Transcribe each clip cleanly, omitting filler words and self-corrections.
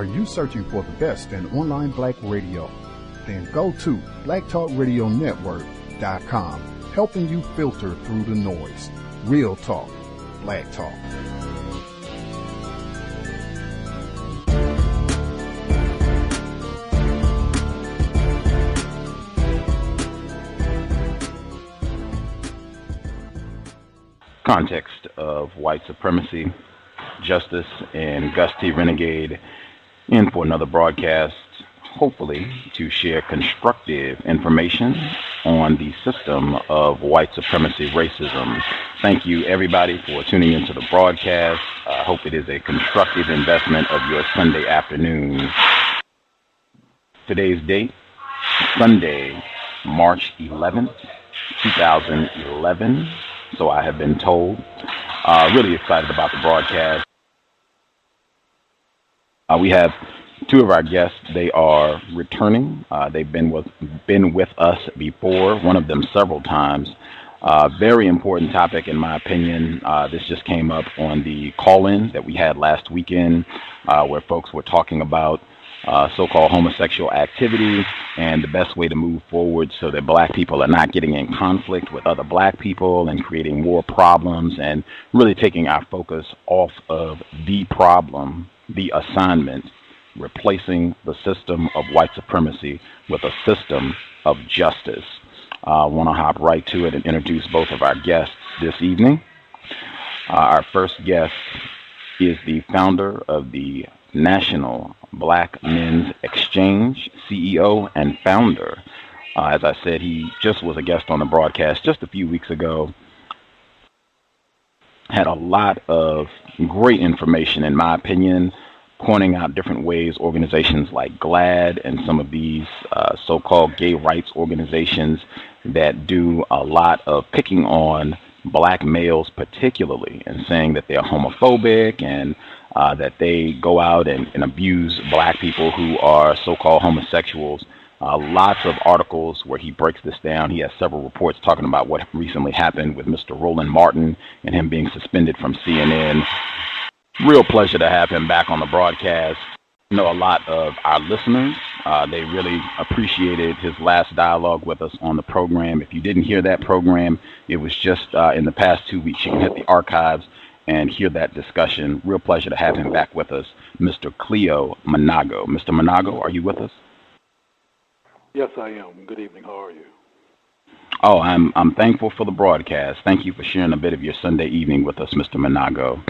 Are you searching for the best in online black radio? Then go to blacktalkradionetwork.com, helping you filter through the noise. Real talk, black talk. Context of White Supremacy, Justice, and Gus T Renegade in for another broadcast, hopefully to share constructive information on the system of white supremacy racism. Thank you, everybody, for tuning into the broadcast. I hope it is a constructive investment of your Sunday afternoon. Today's date, Sunday, March 11th, 2011. So I have been told. Really excited about the broadcast. We have two of our guests. They are returning. They've been with us before, one of them several times. Very important topic, in my opinion. This just came up on the call-in that we had last weekend, where folks were talking about so-called homosexual activity and the best way to move forward so that black people are not getting in conflict with other black people and creating more problems, and really taking our focus off of the problem, the assignment, replacing the system of white supremacy with a system of justice. I want to hop right to it and introduce both of our guests this evening. Our first guest is the founder of the National Black Men's Exchange, CEO and founder. As I said, he just was a guest on the broadcast just a few weeks ago. Had a lot of great information, in my opinion, pointing out different ways organizations like GLAAD and some of these so-called gay rights organizations that do a lot of picking on black males particularly, and saying that they're homophobic and that they go out and abuse black people who are so-called homosexuals. Lots of articles where he breaks this down. He has several reports talking about what recently happened with Mr. Roland Martin and him being suspended from CNN. Real pleasure to have him back on the broadcast. I know a lot of our listeners, they really appreciated his last dialogue with us on the program. If you didn't hear that program, it was just in the past 2 weeks. You can hit the archives and hear that discussion. Real pleasure to have him back with us, Mr. Cleo Manago. Mr. Manago, are you with us? Yes, I am. Good evening. How are you? Oh, I'm thankful for the broadcast. Thank you for sharing a bit of your Sunday evening with us, Mr. Manago.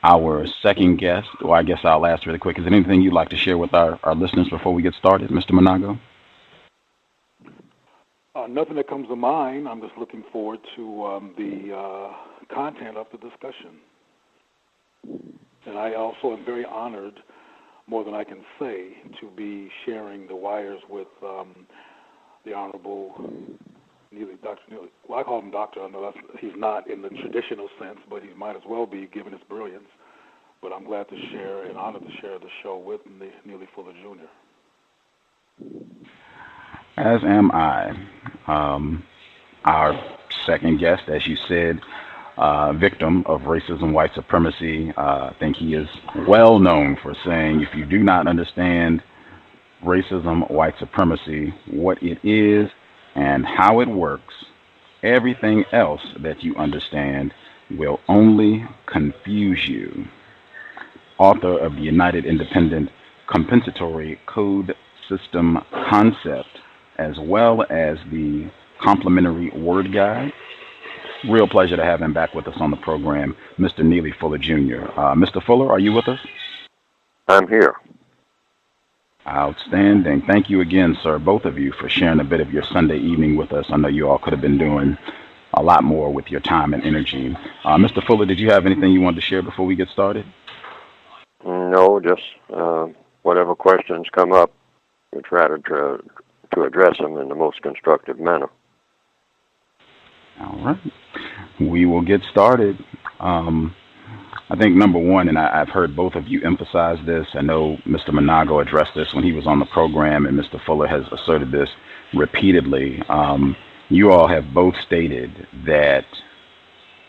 Our second guest, or I guess I'll ask really quick, is there anything you'd like to share with our listeners before we get started, Mr. Manago? Nothing that comes to mind. I'm just looking forward to the content of the discussion. And I also am very honored, more than I can say, to be sharing the wires with the Honorable Neely, Dr. Neely. Well, I call him Doctor. I know he's not in the traditional sense, but he might as well be, given his brilliance. But I'm glad to share and honored to share the show with Neely Fuller Jr. As am I. Our second guest, as you said, victim of racism, white supremacy. I think he is well known for saying, if you do not understand racism, white supremacy, what it is and how it works, everything else that you understand will only confuse you. Author of the United Independent Compensatory Code System Concept, as well as the Complementary Word Guide. Real pleasure to have him back with us on the program, Mr. Neely Fuller Jr. Mr. Fuller, are you with us? I'm here. Outstanding. Thank you again, sir, both of you, for sharing a bit of your Sunday evening with us. I know you all could have been doing a lot more with your time and energy. Mr. Fuller, did you have anything you wanted to share before we get started? No, just whatever questions come up, we try to address them in the most constructive manner. All right. We will get started. I think number one, and I've heard both of you emphasize this, I know Mr. Manago addressed this when he was on the program, and Mr. Fuller has asserted this repeatedly. You all have both stated that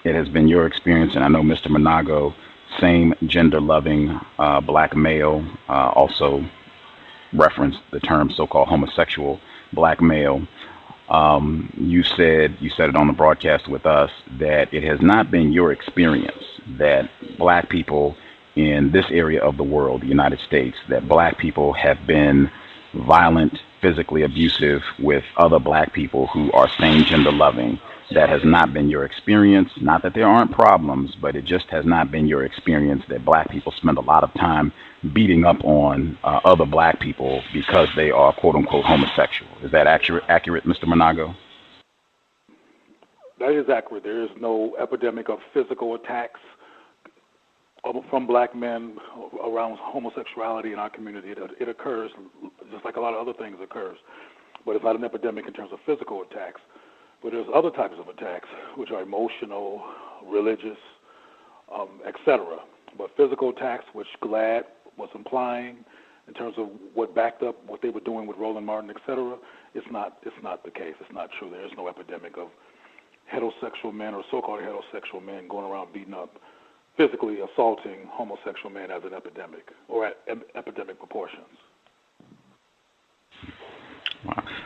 it has been your experience, and I know Mr. Manago same gender loving black male, also referenced the term so-called homosexual black male. You said it on the broadcast with us that it has not been your experience that black people in this area of the world, the United States, that black people have been violent, physically abusive with other black people who are same gender loving. That has not been your experience. Not that there aren't problems, but it just has not been your experience that black people spend a lot of time beating up on other black people because they are quote unquote homosexual. Is that accurate, Mr. Manago? That is accurate. There is no epidemic of physical attacks from black men around homosexuality in our community. It occurs just like a lot of other things occurs, but it's not an epidemic in terms of physical attacks. But there's other types of attacks, which are emotional, religious, etc. But physical attacks, which Glad was implying in terms of what backed up what they were doing with Roland Martin, etc., it's not the case. It's not true. There is no epidemic of heterosexual men or so-called heterosexual men going around beating up, physically assaulting homosexual men as an epidemic or at epidemic proportions.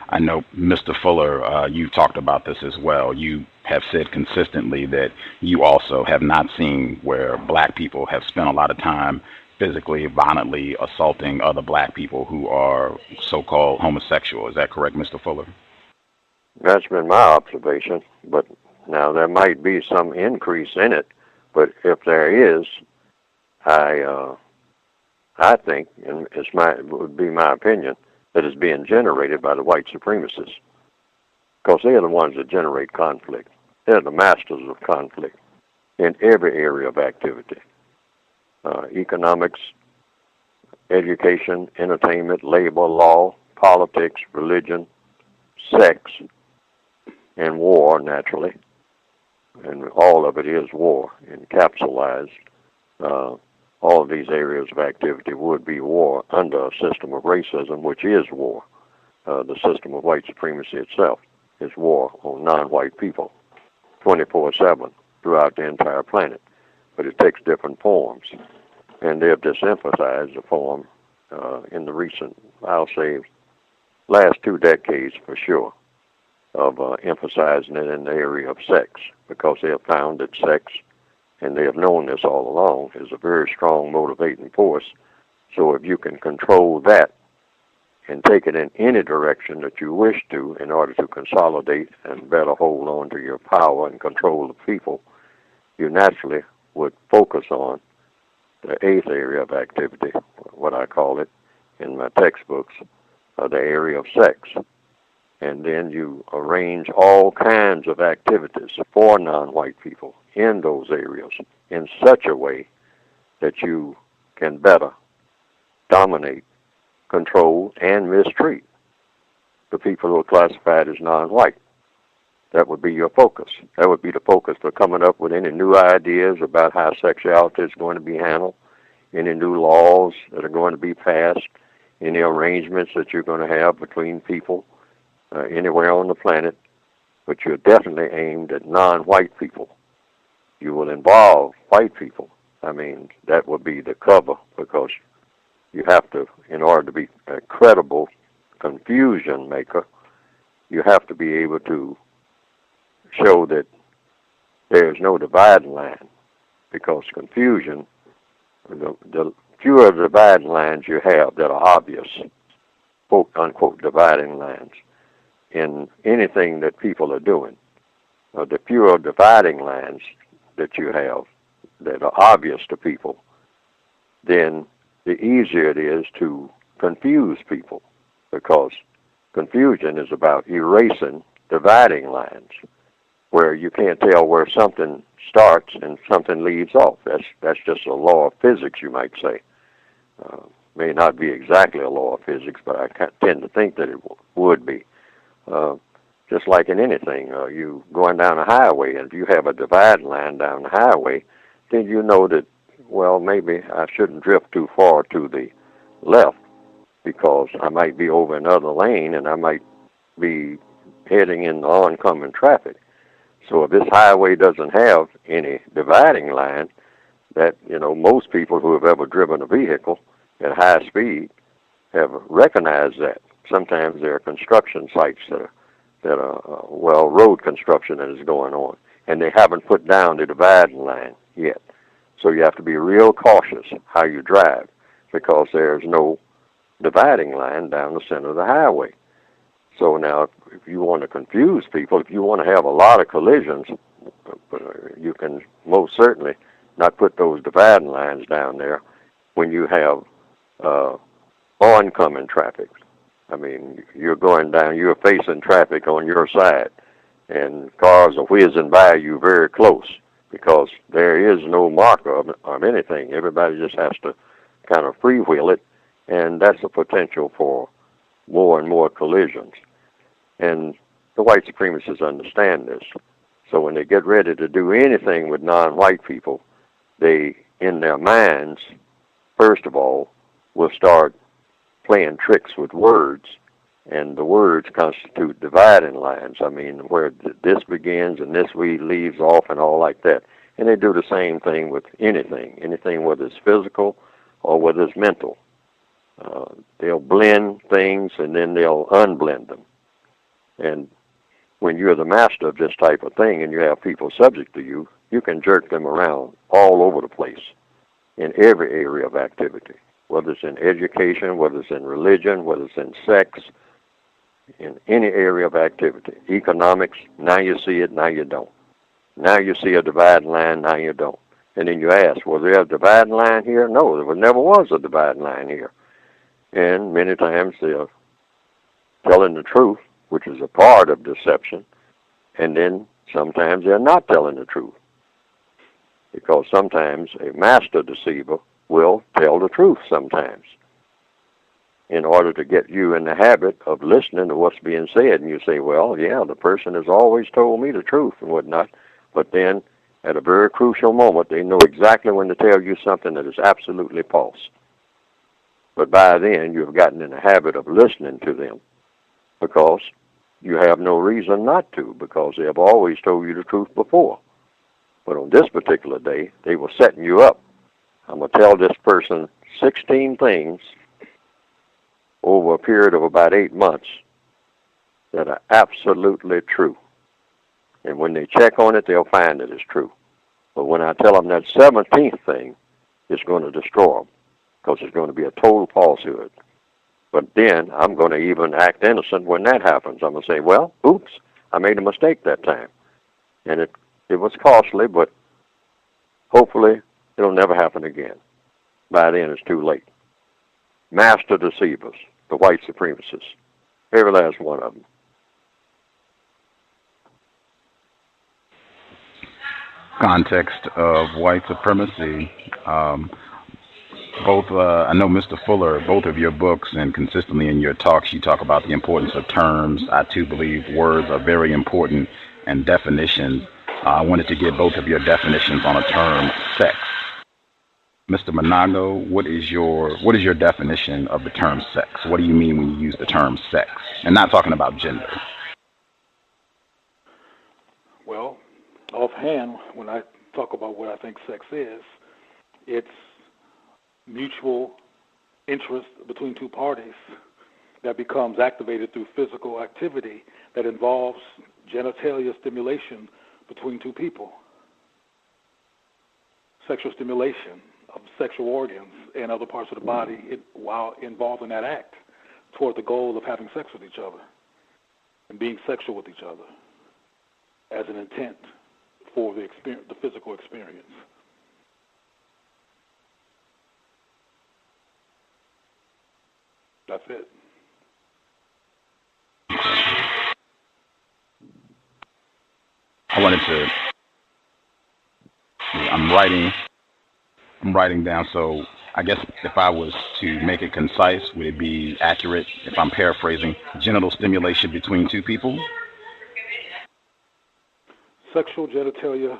I know, Mr. Fuller, you talked about this as well. You have said consistently that you also have not seen where black people have spent a lot of time physically, violently assaulting other black people who are so-called homosexual. Is that correct, Mr. Fuller? That's been my observation, but now there might be some increase in it, but if there is, I think, and it would be my opinion, that is being generated by the white supremacists, because they are the ones that generate conflict. They're the masters of conflict in every area of activity. Economics, education, entertainment, labor, law, politics, religion, sex, and war, naturally. And all of it is war, encapsulated. All of these areas of activity would be war under a system of racism, which is war. The system of white supremacy itself is war on non-white people, 24/7 throughout the entire planet. But it takes different forms. And they have just emphasized the form in the recent, I'll say, last 2 decades for sure, of emphasizing it in the area of sex, because they have found that sex, and they have known this all along, is a very strong motivating force. So if you can control that and take it in any direction that you wish to in order to consolidate and better hold on to your power and control the people, you naturally would focus on the 8th area of activity, what I call it in my textbooks, the area of sex. And then you arrange all kinds of activities for non-white people in those areas in such a way that you can better dominate, control, and mistreat the people who are classified as non-white. That would be your focus. That would be the focus for coming up with any new ideas about how sexuality is going to be handled, any new laws that are going to be passed, any arrangements that you're going to have between people anywhere on the planet, but you're definitely aimed at non-white people. You will involve white people. I mean, that would be the cover, because you have to, in order to be a credible confusion maker, you have to be able to show that there is no dividing line, because confusion, the fewer dividing lines you have that are obvious, quote unquote dividing lines, in anything that people are doing, the fewer dividing lines that you have that are obvious to people, then the easier it is to confuse people, because confusion is about erasing dividing lines, where you can't tell where something starts and something leaves off. That's just a law of physics, you might say. May not be exactly a law of physics, but I tend to think that it would be. Just like in anything, you going down a highway, and if you have a dividing line down the highway, then you know that, well, maybe I shouldn't drift too far to the left, because I might be over another lane and I might be heading in the oncoming traffic. So if this highway doesn't have any dividing line, that, most people who have ever driven a vehicle at high speed have recognized that. Sometimes there are construction sites that are road construction that is going on, and they haven't put down the dividing line yet. So you have to be real cautious how you drive, because there's no dividing line down the center of the highway. So now, if you want to confuse people, if you want to have a lot of collisions, you can most certainly not put those dividing lines down there when you have oncoming traffic. I mean, you're going down, you're facing traffic on your side, and cars are whizzing by you very close, because there is no marker of anything. Everybody just has to kind of freewheel it, and that's a potential for more and more collisions. And the white supremacists understand this. So when they get ready to do anything with non-white people, they, in their minds, first of all, will start playing tricks with words, and the words constitute dividing lines. I mean, where this begins and this leaves off and all like that. And they do the same thing with anything whether it's physical or whether it's mental. They'll blend things and then they'll unblend them. And when you're the master of this type of thing and you have people subject to you, you can jerk them around all over the place in every area of activity, whether it's in education, whether it's in religion, whether it's in sex, in any area of activity. Economics, now you see it, now you don't. Now you see a dividing line, now you don't. And then you ask, was there a dividing line here? No, there never was a dividing line here. And many times they're telling the truth, which is a part of deception, and then sometimes they're not telling the truth. Because sometimes a master deceiver will tell the truth sometimes in order to get you in the habit of listening to what's being said. And you say, well, yeah, the person has always told me the truth and whatnot, but then at a very crucial moment, they know exactly when to tell you something that is absolutely false. But by then, you've gotten in the habit of listening to them because you have no reason not to, because they have always told you the truth before. But on this particular day, they were setting you up. I'm going to tell this person 16 things over a period of about 8 months that are absolutely true. And when they check on it, they'll find that it's true. But when I tell them that 17th thing, it's going to destroy them, because it's going to be a total falsehood. But then I'm going to even act innocent when that happens. I'm going to say, well, oops, I made a mistake that time. And it was costly, but hopefully it'll never happen again. By then it's too late. Master deceivers, the white supremacists, every last one of them. Context of White Supremacy. I know Mr. Fuller, both of your books and consistently in your talks, you talk about the importance of terms. I too believe words are very important, and definitions. I wanted to get both of your definitions on a term, sex. Mr. Manago, what is your definition of the term sex? What do you mean when you use the term sex? And not talking about gender. Well, offhand, when I talk about what I think sex is, it's mutual interest between two parties that becomes activated through physical activity that involves genitalia stimulation between two people. Sexual stimulation of sexual organs and other parts of the body while involved in that act toward the goal of having sex with each other and being sexual with each other as an intent for the physical experience. That's it. I'm writing down, so I guess if I was to make it concise, would it be accurate if I'm paraphrasing? Genital stimulation between two people? Sexual genitalia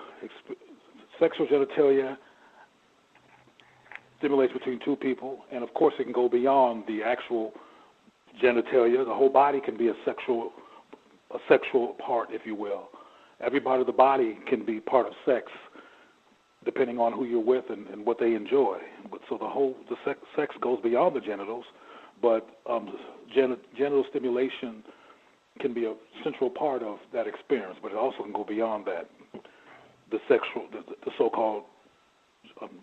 stimulates between two people, and of course it can go beyond the actual genitalia. The whole body can be a sexual part, if you will. Every part of the body can be part of sex depending on who you're with and what they enjoy. So the sex goes beyond the genitals, but genital stimulation can be a central part of that experience, but it also can go beyond that. The so-called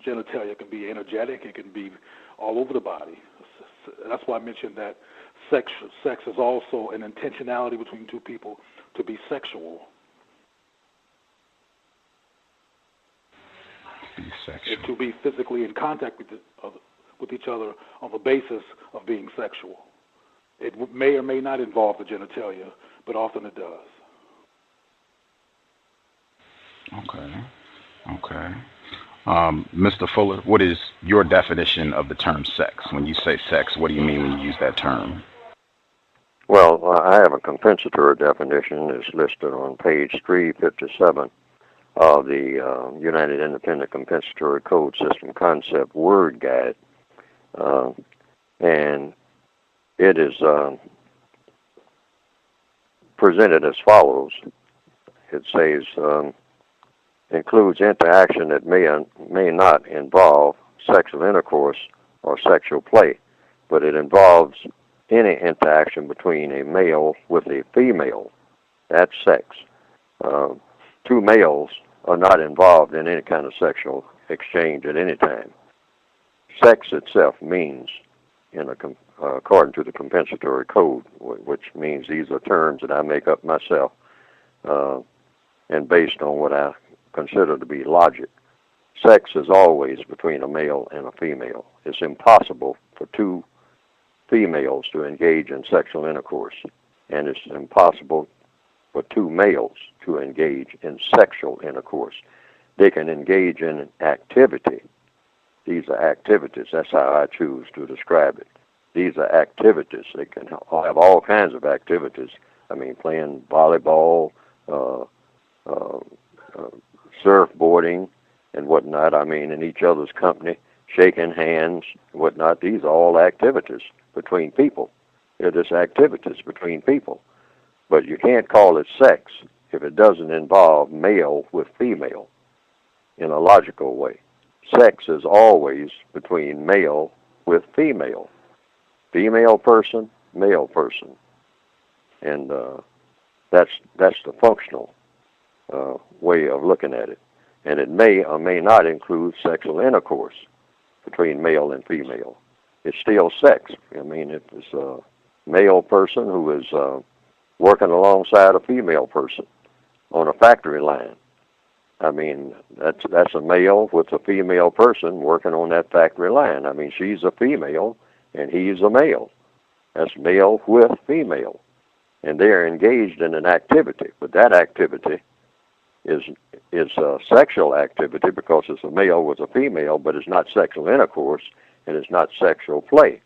genitalia can be energetic. It can be all over the body. That's why I mentioned that sex is also an intentionality between two people to be sexual. To be physically in contact with each other on the basis of being sexual. It may or may not involve the genitalia, but often it does. Okay. Mr. Fuller, what is your definition of the term sex? When you say sex, what do you mean when you use that term? Well, I have a compensatory definition. It's listed on page 357 of the United Independent Compensatory Code System Concept Word Guide. And it is presented as follows. It says, includes interaction that may not involve sexual intercourse or sexual play, but it involves any interaction between a male with a female. That's sex. Two males are not involved in any kind of sexual exchange at any time. Sex itself means, according to the compensatory code, which means these are terms that I make up myself, and based on what I consider to be logic. Sex is always between a male and a female. It's impossible for two females to engage in sexual intercourse, and it's impossible for two males to engage in sexual intercourse. They can engage in an activity. These are activities. That's how I choose to describe it. These are activities. They can have all kinds of activities. I mean, playing volleyball, surfboarding, and whatnot. I mean, in each other's company, shaking hands, and whatnot. These are all activities between people. They're just activities between people. But you can't call it sex if it doesn't involve male with female in a logical way. Sex is always between male with female. Female person, male person. And that's the functional way of looking at it. And it may or may not include sexual intercourse between male and female. It's still sex. I mean, if it's a male person who is working alongside a female person on a factory line, I mean, that's a male with a female person working on that factory line. I mean, she's a female and he's a male. That's male with female. And they're engaged in an activity, but that activity is a sexual activity because it's a male with a female, but it's not sexual intercourse and it's not sexual play.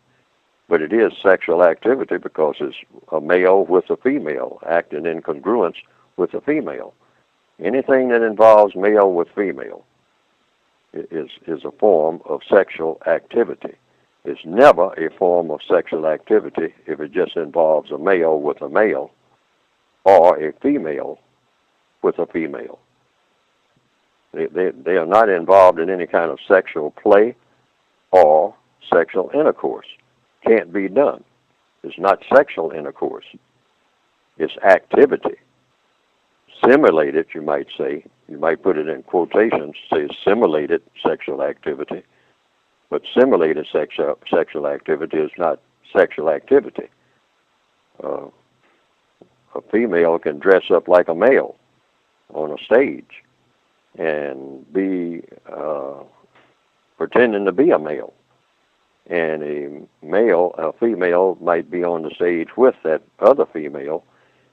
But it is sexual activity because it's a male with a female acting in congruence with a female. Anything that involves male with female is a form of sexual activity. It's never a form of sexual activity if it just involves a male with a male or a female with a female. They are not involved in any kind of sexual play or sexual intercourse. Can't be done. It's not sexual intercourse. It's activity. Simulated, you might say. You might put it in quotations, say simulated sexual activity. But simulated sexual activity is not sexual activity. A female can dress up like a male on a stage and be pretending to be a male. And a female might be on the stage with that other female,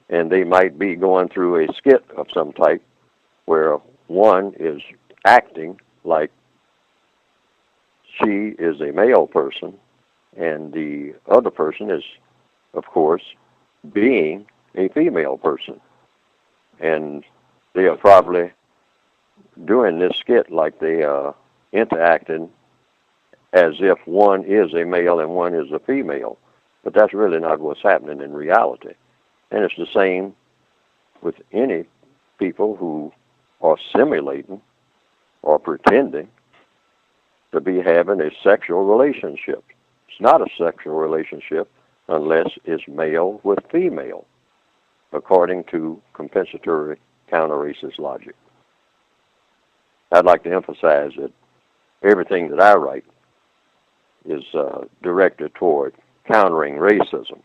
and they might be going through a skit of some type where one is acting like she is a male person, and the other person is, of course, being a female person. And they are probably doing this skit like they are interacting as if one is a male and one is a female. But that's really not what's happening in reality. And it's the same with any people who are simulating or pretending to be having a sexual relationship. It's not a sexual relationship unless it's male with female, according to compensatory counter-racist logic. I'd like to emphasize that everything that I write is directed toward countering racism.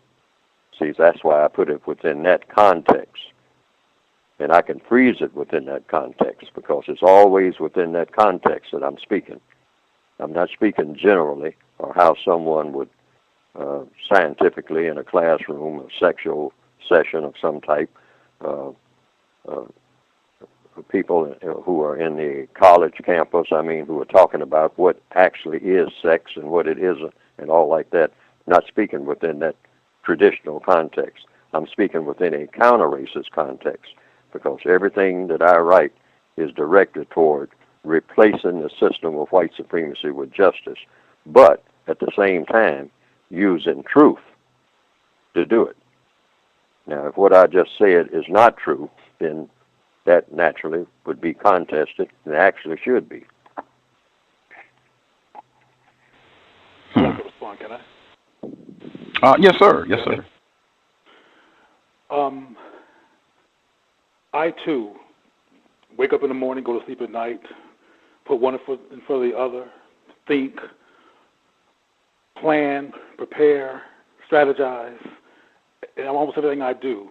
See, that's why I put it within that context. And I can freeze it within that context because it's always within that context that I'm speaking. I'm not speaking generally or how someone would scientifically in a classroom, a sexual session of some type, people who are in the college campus, who are talking about what actually is sex and what it isn't and all like that. I'm not speaking within that traditional context. I'm speaking within a counter-racist context because everything that I write is directed toward replacing the system of white supremacy with justice, but at the same time using truth to do it. Now, if what I just said is not true, then that naturally would be contested and actually should be. I'd like to respond, can I? Yes, sir. Yes, sir. I, too, wake up in the morning, go to sleep at night, put one foot in front of the other, think, plan, prepare, strategize, and almost everything I do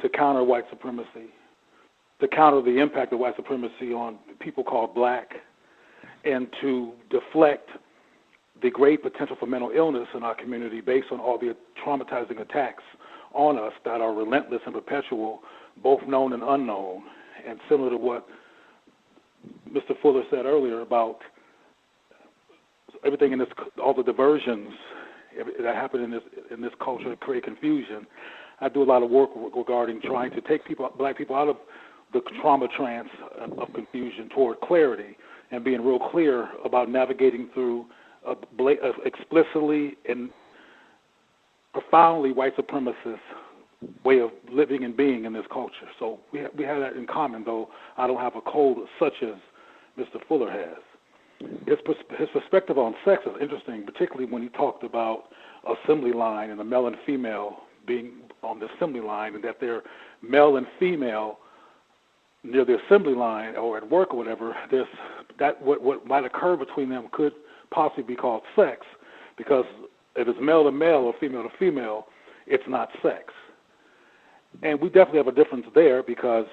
to counter white supremacy, to counter the impact of white supremacy on people called black, and to deflect the great potential for mental illness in our community based on all the traumatizing attacks on us that are relentless and perpetual, both known and unknown, and similar to what Mr. Fuller said earlier about everything in this, all the diversions that happen in this culture that create confusion. I do a lot of work regarding trying to take black people out of the trauma trance of confusion toward clarity and being real clear about navigating through a explicitly and profoundly white supremacist way of living and being in this culture. So we have that in common, though I don't have a code such as Mr. Fuller has. His perspective on sex is interesting, particularly when he talked about assembly line and the male and female being on the assembly line, and that they're male and female near the assembly line or at work or whatever. There's that what might occur between them could possibly be called sex, because if it's male to male or female to female, it's not sex. And we definitely have a difference there, because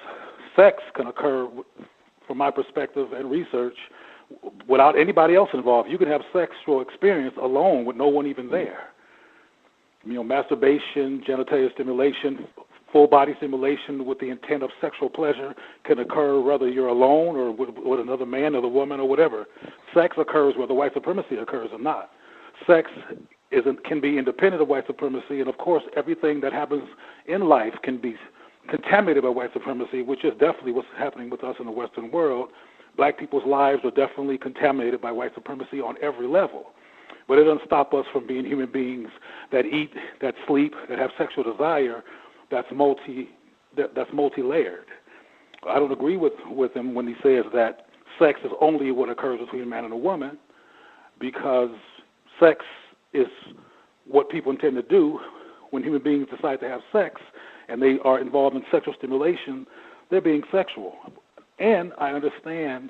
sex can occur, from my perspective and research, without anybody else involved. You can have sexual experience alone with no one even there. Masturbation, genitalia stimulation, full body stimulation with the intent of sexual pleasure can occur whether you're alone or with another man or the woman or whatever. Sex occurs whether white supremacy occurs or not. Sex can be independent of white supremacy, and of course everything that happens in life can be contaminated by white supremacy, which is definitely what's happening with us in the Western world. Black people's lives are definitely contaminated by white supremacy on every level. But it doesn't stop us from being human beings that eat, that sleep, that have sexual desire, that's multi-layered. I don't agree with him when he says that sex is only what occurs between a man and a woman, because sex is what people intend to do when human beings decide to have sex and they are involved in sexual stimulation. They're being sexual. And I understand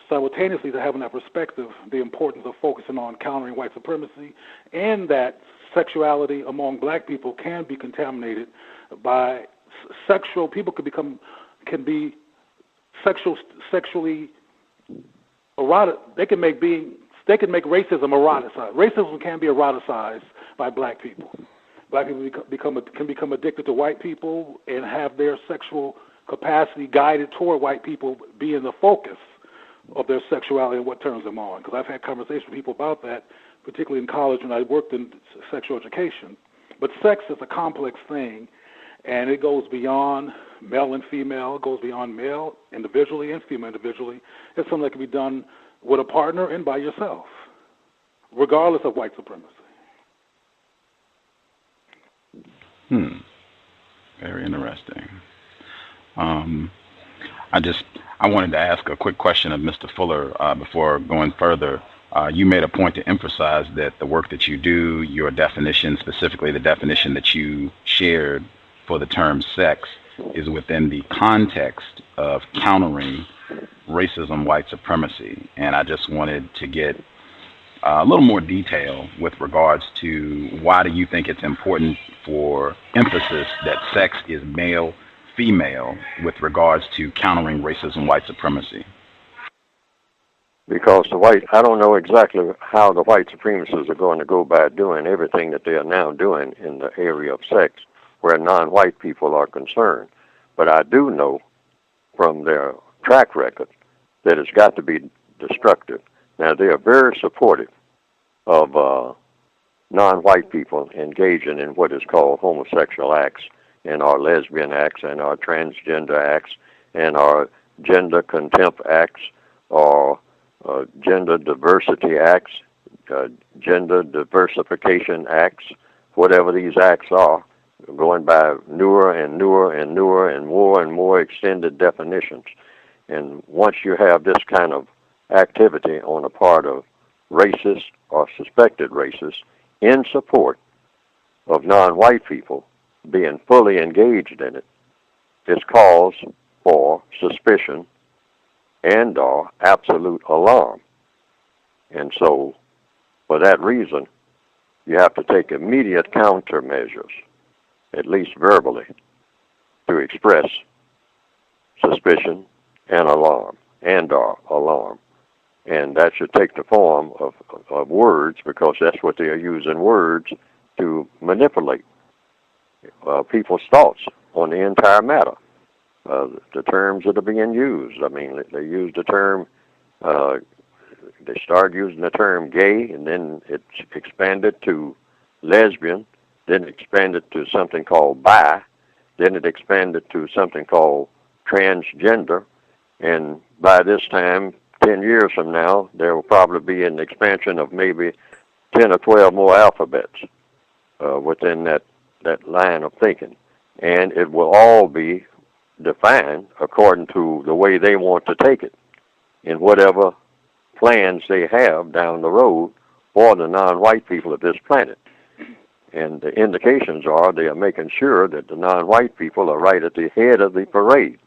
simultaneously to having that perspective the importance of focusing on countering white supremacy, and that sexuality among black people can be contaminated by sexual. People can be sexually erotic. They can make racism eroticized. Racism can be eroticized by black people. Black people can become addicted to white people and have their sexual capacity guided toward white people being the focus of their sexuality and what turns them on. Because I've had conversations with people about that, particularly in college when I worked in sexual education. But sex is a complex thing, and it goes beyond male and female. It goes beyond male individually and female individually. It's something that can be done with a partner and by yourself, regardless of white supremacy. Very interesting. I wanted to ask a quick question of Mr. Fuller before going further. You made a point to emphasize that the work that you do, your definition, specifically the definition that you shared for the term sex, is within the context of countering racism, white supremacy. And I just wanted to get a little more detail with regards to why do you think it's important for emphasis that sex is male, female with regards to countering racism, white supremacy? Because I don't know exactly how the white supremacists are going to go by doing everything that they are now doing in the area of sex where non-white people are concerned. But I do know from their track record that it's got to be destructive. Now, they are very supportive of non-white people engaging in what is called homosexual acts and our lesbian acts and our transgender acts and our gender contempt acts or gender diversity acts, gender diversification acts, whatever these acts are, going by newer and newer and newer and more extended definitions. And once you have this kind of activity on the part of racists or suspected racists in support of non-white people being fully engaged in it, it's cause for suspicion and or absolute alarm. And so, for that reason, you have to take immediate countermeasures, at least verbally, to express suspicion and alarm, and or alarm. And that should take the form of words, because that's what they are using, words to manipulate people's thoughts on the entire matter. The terms that are being used. I mean, they use the term, they started using the term gay, and then it's expanded to lesbian, then expanded to something called bi, then it expanded to something called transgender, and by this time, 10 years from now, there will probably be an expansion of maybe 10 or 12 more alphabets within that line of thinking. And it will all be defined according to the way they want to take it in whatever plans they have down the road for the non-white people of this planet. And the indications are they are making sure that the non-white people are right at the head of the parade.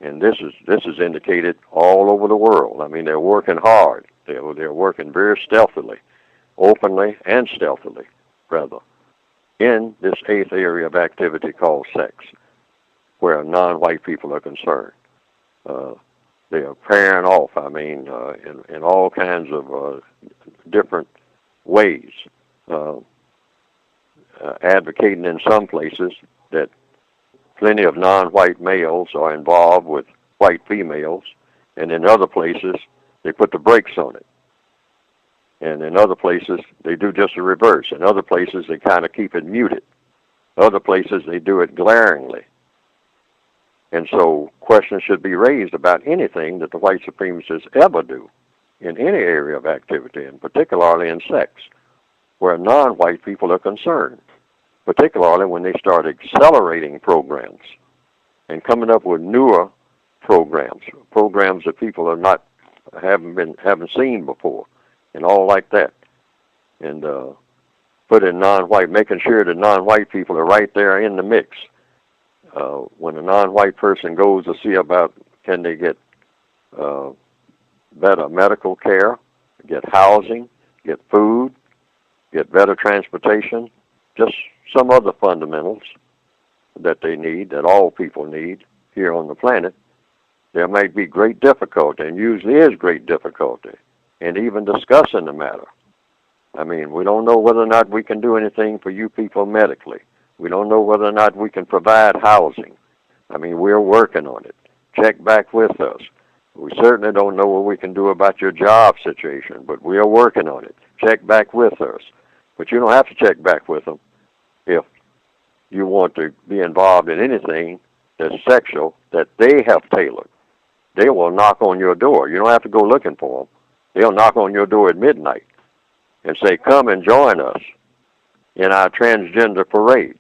And this is indicated all over the world. I mean, they're working hard. They're working very stealthily, openly and stealthily, rather, in this eighth area of activity called sex, where non-white people are concerned. They are pairing off, I mean, in all kinds of different ways, advocating in some places that plenty of non-white males are involved with white females, and in other places, they put the brakes on it. And in other places, they do just the reverse. In other places, they kind of keep it muted. Other places, they do it glaringly. And so questions should be raised about anything that the white supremacists ever do in any area of activity, and particularly in sex, where non-white people are concerned, particularly when they start accelerating programs and coming up with newer programs that people are haven't seen before, and all like that. And put in non-white, making sure that non-white people are right there in the mix. When a non-white person goes to see about can they get better medical care, get housing, get food, get better transportation, just some other fundamentals that they need, that all people need here on the planet, there might be great difficulty, and usually is great difficulty, in even discussing the matter. I mean, we don't know whether or not we can do anything for you people medically. We don't know whether or not we can provide housing. I mean, we're working on it. Check back with us. We certainly don't know what we can do about your job situation, but we are working on it. Check back with us. But you don't have to check back with them if you want to be involved in anything that's sexual that they have tailored. They will knock on your door. You don't have to go looking for them. They'll knock on your door at midnight and say, come and join us in our transgender parade.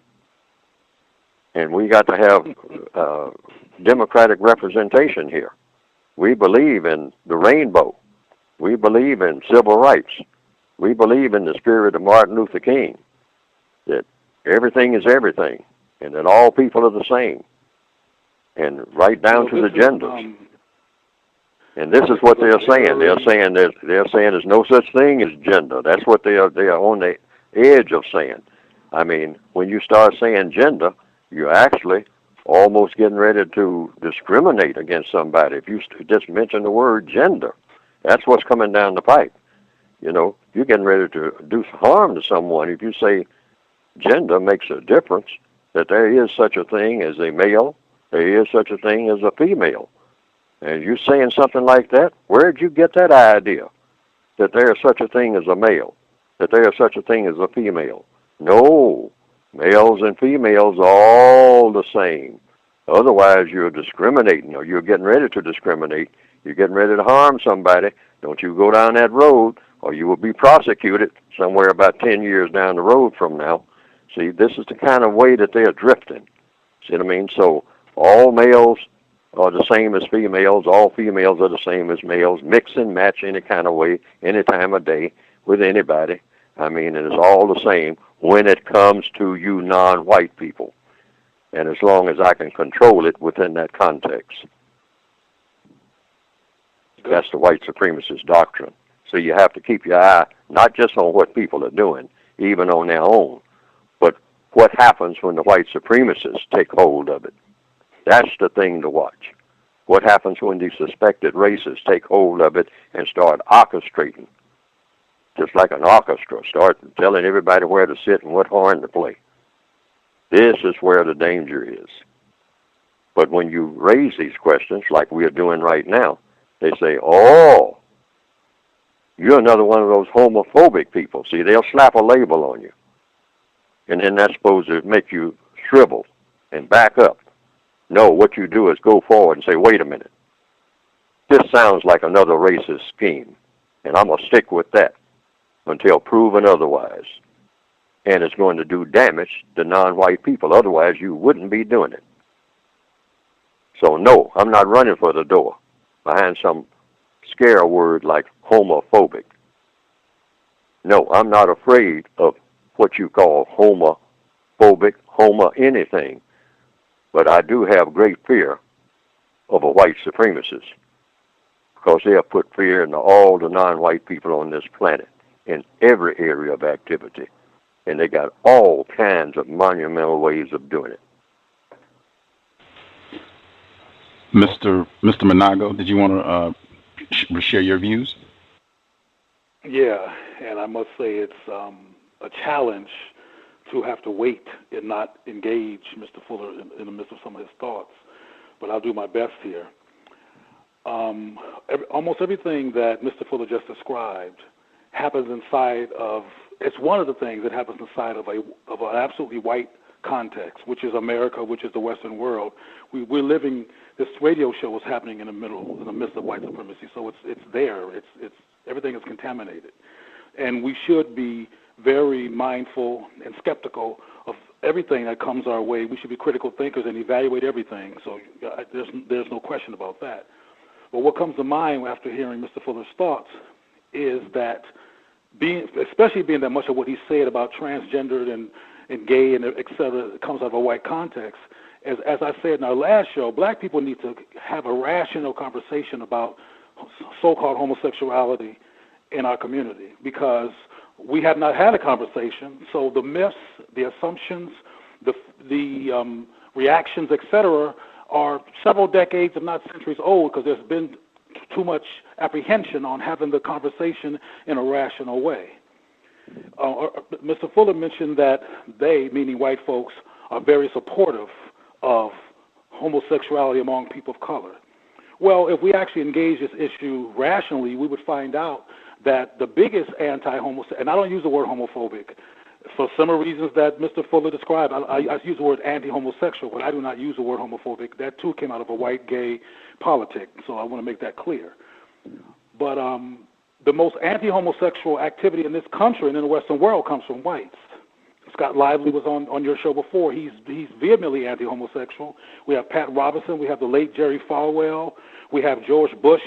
And we got to have democratic representation here. We believe in the rainbow. We believe in civil rights. We believe in the spirit of Martin Luther King, that everything is everything, and that all people are the same, and right down to the genders. And this is what they're saying. They're saying there's no such thing as gender. That's what they are on the edge of saying. I mean, when you start saying gender, you're actually almost getting ready to discriminate against somebody. If you just mention the word gender, that's what's coming down the pipe. You know, you're getting ready to do harm to someone if you say gender makes a difference, that there is such a thing as a male, there is such a thing as a female. And you saying something like that, where'd you get that idea, that there is such a thing as a male, that there is such a thing as a female? No, males and females are all the same. Otherwise, you're discriminating, or you're getting ready to discriminate. You're getting ready to harm somebody. Don't you go down that road, or you will be prosecuted somewhere about 10 years down the road from now. See, this is the kind of way that they're drifting. See what I mean? So all males are the same as females. All females are the same as males. Mix and match any kind of way, any time of day, with anybody. I mean, and it's all the same when it comes to you non-white people. And as long as I can control it within that context. That's the white supremacist doctrine. So you have to keep your eye not just on what people are doing, even on their own, but what happens when the white supremacists take hold of it. That's the thing to watch. What happens when these suspected racists take hold of it and start orchestrating, just like an orchestra, start telling everybody where to sit and what horn to play. This is where the danger is. But when you raise these questions, like we are doing right now, they say, oh, you're another one of those homophobic people. See, they'll slap a label on you. And then that's supposed to make you shrivel and back up. No, what you do is go forward and say, wait a minute. This sounds like another racist scheme, and I'm going to stick with that until proven otherwise. And it's going to do damage to non-white people. Otherwise, you wouldn't be doing it. So, no, I'm not running for the door behind some scare word like homophobic. No, I'm not afraid of what you call homophobic, anything. But I do have great fear of a white supremacist, because they have put fear into all the non-white people on this planet in every area of activity. And they got all kinds of monumental ways of doing it. Mr. Manago, did you want to share your views? Yeah, and I must say it's a challenge to have to wait and not engage Mr. Fuller in the midst of some of his thoughts, but I'll do my best here. Almost everything that Mr. Fuller just described happens inside of, it's one of the things that happens inside of an absolutely white context, which is America, which is the Western world. We're living, this radio show is happening in the midst of white supremacy, so it's there. It's everything is contaminated. And we should be very mindful and skeptical of everything that comes our way. We should be critical thinkers and evaluate everything. So there's no question about that. But what comes to mind after hearing Mr. Fuller's thoughts is that especially being that much of what he said about transgendered and gay and et cetera comes out of a white context, as I said in our last show, black people need to have a rational conversation about so-called homosexuality in our community, because we have not had a conversation. So the myths, the assumptions, the reactions, et cetera, are several decades, if not centuries old, because there's been too much apprehension on having the conversation in a rational way. Mr. Fuller mentioned that they, meaning white folks, are very supportive of homosexuality among people of color. Well, if we actually engage this issue rationally, we would find out that the biggest anti-homosexual, and I don't use the word homophobic, for similar reasons that Mr. Fuller described. I use the word anti-homosexual, but I do not use the word homophobic. That too came out of a white gay politic, so I want to make that clear. But the most anti-homosexual activity in this country and in the Western world comes from whites. Scott Lively was on your show before. He's vehemently anti-homosexual. We have Pat Robertson. We have the late Jerry Falwell. We have George Bush.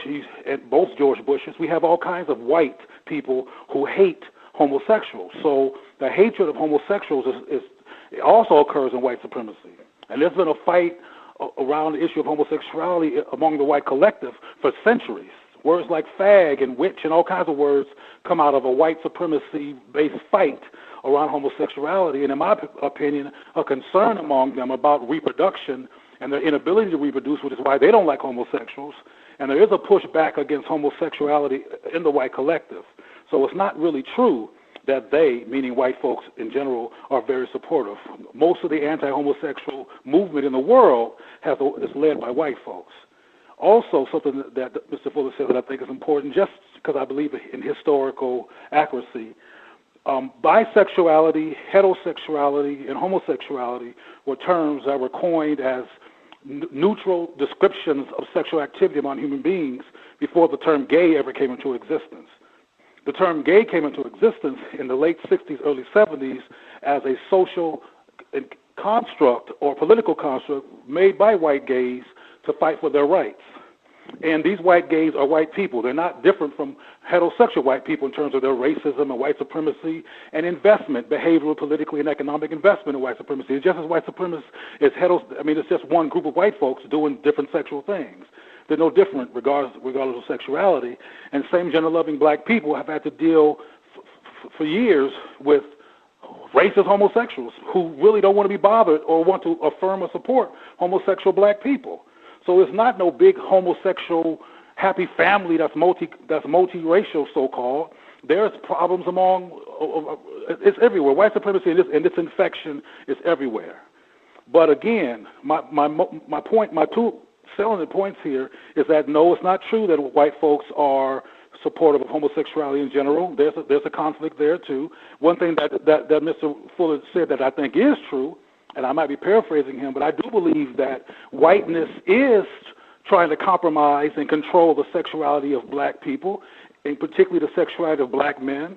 And both George Bushes. We have all kinds of white people who hate homosexuals. So the hatred of homosexuals it also occurs in white supremacy. And there's been a fight around the issue of homosexuality among the white collective for centuries. Words like fag and witch and all kinds of words come out of a white supremacy-based fight around homosexuality, and in my opinion, a concern among them about reproduction and their inability to reproduce, which is why they don't like homosexuals. And there is a pushback against homosexuality in the white collective. So it's not really true that they, meaning white folks in general, are very supportive. Most of the anti-homosexual movement in the world is led by white folks. Also, something that Mr. Fuller said that I think is important, just because I believe in historical accuracy, bisexuality, heterosexuality, and homosexuality were terms that were coined as neutral descriptions of sexual activity among human beings before the term gay ever came into existence. The term gay came into existence in the late 60s, early 70s as a social construct or political construct made by white gays to fight for their rights. And these white gays are white people. They're not different from heterosexual white people in terms of their racism and white supremacy and investment, behavioral, politically, and economic investment in white supremacy. It's just as white supremacy is it's just one group of white folks doing different sexual things. They're no different regardless of sexuality. And same-gender-loving black people have had to deal for years with racist homosexuals who really don't want to be bothered or want to affirm or support homosexual black people. So it's not no big homosexual happy family that's multiracial, so-called. There's problems it's everywhere. White supremacy and this infection is everywhere. But again, my two salient points here is that no, it's not true that white folks are supportive of homosexuality in general. There's a conflict there too. One thing that Mr. Fuller said that I think is true, and I might be paraphrasing him, but I do believe that whiteness is trying to compromise and control the sexuality of black people, and particularly the sexuality of black men,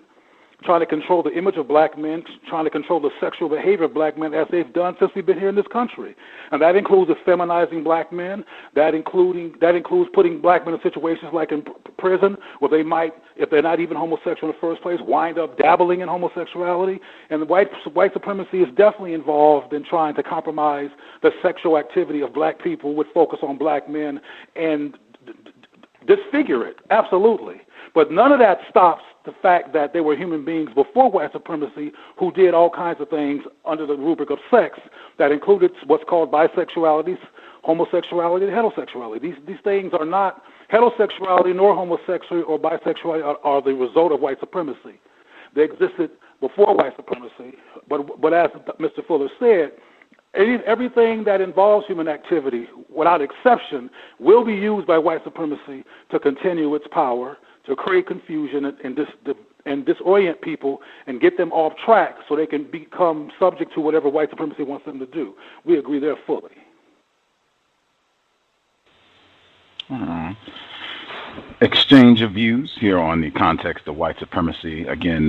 trying to control the image of black men, trying to control the sexual behavior of black men as they've done since we've been here in this country. And that includes feminizing black men. That includes putting black men in situations like in prison where they might, if they're not even homosexual in the first place, wind up dabbling in homosexuality. And white supremacy is definitely involved in trying to compromise the sexual activity of black people with focus on black men and disfigure it, absolutely. But none of that stops the fact that there were human beings before white supremacy who did all kinds of things under the rubric of sex that included what's called bisexuality, homosexuality, and heterosexuality. These things are not heterosexuality nor homosexuality or bisexuality are the result of white supremacy. They existed before white supremacy, but as Mr. Fuller said, everything that involves human activity, without exception, will be used by white supremacy to continue its power, to create confusion and disorient people and get them off track so they can become subject to whatever white supremacy wants them to do. We agree there fully. Exchange of views here on the context of white supremacy. Again,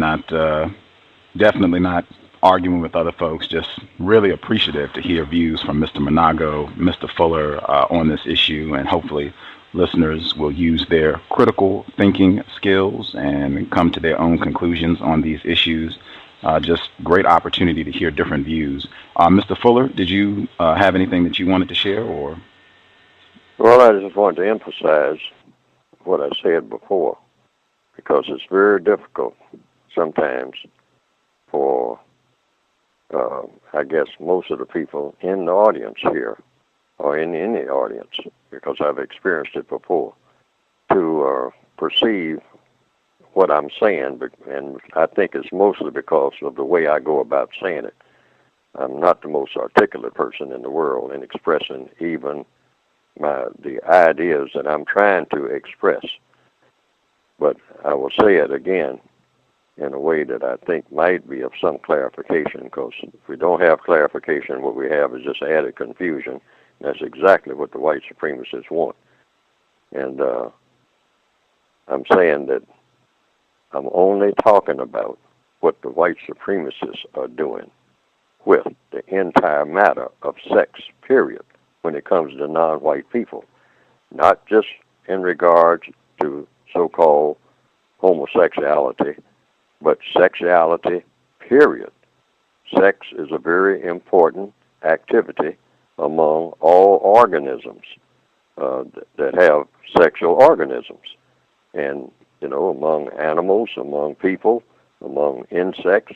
definitely not arguing with other folks, just really appreciative to hear views from Mr. Manago, Mr. Fuller on this issue, and hopefully listeners will use their critical thinking skills and come to their own conclusions on these issues. Just great opportunity to hear different views. Mr. Fuller, did you have anything that you wanted to share? Or? Well, I just wanted to emphasize what I said before, because it's very difficult sometimes for, I guess, most of the people in the audience here, or in any audience, because I've experienced it before, to perceive what I'm saying, and I think it's mostly because of the way I go about saying it. I'm not the most articulate person in the world in expressing even the ideas that I'm trying to express. But I will say it again in a way that I think might be of some clarification, because if we don't have clarification, what we have is just added confusion. That's exactly what the white supremacists want. And I'm saying that I'm only talking about what the white supremacists are doing. with the entire matter of sex, period, when it comes to non-white people, not just in regards to so-called homosexuality, but sexuality, period. Sex is a very important activity among all organisms that have sexual organisms. And, among animals, among people, among insects,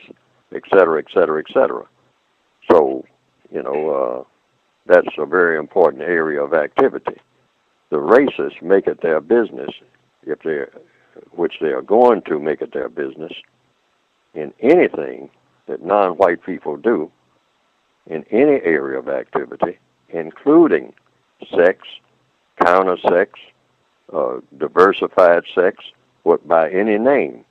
et cetera, et cetera, et cetera. So, that's a very important area of activity. The racists make it their business, which they are going to make it their business, in anything that non-white people do, in any area of activity, including sex, counter-sex, diversified sex, by any name.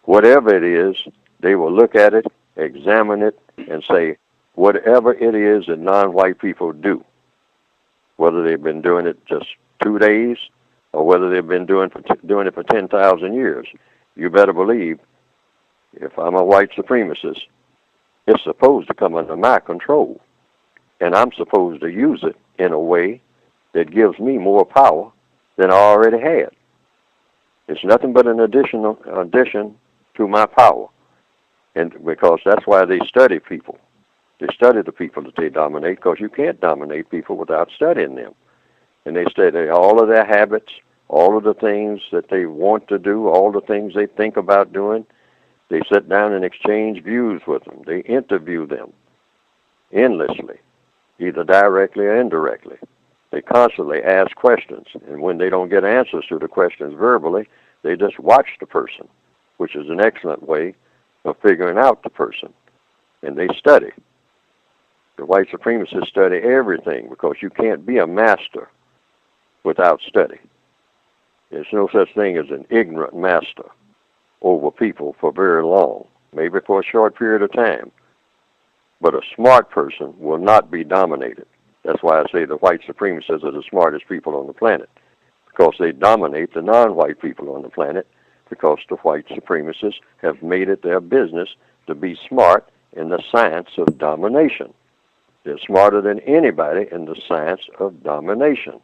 Whatever it is, they will look at it, examine it, and say, whatever it is that non-white people do, whether they've been doing it just 2 days or whether they've been doing it for 10,000 years, you better believe, if I'm a white supremacist, it's supposed to come under my control, and I'm supposed to use it in a way that gives me more power than I already had. It's nothing but an addition to my power, and because that's why they study people. They study the people that they dominate, because you can't dominate people without studying them. And they study all of their habits, all of the things that they want to do, all the things they think about doing. They sit down and exchange views with them. They interview them endlessly, either directly or indirectly. They constantly ask questions, and when they don't get answers to the questions verbally, they just watch the person, which is an excellent way of figuring out the person. And they study. The white supremacists study everything, because you can't be a master without study. There's no such thing as an ignorant master over people for very long, maybe for a short period of time. But a smart person will not be dominated. That's why I say the white supremacists are the smartest people on the planet, because they dominate the non-white people on the planet, because the white supremacists have made it their business to be smart in the science of domination. They're smarter than anybody in the science of domination.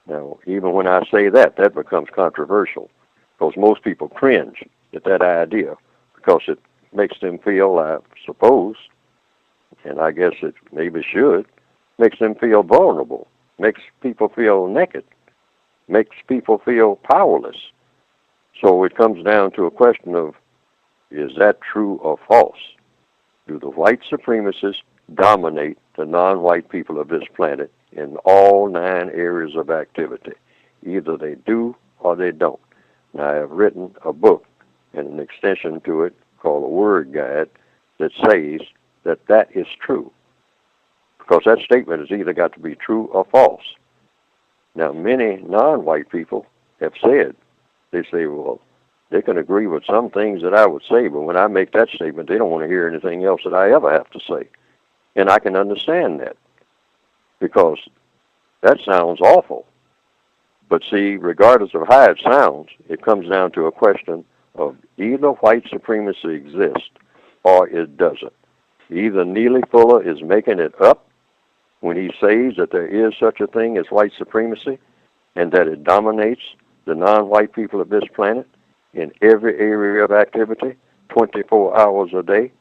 Now, even when I say that, that becomes controversial, because most people cringe at that idea, because it makes them feel, I suppose, and I guess it maybe should, makes them feel vulnerable, makes people feel naked, makes people feel powerless. So it comes down to a question of, is that true or false? Do the white supremacists dominate the non-white people of this planet in all 9 areas of activity? Either they do or they don't. Now, I have written a book and an extension to it called a word guide that says that that is true, because that statement has either got to be true or false. Now, many non-white people have said, they say, well, they can agree with some things that I would say, but when I make that statement, they don't want to hear anything else that I ever have to say. And I can understand that, because that sounds awful. But see, regardless of how it sounds, it comes down to a question of either white supremacy exists or it doesn't. Either Neely Fuller is making it up when he says that there is such a thing as white supremacy and that it dominates the non-white people of this planet in every area of activity, 24 hours a day.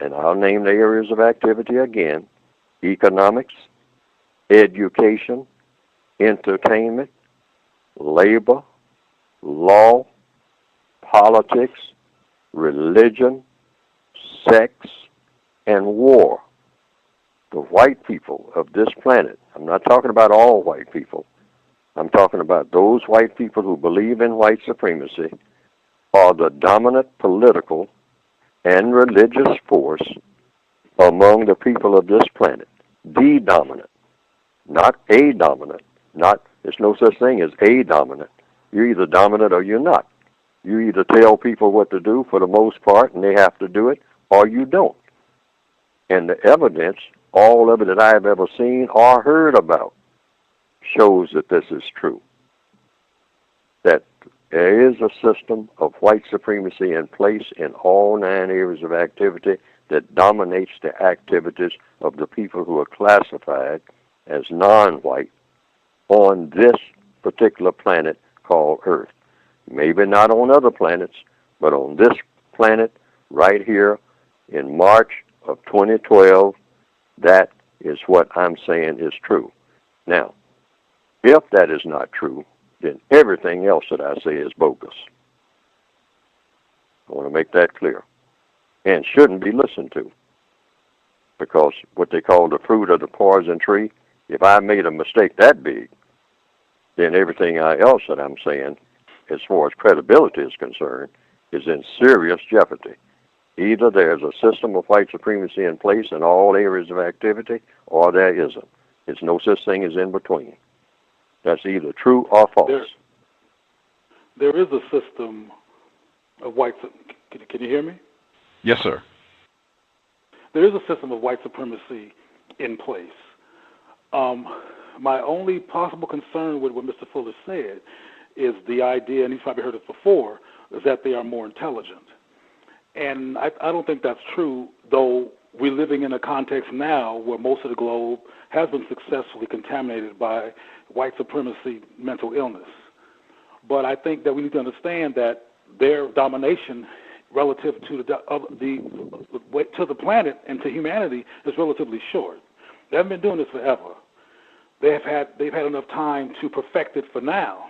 And I'll name the areas of activity again: economics, education, entertainment, labor, law, politics, religion, sex, and war. The white people of this planet, I'm not talking about all white people, I'm talking about those white people who believe in white supremacy, are the dominant political and religious force among the people of this planet. The dominant, not a dominant. There's no such thing as a dominant. You're either dominant or you're not. You either tell people what to do for the most part, and they have to do it, or you don't. And the evidence, all of it that I have ever seen or heard about, shows that this is true. That there is a system of white supremacy in place in all 9 areas of activity that dominates the activities of the people who are classified as non-white on this particular planet called Earth. Maybe not on other planets, but on this planet right here in March of 2012, that is what I'm saying is true. Now, if that is not true, then everything else that I say is bogus. I want to make that clear. And shouldn't be listened to. Because what they call the fruit of the poison tree, if I made a mistake that big, then everything else that I'm saying, as far as credibility is concerned, is in serious jeopardy. Either there's a system of white supremacy in place in all areas of activity, or there isn't. There's no such thing as in between. That's either true or false. There is a system of white. Can you hear me? Yes, sir. There is a system of white supremacy in place. My only possible concern with what Mr. Fuller said is the idea, and he's probably heard it before, is that they are more intelligent. And I don't think that's true, though we're living in a context now where most of the globe has been successfully contaminated by white supremacy mental illness. But I think that we need to understand that their domination relative to the planet and to humanity is relatively short. They haven't been doing this forever. They've had enough time to perfect it for now.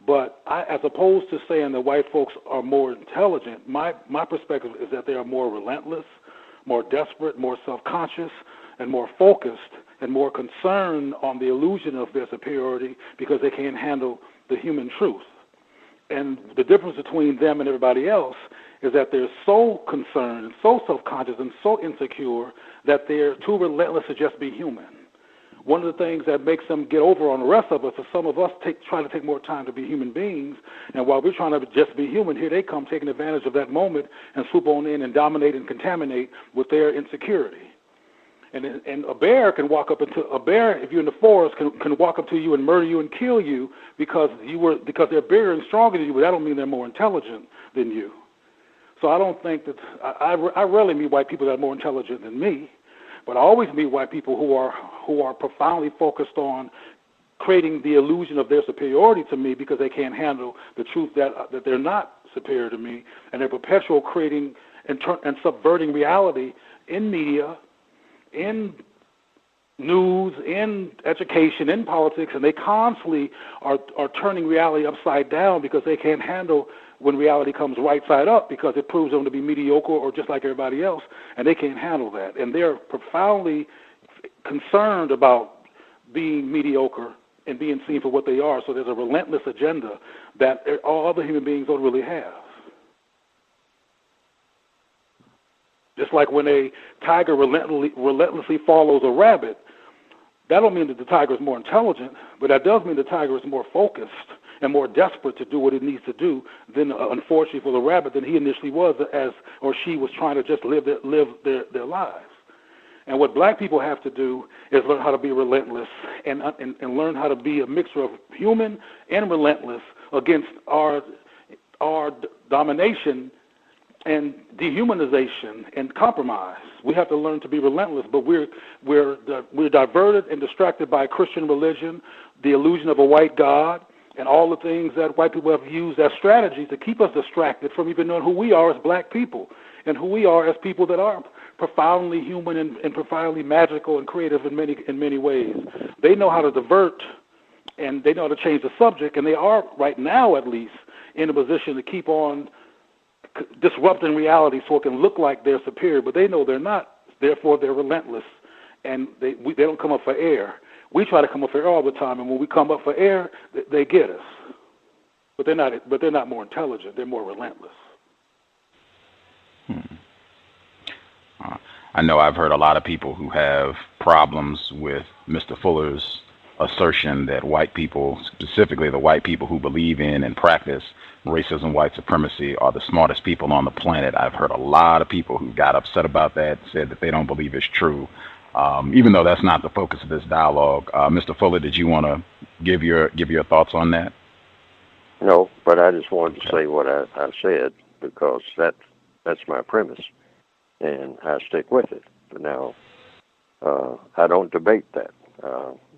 But as opposed to saying that white folks are more intelligent, my perspective is that they are more relentless, more desperate, more self-conscious, and more focused, and more concerned on the illusion of their superiority because they can't handle the human truth. And the difference between them and everybody else is that they're so concerned and so self-conscious and so insecure that they're too relentless to just be human. One of the things that makes them get over on the rest of us is some of us try to take more time to be human beings, and while we're trying to just be human, here they come taking advantage of that moment and swoop on in and dominate and contaminate with their insecurity. And a bear can walk up into a bear, if you're in the forest, can walk up to you and murder you and kill you because they're bigger and stronger than you, but that don't mean they're more intelligent than you. So I don't think that I rarely meet white people that are more intelligent than me. But I always meet white people who are profoundly focused on creating the illusion of their superiority to me because they can't handle the truth that they're not superior to me, and they're perpetual creating and subverting reality in media, in news, in education, in politics, and they constantly are turning reality upside down because they can't handle when reality comes right side up because it proves them to be mediocre or just like everybody else, and they can't handle that. And they're profoundly concerned about being mediocre and being seen for what they are, so there's a relentless agenda that all other human beings don't really have. Just like when a tiger relentlessly follows a rabbit, that don't mean that the tiger is more intelligent, but that does mean the tiger is more focused and more desperate to do what it needs to do than, unfortunately for the rabbit, than he initially was or she was trying to just live their lives. And what black people have to do is learn how to be relentless and learn how to be a mixture of human and relentless against our domination and dehumanization and compromise. We have to learn to be relentless, but we're diverted and distracted by Christian religion, the illusion of a white God, and all the things that white people have used as strategies to keep us distracted from even knowing who we are as black people and who we are as people that are profoundly human and profoundly magical and creative in many ways. They know how to divert and they know how to change the subject, and they are, right now at least, in a position to keep on disrupting reality so it can look like they're superior, but they know they're not. Therefore, they're relentless, and they don't come up for air. We try to come up for air all the time, and when we come up for air, they get us. But they're not more intelligent. They're more relentless. I know I've heard a lot of people who have problems with Mr. Fuller's assertion that white people, specifically the white people who believe in and practice racism, white supremacy, are the smartest people on the planet. I've heard a lot of people who got upset about that, said that they don't believe it's true, even though that's not the focus of this dialogue. Mr. Fuller, did you want to give your thoughts on that? No, but I just wanted to say what I said because that's my premise. and I stick with it. Now, I don't debate that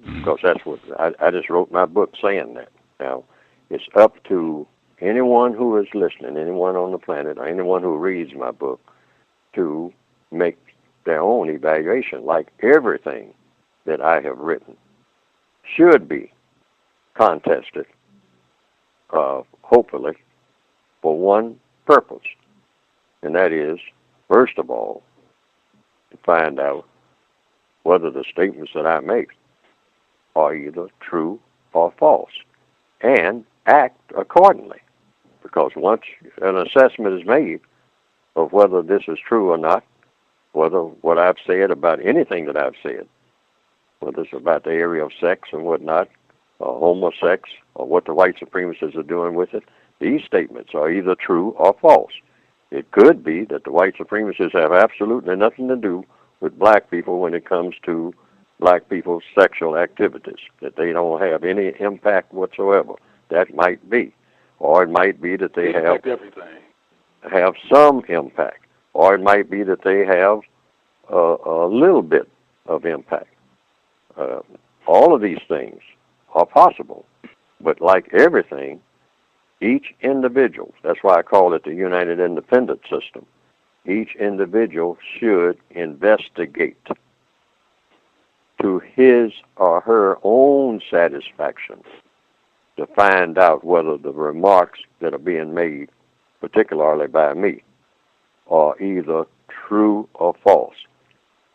because that's what I just wrote my book saying that. Now, it's up to anyone who is listening, anyone on the planet, or anyone who reads my book, to make their own evaluation. Like everything that I have written should be contested, hopefully, for one purpose, and that is, first of all, to find out whether the statements that I make are either true or false, and act accordingly. Because once an assessment is made of whether this is true or not, whether what I've said about anything that I've said, whether it's about the area of sex and whatnot, or homosex, or what the white supremacists are doing with it, these statements are either true or false. It could be that the white supremacists have absolutely nothing to do with black people when it comes to black people's sexual activities, that they don't have any impact whatsoever. That might be. Or it might be that they have some impact. Or it might be that they have a little bit of impact. All of these things are possible. But like everything, each individual, that's why I call it the United Independent System, each individual should investigate to his or her own satisfaction to find out whether the remarks that are being made, particularly by me, are either true or false.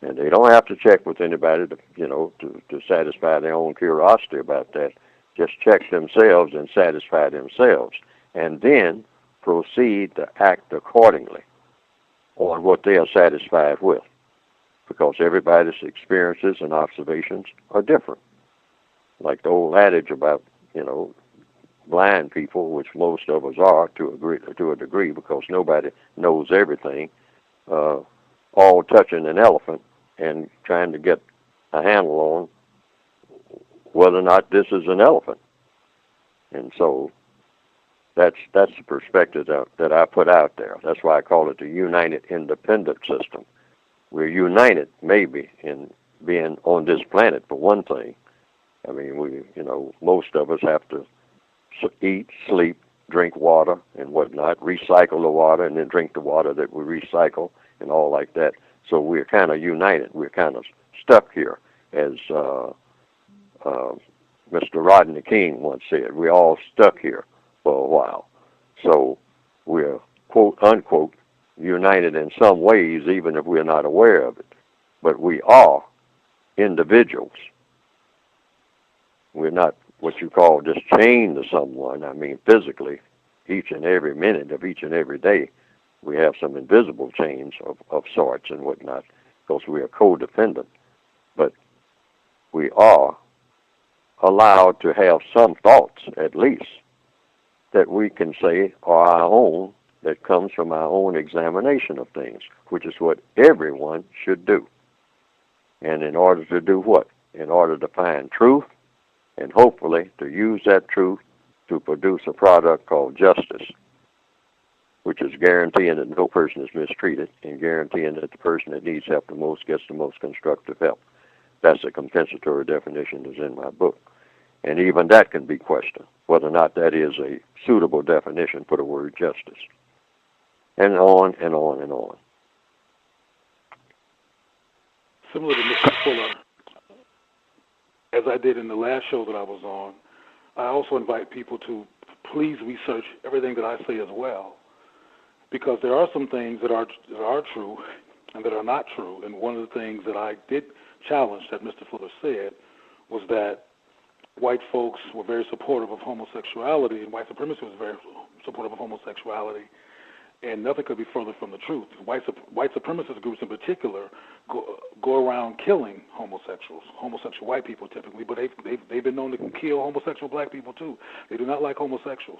And they don't have to check with anybody to satisfy their own curiosity about that. Just check themselves and satisfy themselves, and then proceed to act accordingly on what they are satisfied with, because everybody's experiences and observations are different. Like the old adage about, blind people, which most of us are to a degree, because nobody knows everything, all touching an elephant and trying to get a handle on whether or not this is an elephant. And so that's the perspective that I put out there. That's why I call it the United Independent System. We're united, maybe, in being on this planet, for one thing. I mean, most of us have to eat, sleep, drink water and whatnot, recycle the water, and then drink the water that we recycle and all like that. So we're kind of united. We're kind of stuck here, as Mr. Rodney King once said. We're all stuck here for a while. So we're, quote, unquote, united in some ways, even if we're not aware of it. But we are individuals. We're not what you call just chained to someone. I mean, physically, each and every minute of each and every day, we have some invisible chains of sorts and whatnot, because we are codependent. But we are allowed to have some thoughts, at least, that we can say are our own, that comes from our own examination of things, which is what everyone should do. And in order to do what? In order to find truth, and hopefully to use that truth to produce a product called justice, which is guaranteeing that no person is mistreated and guaranteeing that the person that needs help the most gets the most constructive help. That's a compensatory definition that's in my book. And even that can be questioned, whether or not that is a suitable definition for the word justice. And on and on and on. Similar to Mr. Fuller, as I did in the last show that I was on, I also invite people to please research everything that I say as well, because there are some things that are true and that are not true. And one of the things that I did challenge that Mr. Fuller said was that white folks were very supportive of homosexuality, and white supremacy was very supportive of homosexuality, and nothing could be further from the truth. White supremacist groups in particular go around killing homosexual white people typically, but they've been known to kill homosexual black people too. They do not like homosexuals.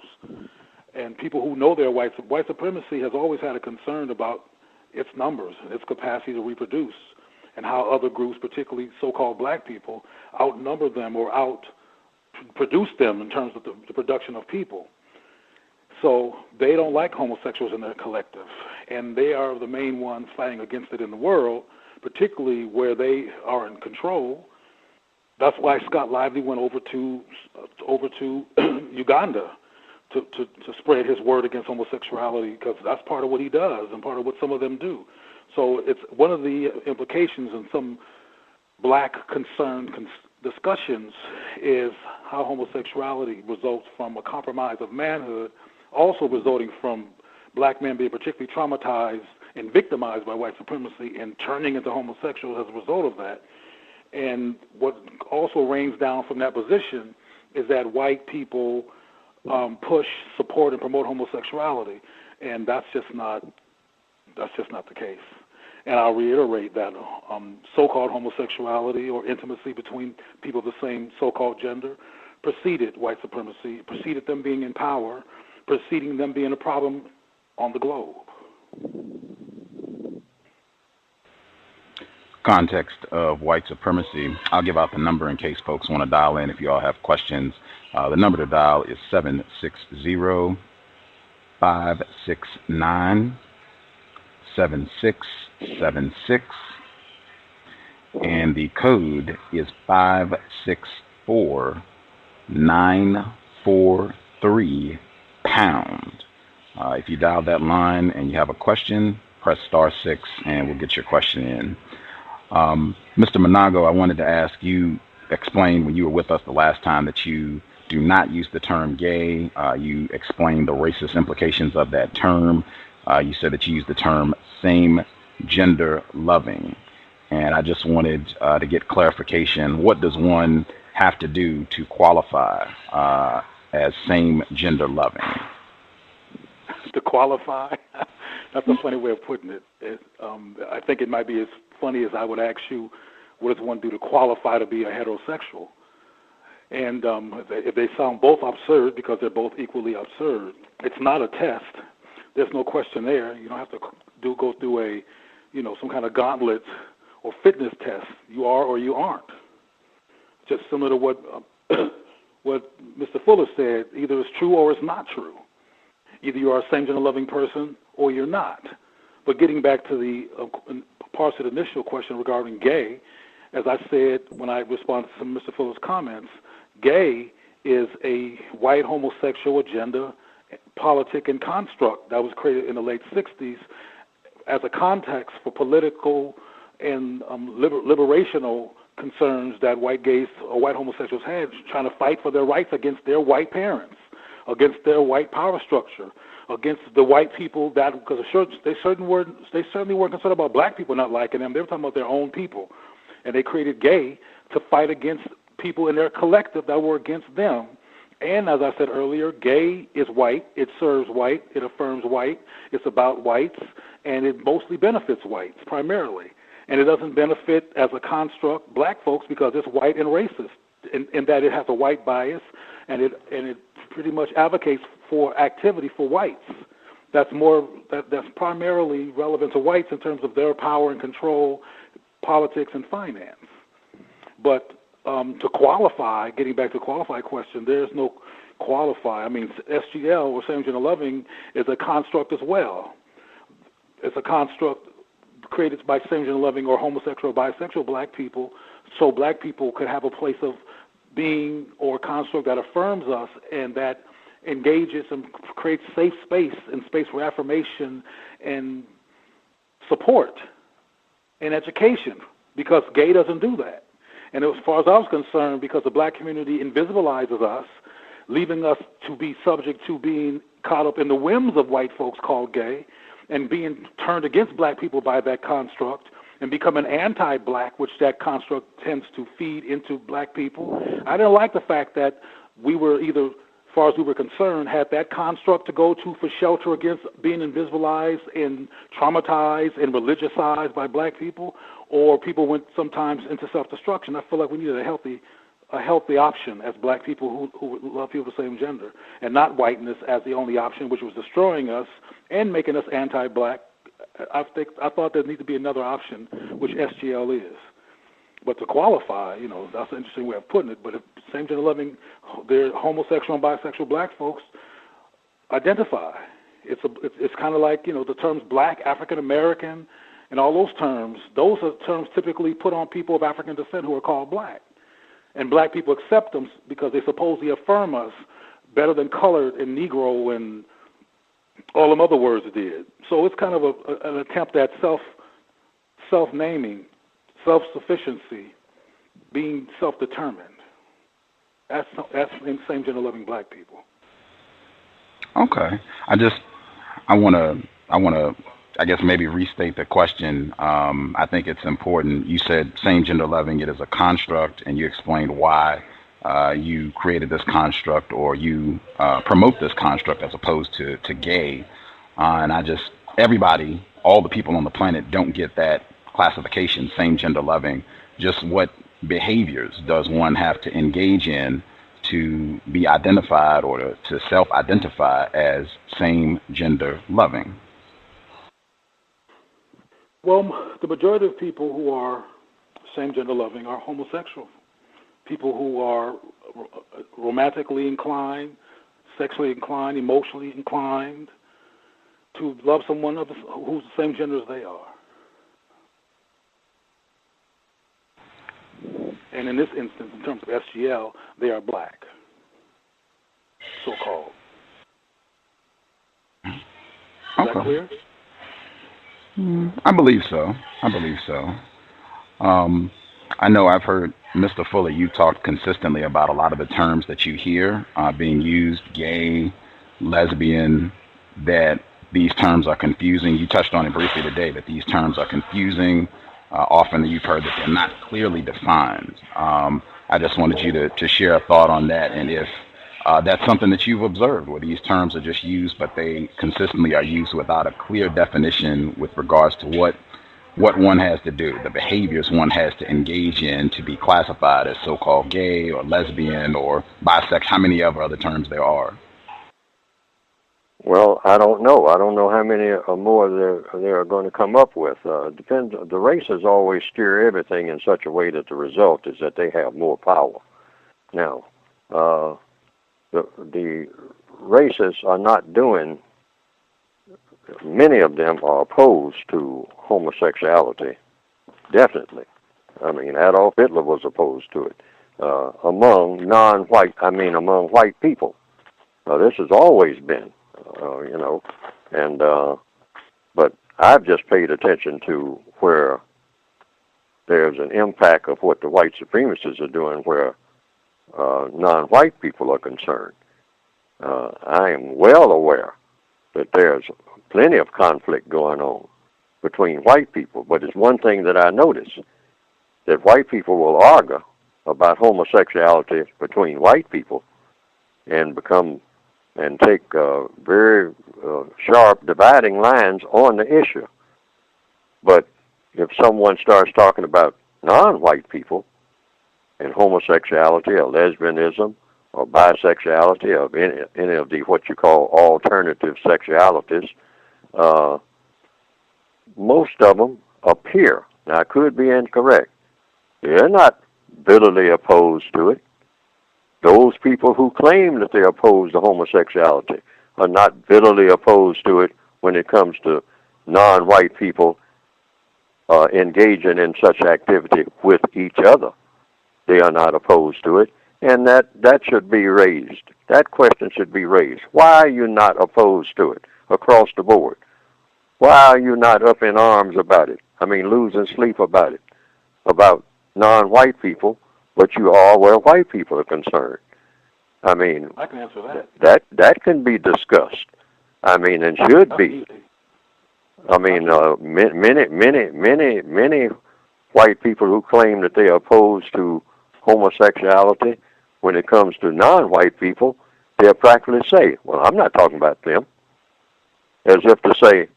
And people who know their white supremacy has always had a concern about its numbers and its capacity to reproduce, and how other groups, particularly so-called black people, outnumber them or outproduce them in terms of the production of people. So they don't like homosexuals in their collective, and they are the main ones fighting against it in the world, particularly where they are in control. That's why Scott Lively went over to Uganda to spread his word against homosexuality, because that's part of what he does and part of what some of them do. So it's one of the implications in some black concerned discussions is how homosexuality results from a compromise of manhood, also resulting from black men being particularly traumatized and victimized by white supremacy and turning into homosexuals as a result of that. And what also rains down from that position is that white people push, support, and promote homosexuality, and that's just not the case. And I'll reiterate that so-called homosexuality or intimacy between people of the same so-called gender preceded white supremacy, preceded them being in power, preceding them being a problem on the globe. Context of White Supremacy. I'll give out the number in case folks want to dial in if you all have questions. The number to dial is 760-569-7676, and the code is 564-943#. If you dial that line and you have a question, press *6 and we'll get your question in. Mr. Manago, I wanted to ask you, explain when you were with us the last time that you do not use the term gay. You explained the racist implications of that term. You said that you use the term same gender loving. And I just wanted to get clarification. What does one have to do to qualify as same gender loving? To qualify? That's a funny way of putting it. I think it might be as funny as I would ask you, what does one do to qualify to be a heterosexual? And if they sound both absurd, because they're both equally absurd, it's not a test. There's no question there. You don't have to go through a, some kind of gauntlet or fitness test. You are or you aren't. Just similar to what Mr. Fuller said, either it's true or it's not true. Either you are a same-gender loving person or you're not. But getting back to the parts of the initial question regarding gay, as I said when I responded to some of Mr. Fuller's comments, gay is a white homosexual agenda, politic, and construct that was created in the late 60s as a context for political and liberational concerns that white gays or white homosexuals had, trying to fight for their rights against their white parents, against their white power structure, against the white people that, because they certainly weren't concerned about black people not liking them. They were talking about their own people. And they created gay to fight against people in their collective that were against them. And as I said earlier, gay is white. It serves white. It affirms white. It's about whites. And it mostly benefits whites primarily. And it doesn't benefit as a construct black folks because it's white and racist in that it has a white bias, and it pretty much advocates for activity for whites. That's primarily relevant to whites in terms of their power and control, politics and finance. But to qualify, getting back to the qualify question, there's no qualify. I mean, SGL, or same-gender loving, is a construct as well. It's a construct created by same-gender loving or homosexual or bisexual black people, so black people could have a place of being or construct that affirms us and that engages and creates safe space and space for affirmation and support and education, because gay doesn't do that. And as far as I was concerned, because the black community invisibilizes us, leaving us to be subject to being caught up in the whims of white folks called gay and being turned against black people by that construct and become an anti-black, which that construct tends to feed into black people. I didn't like the fact that we were either, as far as we were concerned, had that construct to go to for shelter against being invisibilized and traumatized and religiousized by black people, or people went sometimes into self-destruction. I feel like we needed a healthy option as black people who love people of the same gender, and not whiteness as the only option, which was destroying us and making us anti-black. I thought there needed to be another option, which SGL is. But to qualify, that's an interesting way of putting it. But if same-gender loving, they're homosexual and bisexual black folks, identify. It's kind of like, the terms black, African American, and all those terms. Those are terms typically put on people of African descent who are called black. And black people accept them because they supposedly affirm us better than colored and Negro and all them other words did. So it's kind of an attempt at self-naming, self-sufficiency, being self-determined. That's same gender-loving black people. Okay. I want to, I guess, maybe restate the question. I think it's important. You said same gender loving, it is a construct, and you explained why you created this construct, or you promote this construct as opposed to gay. And everybody, all the people on the planet don't get that classification, same gender loving. Just what behaviors does one have to engage in to be identified or to self-identify as same gender loving? Well, the majority of people who are same gender loving are homosexual. People who are romantically inclined, sexually inclined, emotionally inclined to love someone who's the same gender as they are. And in this instance, in terms of SGL, they are black, so-called. Is that clear? I believe so. I know I've heard, Mr. Fuller, you talked consistently about a lot of the terms that you hear being used, gay, lesbian, that these terms are confusing. You touched on it briefly today, that these terms are confusing. Often you've heard that they're not clearly defined. I just wanted you to share a thought on that, and if that's something that you've observed, where these terms are just used, but they consistently are used without a clear definition with regards to what one has to do, the behaviors one has to engage in to be classified as so-called gay or lesbian or bisexual, how many other terms there are. Well, I don't know. I don't know how many or more they're going to come up with. Depends. The races always steer everything in such a way that the result is that they have more power. Now, the races are not doing. Many of them are opposed to homosexuality. Definitely. I mean, Adolf Hitler was opposed to it. Among white people. This has always been. But I've just paid attention to where there's an impact of what the white supremacists are doing where non-white people are concerned. I am well aware that there's plenty of conflict going on between white people, but it's one thing that I notice, that white people will argue about homosexuality between white people and take very sharp dividing lines on the issue. But if someone starts talking about non-white people and homosexuality or lesbianism or bisexuality or any of the what you call alternative sexualities, most of them appear, now I could be incorrect, they're not bitterly opposed to it. Those people who claim that they're opposed to homosexuality are not bitterly opposed to it when it comes to non-white people engaging in such activity with each other. They are not opposed to it, and that should be raised. That question should be raised. Why are you not opposed to it across the board? Why are you not up in arms about it? I mean, losing sleep about it, about non-white people, but you are where white people are concerned. I mean, I can answer that. That can be discussed. I mean, and should be. I mean, many white people who claim that they are opposed to homosexuality, when it comes to non-white people, they'll practically say, well, I'm not talking about them. As if to say,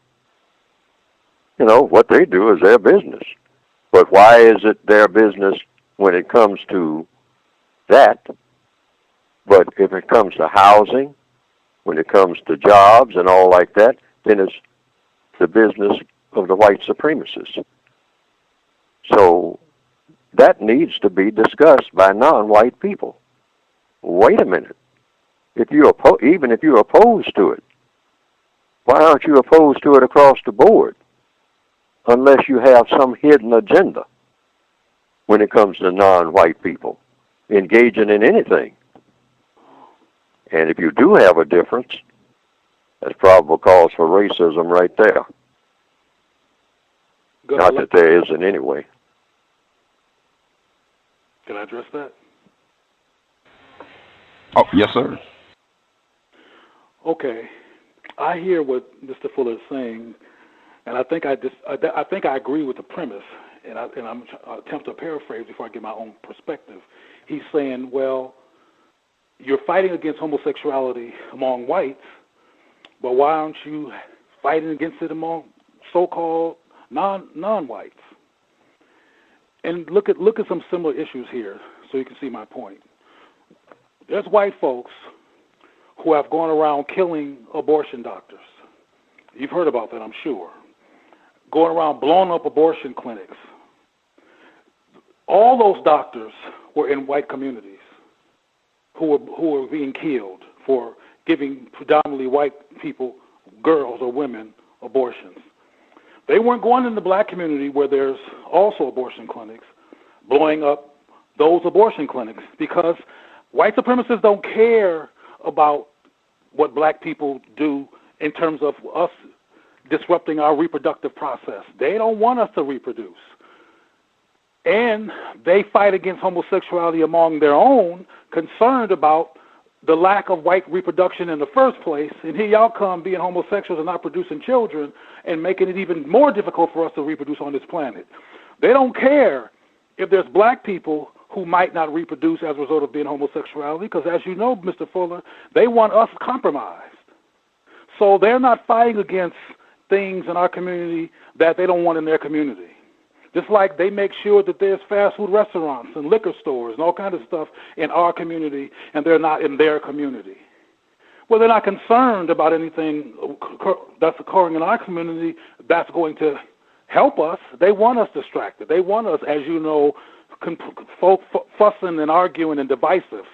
what they do is their business. But why is it their business when it comes to that? But if it comes to housing, when it comes to jobs and all like that, then it's the business of the white supremacists. So that needs to be discussed by non-white people. Wait a minute. even if you're opposed to it, why aren't you opposed to it across the board? Unless you have some hidden agenda when it comes to non-white people engaging in anything. And if you do have a difference, that's probable cause for racism right there. Not that there isn't anyway. Can I address that? Oh, yes, sir. Okay. I hear what Mr. Fuller is saying, and I think I agree with the premise, and I'm attempt to paraphrase before I give my own perspective. He's saying, well, you're fighting against homosexuality among whites, but why aren't you fighting against it among so-called non-whites? And look at some similar issues here so you can see my point. There's white folks who have gone around killing abortion doctors. You've heard about that, I'm sure. Going around blowing up abortion clinics. All those doctors were in white communities who were being killed for giving predominantly white people, girls or women, abortions. They weren't going in the black community where there's also abortion clinics, blowing up those abortion clinics, because white supremacists don't care about what black people do in terms of us disrupting our reproductive process. They don't want us to reproduce. And they fight against homosexuality among their own, concerned about the lack of white reproduction in the first place. And here y'all come being homosexuals and not producing children and making it even more difficult for us to reproduce on this planet. They don't care if there's black people who might not reproduce as a result of being homosexuality, because as you know, Mr. Fuller, they want us compromised. So they're not fighting against things in our community that they don't want in their community. Just like they make sure that there's fast food restaurants and liquor stores and all kinds of stuff in our community, and they're not in their community. Well, they're not concerned about anything that's occurring in our community that's going to help us. They want us distracted. They want us, as you know, fussing and arguing and divisive.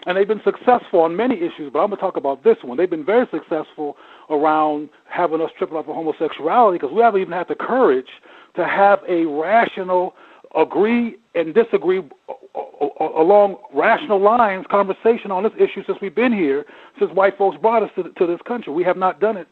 And they've been successful on many issues, but I'm going to talk about this one. They've been very successful around having us tripping up for homosexuality, because we haven't even had the courage to have a rational, agree and disagree along rational lines conversation on this issue since we've been here, since white folks brought us to this country. We have not done it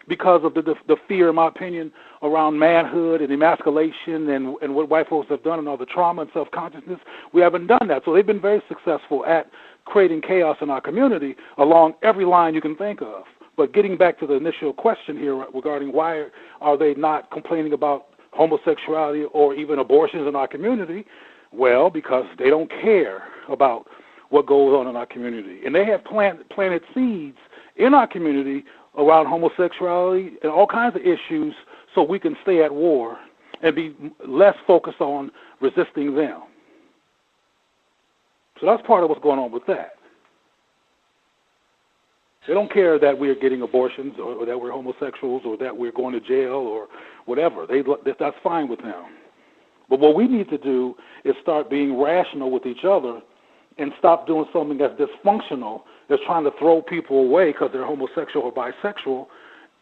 because of the fear, in my opinion, around manhood and emasculation and what white folks have done and all the trauma and self-consciousness. We haven't done that. So they've been very successful at creating chaos in our community along every line you can think of. But getting back to the initial question here regarding why are they not complaining about homosexuality or even abortions in our community, well, because they don't care about what goes on in our community. And they have planted seeds in our community around homosexuality and all kinds of issues so we can stay at war and be less focused on resisting them. So that's part of what's going on with that. They don't care that we're getting abortions or that we're homosexuals or that we're going to jail or whatever. That's fine with them. But what we need to do is start being rational with each other and stop doing something that's dysfunctional, that's trying to throw people away because they're homosexual or bisexual,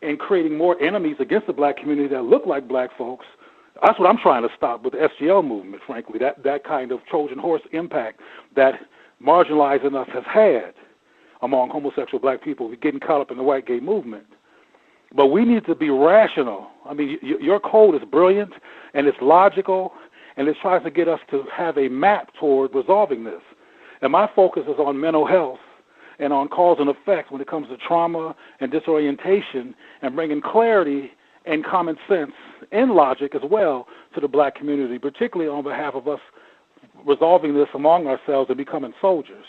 and creating more enemies against the black community that look like black folks. That's what I'm trying to stop with the SGL movement, frankly, that kind of Trojan horse impact that marginalizing us has had among homosexual black people, getting caught up in the white gay movement. But we need to be rational. I mean, your code is brilliant, and it's logical, and it tries to get us to have a map toward resolving this. And my focus is on mental health and on cause and effect when it comes to trauma and disorientation, and bringing clarity and common sense and logic as well to the black community, particularly on behalf of us resolving this among ourselves and becoming soldiers.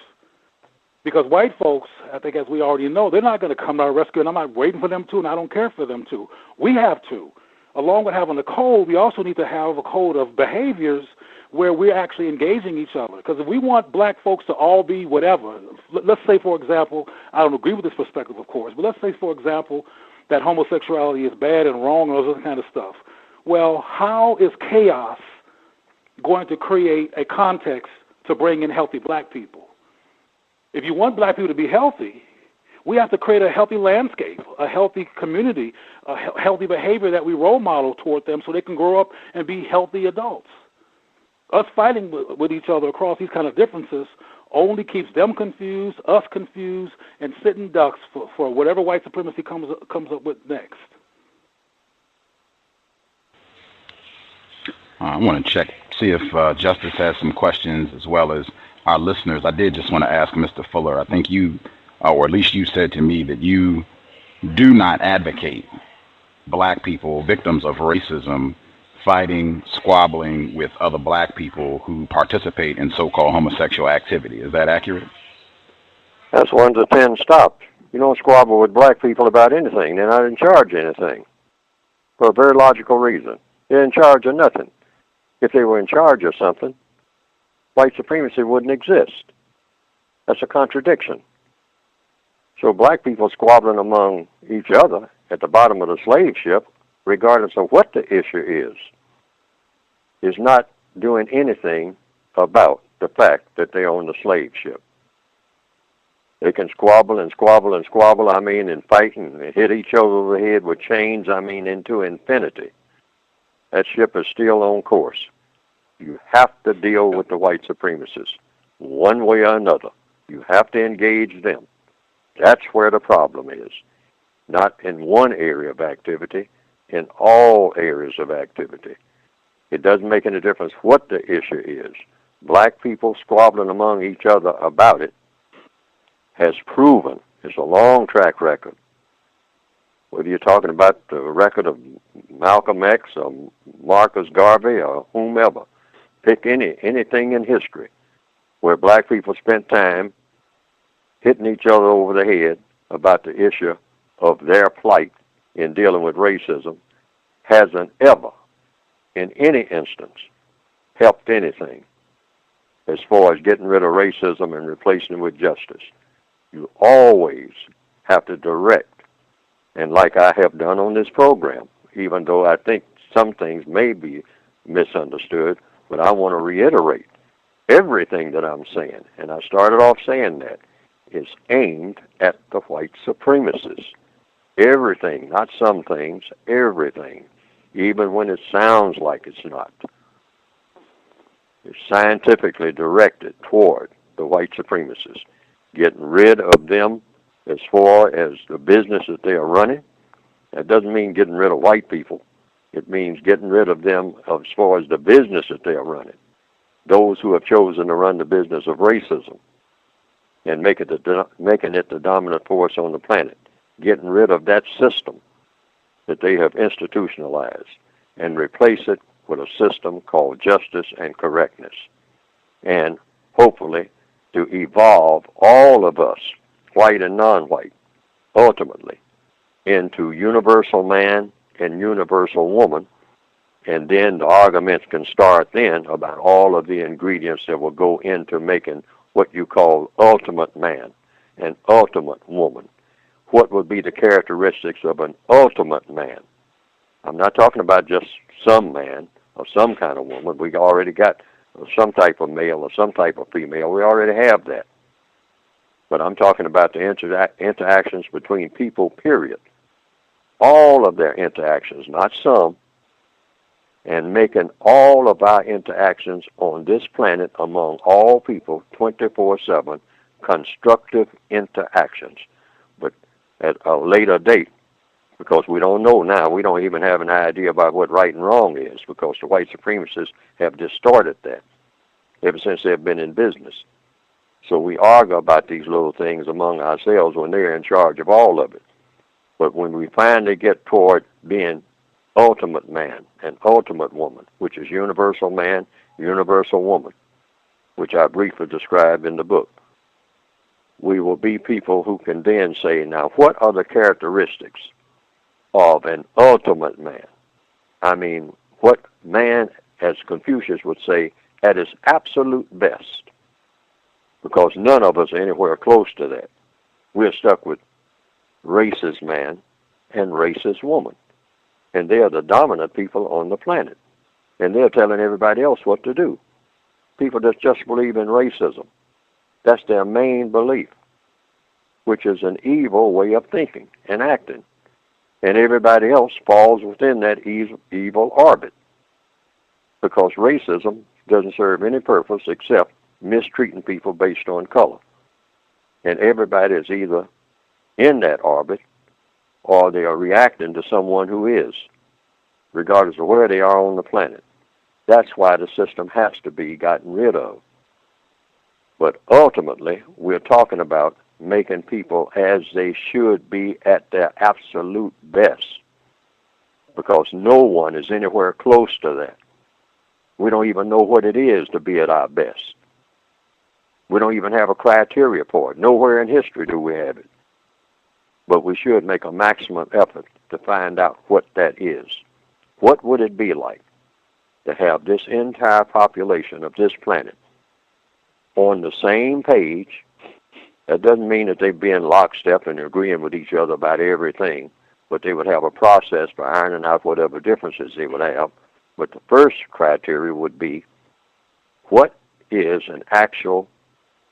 Because white folks, I think as we already know, they're not going to come to our rescue, and I'm not waiting for them to, and I don't care for them to. We have to. Along with having a code, we also need to have a code of behaviors where we're actually engaging each other. Because if we want black folks to all be whatever, let's say, for example, I don't agree with this perspective, of course, but let's say, for example, that homosexuality is bad and wrong and all this kind of stuff. Well, how is chaos going to create a context to bring in healthy black people? If you want black people to be healthy, We have to create a healthy landscape, a healthy community, a healthy behavior that we role model toward them so they can grow up and be healthy adults. Us fighting with each other across these kind of differences only keeps them confused, us confused, and sitting ducks for whatever white supremacy comes up with next. I want to see if Justice has some questions as well as our listeners. I did just want to ask Mr. Fuller, I think you, or at least you said to me that you do not advocate black people, victims of racism, fighting, squabbling with other black people who participate in so-called homosexual activity. Is that accurate? That's one to 10 stops. You don't squabble with black people about anything. They're not in charge of anything for a very logical reason. They're in charge of nothing. If they were in charge of something, white supremacy wouldn't exist. That's a contradiction. So black people squabbling among each other at the bottom of the slave ship, regardless of what the issue is not doing anything about the fact that they own the slave ship. They can squabble and squabble and squabble, and fight and hit each other over the head with chains, into infinity. That ship is still on course. You have to deal with the white supremacists one way or another. You have to engage them. That's where the problem is. Not in one area of activity, in all areas of activity. It doesn't make any difference what the issue is. Black people squabbling among each other about it has proven, it's a long track record. Whether you're talking about the record of Malcolm X or Marcus Garvey or whomever, pick anything in history where black people spent time hitting each other over the head about the issue of their plight in dealing with racism hasn't ever, in any instance, helped anything as far as getting rid of racism and replacing it with justice. You always have to direct, and like I have done on this program, even though I think some things may be misunderstood, but I want to reiterate everything that I'm saying, and I started off saying that, is aimed at the white supremacists. Everything, not some things, everything, even when it sounds like it's not. It's scientifically directed toward the white supremacists, getting rid of them as far as the business that they are running. That doesn't mean getting rid of white people. It means getting rid of them as far as the business that they are running. Those who have chosen to run the business of racism and making it the dominant force on the planet. Getting rid of that system that they have institutionalized and replace it with a system called justice and correctness. And hopefully to evolve all of us, white and non-white, ultimately into universal man and universal woman. And then the arguments can start then about all of the ingredients that will go into making what you call ultimate man and ultimate woman. What would be the characteristics of an ultimate man? I'm not talking about just some man or some kind of woman. We already got some type of male or some type of female. We already have that. But I'm talking about the interactions between people, period. All of their interactions, not some, and making all of our interactions on this planet among all people 24/7 constructive interactions. But at a later date, because we don't know now, we don't even have an idea about what right and wrong is, because the white supremacists have distorted that ever since they've been in business. So we argue about these little things among ourselves when they're in charge of all of it. But when we finally get toward being ultimate man and ultimate woman, which is universal man, universal woman, which I briefly described in the book, we will be people who can then say, now, what are the characteristics of an ultimate man? I mean, what man, as Confucius would say, at his absolute best, because none of us are anywhere close to that. We're stuck with racist man and racist woman. And they are the dominant people on the planet. And they're telling everybody else what to do. People that just believe in racism. That's their main belief. which is an evil way of thinking and acting. And everybody else falls within that evil orbit, because racism doesn't serve any purpose except mistreating people based on color. And everybody is either in that orbit or they are reacting to someone who is, regardless of where they are on the planet. That's why the system has to be gotten rid of. But ultimately, we're talking about making people as they should be at their absolute best, because no one is anywhere close to that. We don't even know what it is to be at our best. We don't even have a criteria for it. Nowhere in history do we have it. But we should make a maximum effort to find out what that is. What would it be like to have this entire population of this planet on the same page? That doesn't mean that they'd be in lockstep and agreeing with each other about everything, but they would have a process for ironing out whatever differences they would have. But the first criteria would be, what is an actual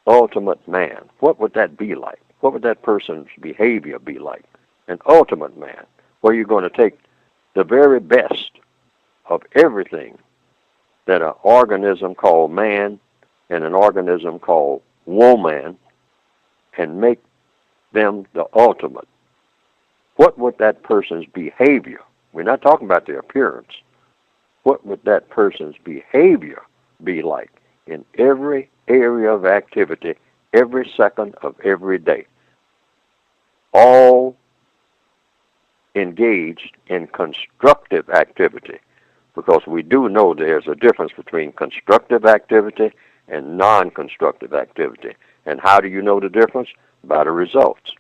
ultimate man? What would that be like? What would that person's behavior be like? An ultimate man, where you're going to take the very best of everything that an organism called man and an organism called woman and make them the ultimate. What would that person's behavior, we're not talking about their appearance, what would that person's behavior be like in every area of activity, every second of every day? All engaged in constructive activity, because we do know there's a difference between constructive activity and non-constructive activity. And how do you know the difference? By the results.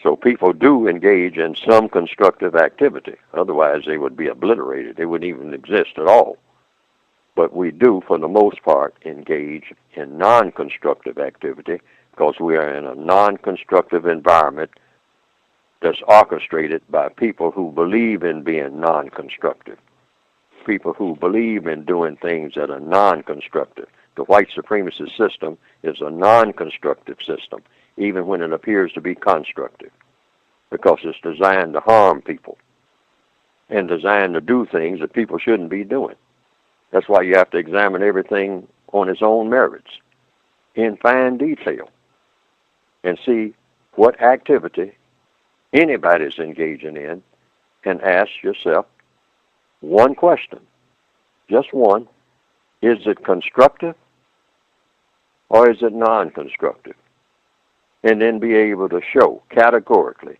So people do engage in some constructive activity. Otherwise, they would be obliterated. They wouldn't even exist at all. But we do, for the most part, engage in non-constructive activity, because we are in a non-constructive environment that's orchestrated by people who believe in being non-constructive, people who believe in doing things that are non-constructive. The white supremacy system is a non-constructive system, even when it appears to be constructive, because it's designed to harm people and designed to do things that people shouldn't be doing. That's why you have to examine everything on its own merits in fine detail and see what activity anybody's engaging in, and ask yourself one question, just one: is it constructive or is it non-constructive? And then be able to show categorically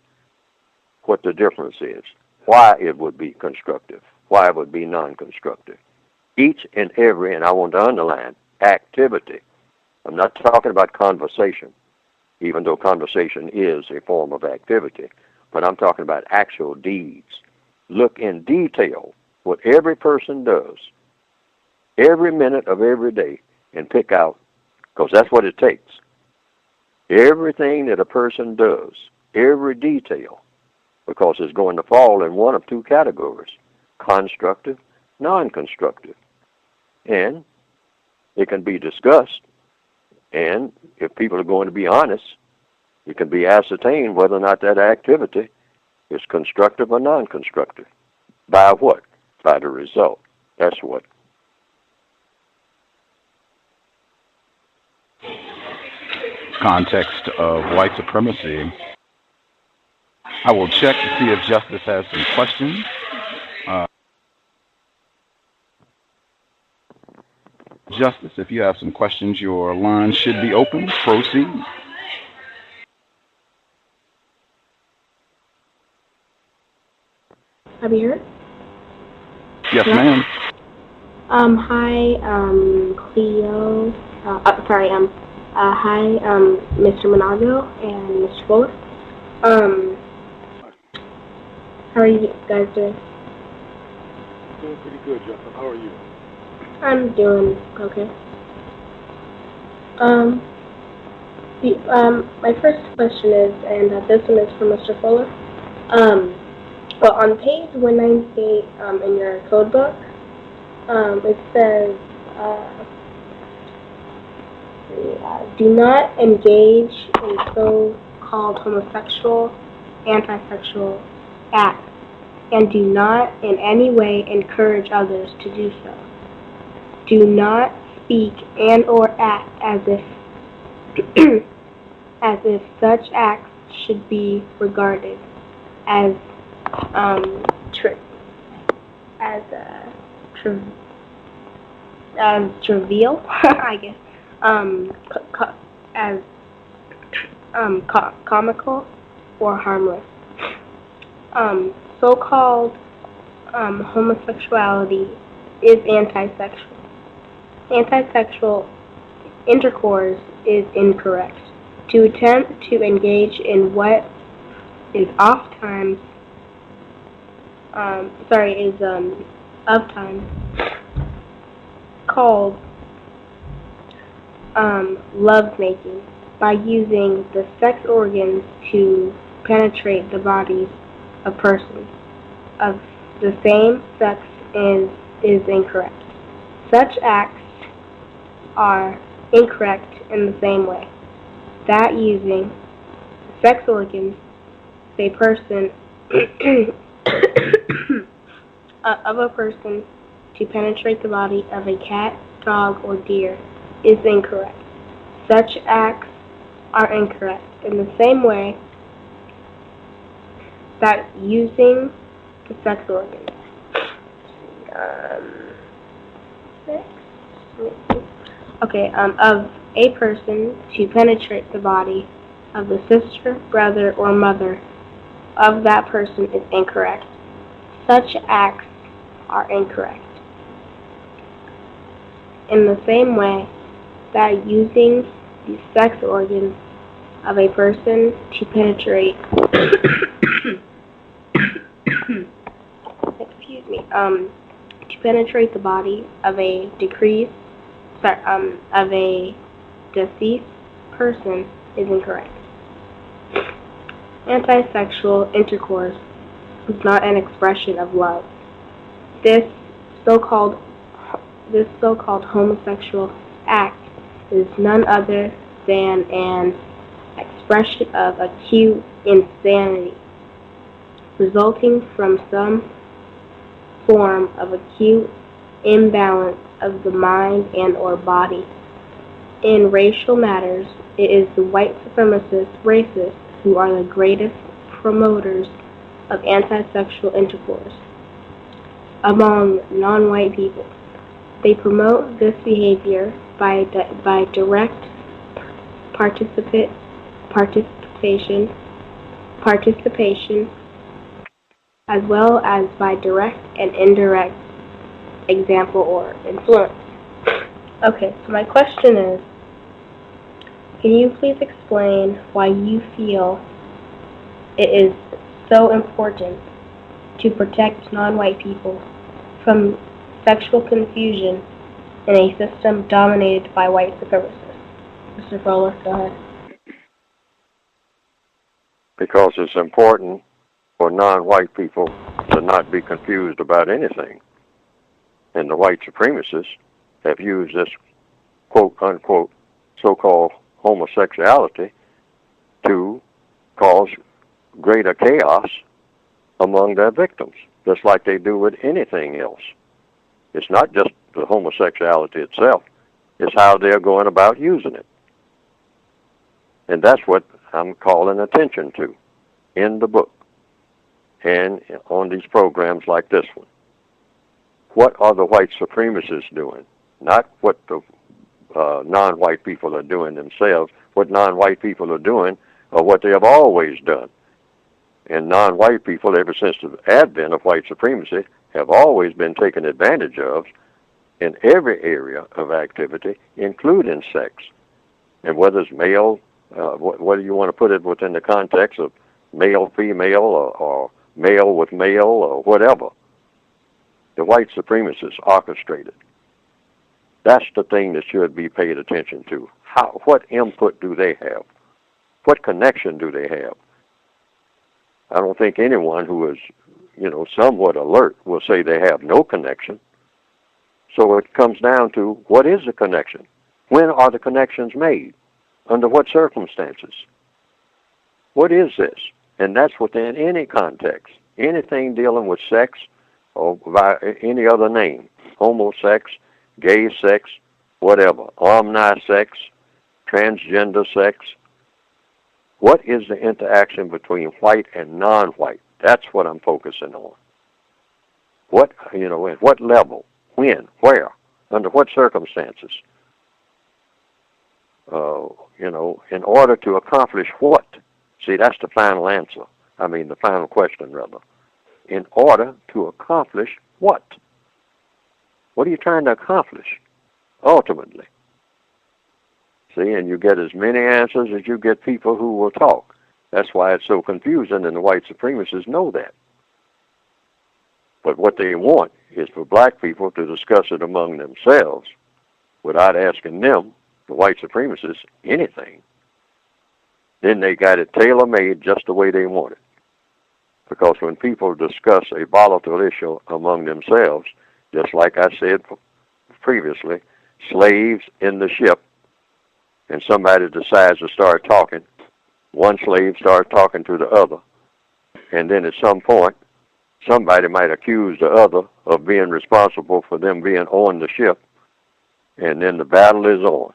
what the difference is, why it would be constructive, why it would be non-constructive. Each and every, and I want to underline, activity. I'm not talking about conversation, even though conversation is a form of activity, but I'm talking about actual deeds. Look in detail what every person does, every minute of every day, and pick out, because that's what it takes. Everything that a person does, every detail, because it's going to fall in one of two categories: constructive, non-constructive. And it can be discussed, and if people are going to be honest, it can be ascertained whether or not that activity is constructive or non-constructive. By what? By the result. That's what. Context of white supremacy. I will check to see if Justice has some questions. Justice, if you have some questions, your line should be open. Proceed. Have you heard? Yes, ma'am. Hi, Cleo. Hi, Mr. Manago and Mr. Fuller. How are you guys doing? Doing pretty good, Justin. How are you? I'm doing okay. My first question is, and this one is for Mr. Fuller. Well, on page 198 in your code book, it says, do not engage in so-called homosexual, anti-sexual acts, and do not in any way encourage others to do so. Do not speak and or act as if as if such acts should be regarded as trivial, I guess, as comical or harmless. So-called homosexuality is anti-sexual. Anti-sexual intercourse is incorrect. To attempt to engage in what is oftentimes called lovemaking by using the sex organs to penetrate the bodies of persons of the same sex is incorrect. Such acts are incorrect in the same way that using sex organs of a person to penetrate the body of a cat, dog, or deer is incorrect. Such acts are incorrect in the same way that using the sex organs of a person to penetrate the body of the sister, brother, or mother of that person is incorrect. Such acts are incorrect in the same way that using the sex organs of a person to penetrate to penetrate the body of a deceased person is incorrect. Anti-sexual intercourse is not an expression of love. This so-called homosexual act is none other than an expression of acute insanity, resulting from some form of acute imbalance of the mind and or body. In racial matters, it is the white supremacist racists who are the greatest promoters of anti-sexual intercourse among non-white people. They promote this behavior by direct participation, as well as by direct and indirect example or influence. Okay, so my question is, can you please explain why you feel it is so important to protect non-white people from sexual confusion in a system dominated by white supremacists? Mr. Fowler, go ahead. Because it's important for non-white people to not be confused about anything. And the white supremacists have used this quote-unquote so-called homosexuality to cause greater chaos among their victims, just like they do with anything else. It's not just the homosexuality itself, it's how they're going about using it. And that's what I'm calling attention to in the book and on these programs like this one. What are the white supremacists doing? Not what the non-white people are doing themselves. What non-white people are doing are what they have always done. And non-white people, ever since the advent of white supremacy, have always been taken advantage of in every area of activity, including sex. And whether it's male, whether you want to put it within the context of male, female, or male with male, or whatever, the white supremacists orchestrated. That's the thing that should be paid attention to. What input do they have? What connection do they have? I don't think anyone who is, somewhat alert will say they have no connection. So it comes down to, what is the connection? When are the connections made? Under what circumstances? What is this? And that's within any context. Anything dealing with sex or by any other name. Homosex, gay sex, whatever. Omnisex, transgender sex. What is the interaction between white and non-white? That's what I'm focusing on. What, at what level, when, where, under what circumstances? In order to accomplish what? See, that's the final answer. The final question, rather. In order to accomplish what? What are you trying to accomplish, ultimately? See, and you get as many answers as you get people who will talk. That's why it's so confusing, and the white supremacists know that. But what they want is for black people to discuss it among themselves without asking them, the white supremacists, anything. Then they got it tailor-made just the way they want it. Because when people discuss a volatile issue among themselves, just like I said previously, slaves in the ship, and somebody decides to start talking, one slave starts talking to the other, and then at some point, somebody might accuse the other of being responsible for them being on the ship, and then the battle is on.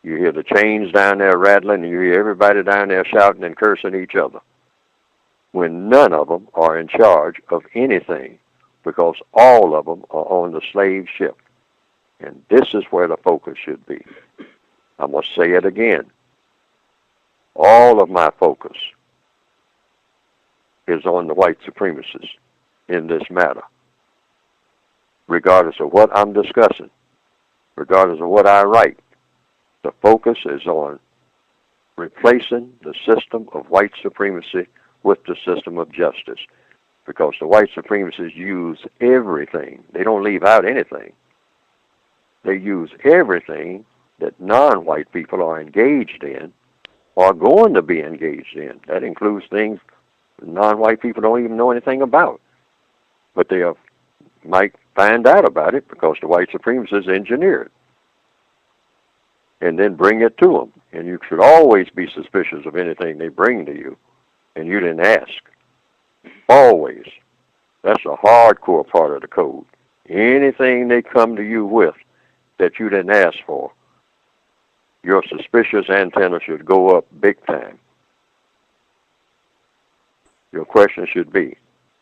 You hear the chains down there rattling, and you hear everybody down there shouting and cursing each other, when none of them are in charge of anything, because all of them are on the slave ship. And this is where the focus should be. I must say it again. All of my focus is on the white supremacists in this matter, regardless of what I'm discussing, regardless of what I write. The focus is on replacing the system of white supremacy with the system of justice, because the white supremacists use everything. They don't leave out anything. They use everything that non-white people are engaged in or going to be engaged in. That includes things non-white people don't even know anything about. But they might find out about it because the white supremacists engineer it and then bring it to them. And you should always be suspicious of anything they bring to you and you didn't ask. Always. That's a hardcore part of the code. Anything they come to you with that you didn't ask for, your suspicious antenna should go up big time. Your question should be,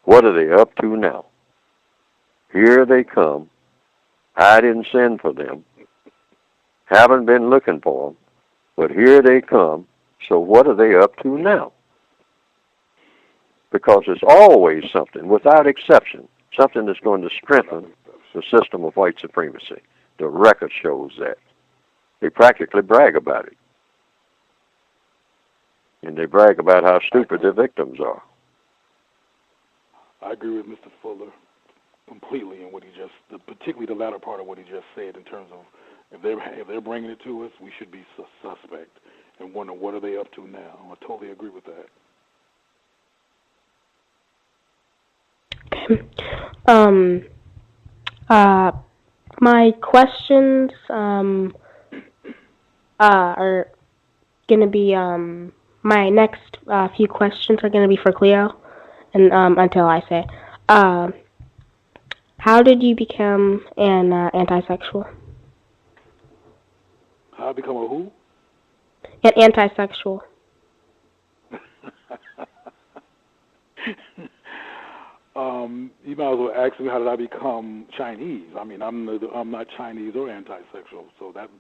what are they up to now? Here they come. I didn't send for them. Haven't been looking for them. But here they come. So what are they up to now? Because it's always something, without exception, something that's going to strengthen the system of white supremacy. The record shows that. They practically brag about it. And they brag about how stupid their victims are. I agree with Mr. Fuller completely in what he particularly the latter part of what he just said in terms of if they're bringing it to us, we should be suspect and wonder what are they up to now. I totally agree with that. My questions are going to be my next few questions are going to be for Cleo, and until I say, how did you become an antisexual? How I become a who? An antisexual. You might as well ask me how did I become Chinese. I'm not Chinese or antisexual, so that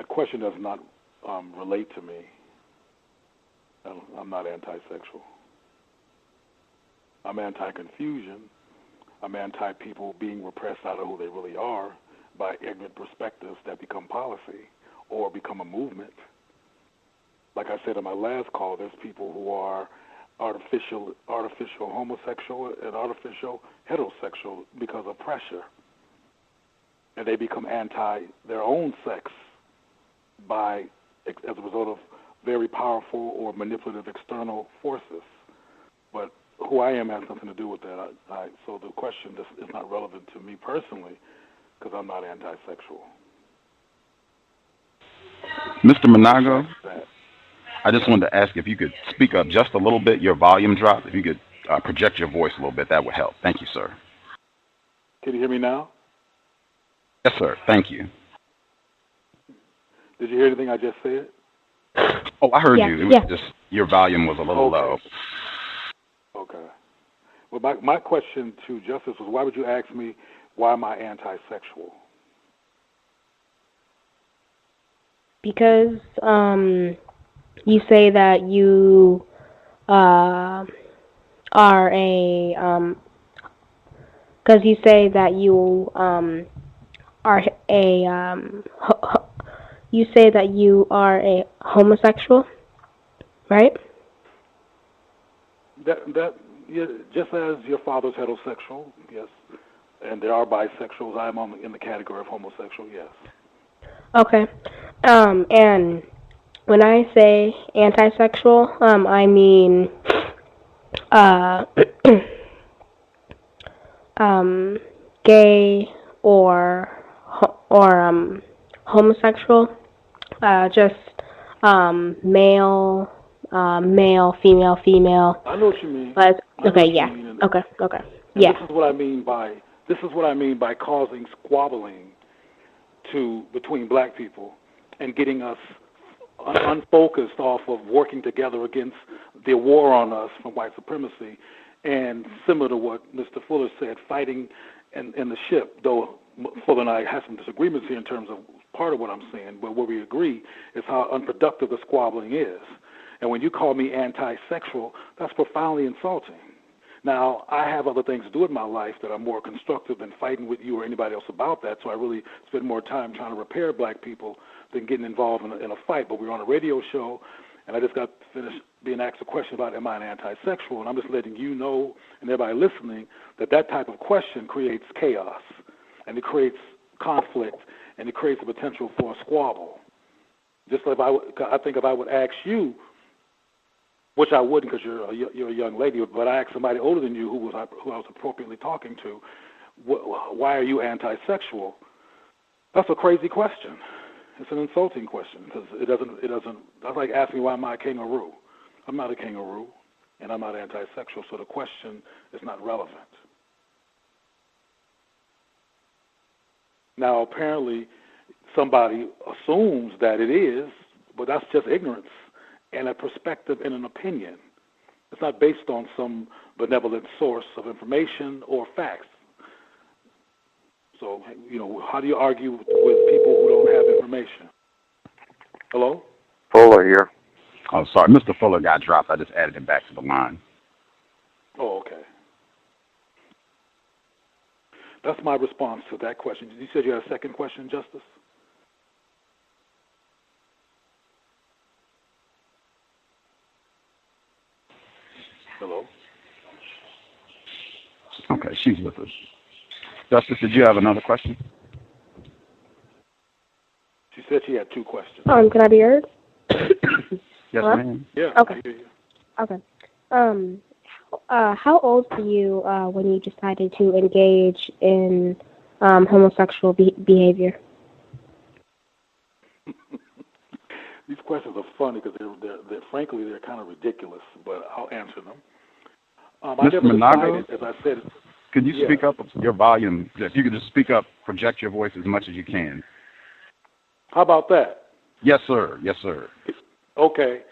question does not relate to me. I'm not antisexual. I'm anti-confusion. I'm anti-people being repressed out of who they really are by ignorant perspectives that become policy or become a movement. Like I said in my last call, there's people who are artificial homosexual and artificial heterosexual because of pressure. And they become anti their own sex as a result of very powerful or manipulative external forces. But who I am has something to do with that. So the question is not relevant to me personally because I'm not antisexual. Mr. So I Manago, practice that. I just wanted to ask if you could speak up just a little bit. Your volume dropped. If you could project your voice a little bit, that would help. Thank you, sir. Can you hear me now? Yes, sir. Thank you. Did you hear anything I just said? Oh, I heard Yeah, you. It was yeah. just your volume was a little low. Okay. Well, my question to Justice was, why would you ask me why am I anti-sexual? Because you say that you are a because you say that you are you say that you are a homosexual, right? That yeah, just as your father's heterosexual, yes, and there are bisexuals. I am in the category of homosexual, yes. Okay. And when I say anti-sexual, I mean uh, gay or homosexual, just male, male, female, female. I know what you mean. But I know okay, what you yeah, mean, and okay, and yeah. this is what I mean by causing squabbling between black people and getting us unfocused off of working together against the war on us from white supremacy, and similar to what Mr. Fuller said, fighting in the ship, though Fuller and I have some disagreements here in terms of part of what I'm saying, but where we agree is how unproductive the squabbling is. And when you call me anti-sexual, that's profoundly insulting. Now, I have other things to do in my life that are more constructive than fighting with you or anybody else about that, so I really spend more time trying to repair black people than getting involved in a fight. But we're on a radio show, and I just got finished being asked a question about am I an anti-sexual, and I'm just letting you know and everybody listening that type of question creates chaos, and it creates conflict, and it creates the potential for a squabble. Just like I think if I would ask you, which I wouldn't because you're a young lady, but I asked somebody older than you who I was appropriately talking to, why are you anti-sexual? That's a crazy question. It's an insulting question because it doesn't. That's like asking why am I a kangaroo? I'm not a kangaroo, and I'm not anti-sexual, so the question is not relevant. Now, apparently, somebody assumes that it is, but that's just ignorance and a perspective and an opinion. It's not based on some benevolent source of information or facts. So, how do you argue with people who don't have information? Hello? Fuller here. Oh, sorry. Mr. Fuller got dropped. I just added him back to the line. Oh, okay. That's my response to that question. You said you had a second question, Justice? Hello? Okay, she's with us. Justice, did you have another question? She said she had two questions. Can I be heard? Yes, Hello? ma'am. Yeah, Okay. I hear you. Okay. How old were you when you decided to engage in homosexual behavior? These questions are funny because they're frankly they're kind of ridiculous, but I'll answer them. I Mr. never Manago, decided, as I said. could you Yeah. speak up your volume? If you could just speak up, project your voice as much as you can. How about that? Yes, sir. Yes, sir. Okay.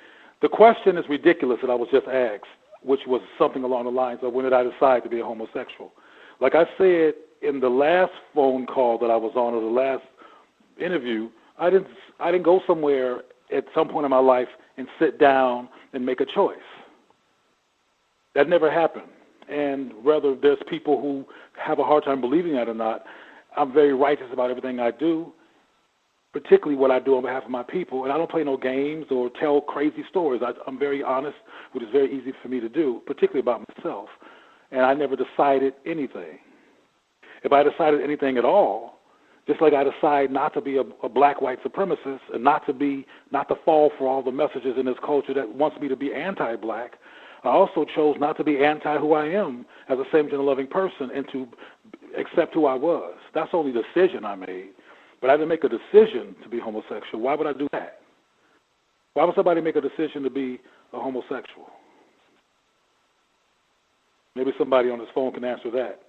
The question is ridiculous that I was just asked, which was something along the lines of when did I decide to be a homosexual? Like I said in the last phone call that I was on, or the last interview, I didn't go somewhere at some point in my life and sit down and make a choice. That never happened. And whether there's people who have a hard time believing that or not, I'm very righteous about everything I do, particularly what I do on behalf of my people. And I don't play no games or tell crazy stories. I'm very honest, which is very easy for me to do, particularly about myself. And I never decided anything. If I decided anything at all, just like I decide not to be a black white supremacist and not to fall for all the messages in this culture that wants me to be anti-black, I also chose not to be anti who I am as a same-gender loving person and to accept who I was. That's the only decision I made. But I didn't make a decision to be homosexual. Why would I do that? Why would somebody make a decision to be a homosexual? Maybe somebody on this phone can answer that.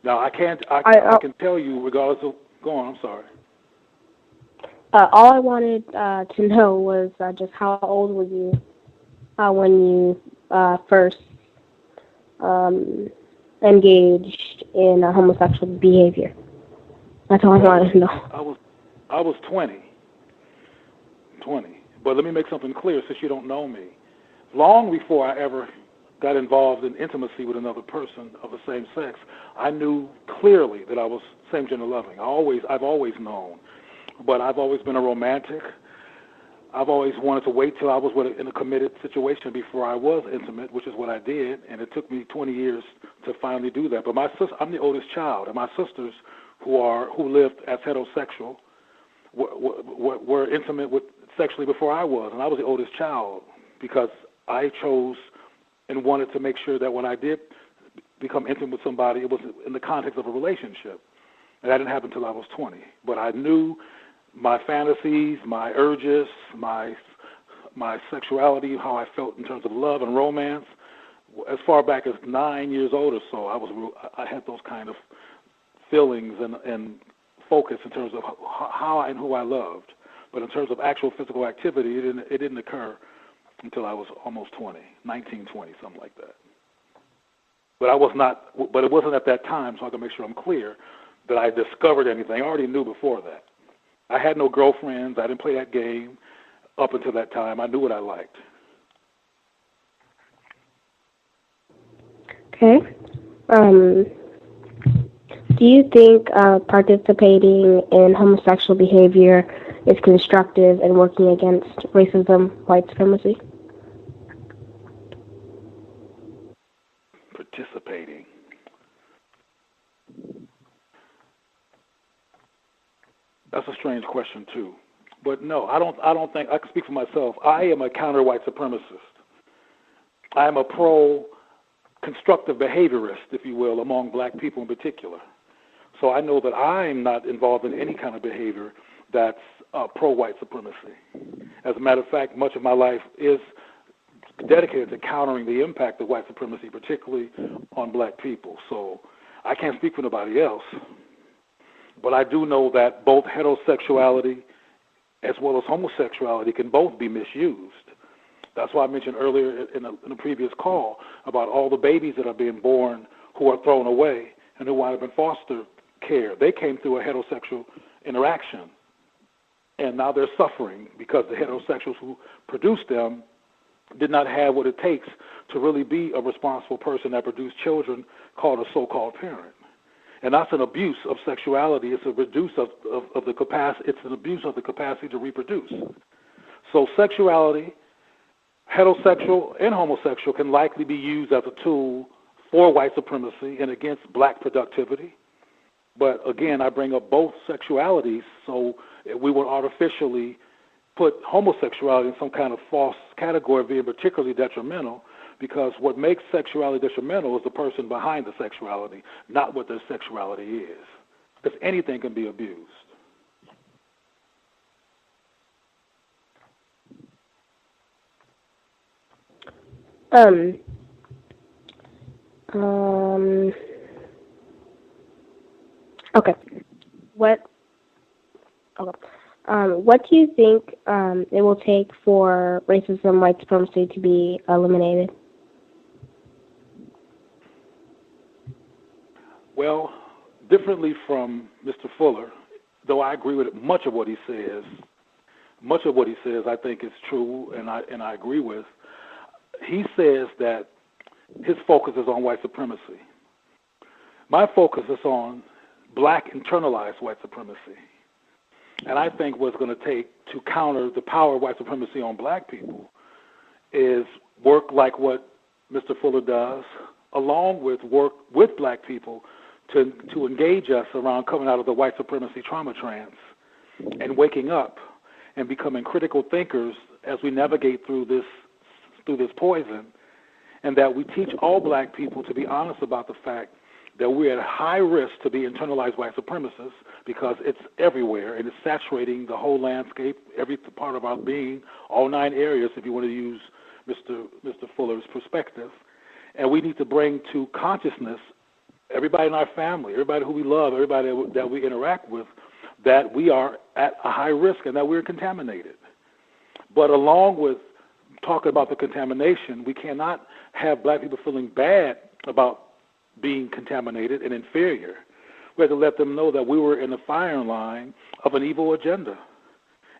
Now, I can tell you, regardless of, go on, I'm sorry. All I wanted to know was just how old were you when you first engaged in homosexual behavior? That's all I wanted to know. I was 20. But let me make something clear, since you don't know me. Long before I ever got involved in intimacy with another person of the same sex, I knew clearly that I was same-gender loving. I've always known. But I've always been a romantic. I've always wanted to wait till I was in a committed situation before I was intimate, which is what I did, and it took me 20 years to finally do that. But I'm the oldest child, and my sisters, who lived as heterosexual, were intimate sexually before I was, and I was the oldest child because I chose and wanted to make sure that when I did become intimate with somebody, it was in the context of a relationship. And that didn't happen until I was 20. But I knew my fantasies, my urges, my sexuality, how I felt in terms of love and romance, as far back as 9 years old or so. I had those kind of feelings and focus in terms of how and who I loved. But in terms of actual physical activity, it didn't occur until I was almost 19, 20, something like that. But it wasn't at that time, so I can make sure I'm clear, that I discovered anything. I already knew before that. I had no girlfriends. I didn't play that game up until that time. I knew what I liked. Okay. Do you think participating in homosexual behavior is constructive and working against racism, white supremacy? Participating. That's a strange question too. But no, I don't think I can speak for myself. I am a counter-white supremacist. I am a pro-constructive behaviorist, if you will, among black people in particular. So I know that I'm not involved in any kind of behavior that's pro-white supremacy. As a matter of fact, much of my life is dedicated to countering the impact of white supremacy, particularly on black people. So I can't speak for nobody else. But I do know that both heterosexuality as well as homosexuality can both be misused. That's why I mentioned earlier in a previous call about all the babies that are being born who are thrown away and who wind up in foster care. They came through a heterosexual interaction, and now they're suffering because the heterosexuals who produced them did not have what it takes to really be a responsible person that produced children called a so-called parent. And that's an abuse of sexuality. It's a reduce of the capacity. It's an abuse of the capacity to reproduce. So sexuality, heterosexual and homosexual, can likely be used as a tool for white supremacy and against black productivity. But again, I bring up both sexualities, so we would artificially put homosexuality in some kind of false category of being particularly detrimental, because what makes sexuality detrimental is the person behind the sexuality, not what their sexuality is. Because anything can be abused. Okay. What do you think it will take for racism, white supremacy to be eliminated? Well, differently from Mr. Fuller, though I agree with much of what he says I think is true and I agree with. He says that his focus is on white supremacy. My focus is on black internalized white supremacy. And I think what's going to take to counter the power of white supremacy on black people is work like what Mr. Fuller does, along with work with black people to engage us around coming out of the white supremacy trauma trance and waking up and becoming critical thinkers as we navigate through this poison, and that we teach all black people to be honest about the fact that we're at high risk to be internalized white supremacists because it's everywhere and it's saturating the whole landscape, every part of our being, all 9 areas, if you want to use Mr. Fuller's perspective. And we need to bring to consciousness everybody in our family, everybody who we love, everybody that we interact with, that we are at a high risk and that we're contaminated. But along with talking about the contamination, we cannot have black people feeling bad about being contaminated and inferior. We have to let them know that we were in the firing line of an evil agenda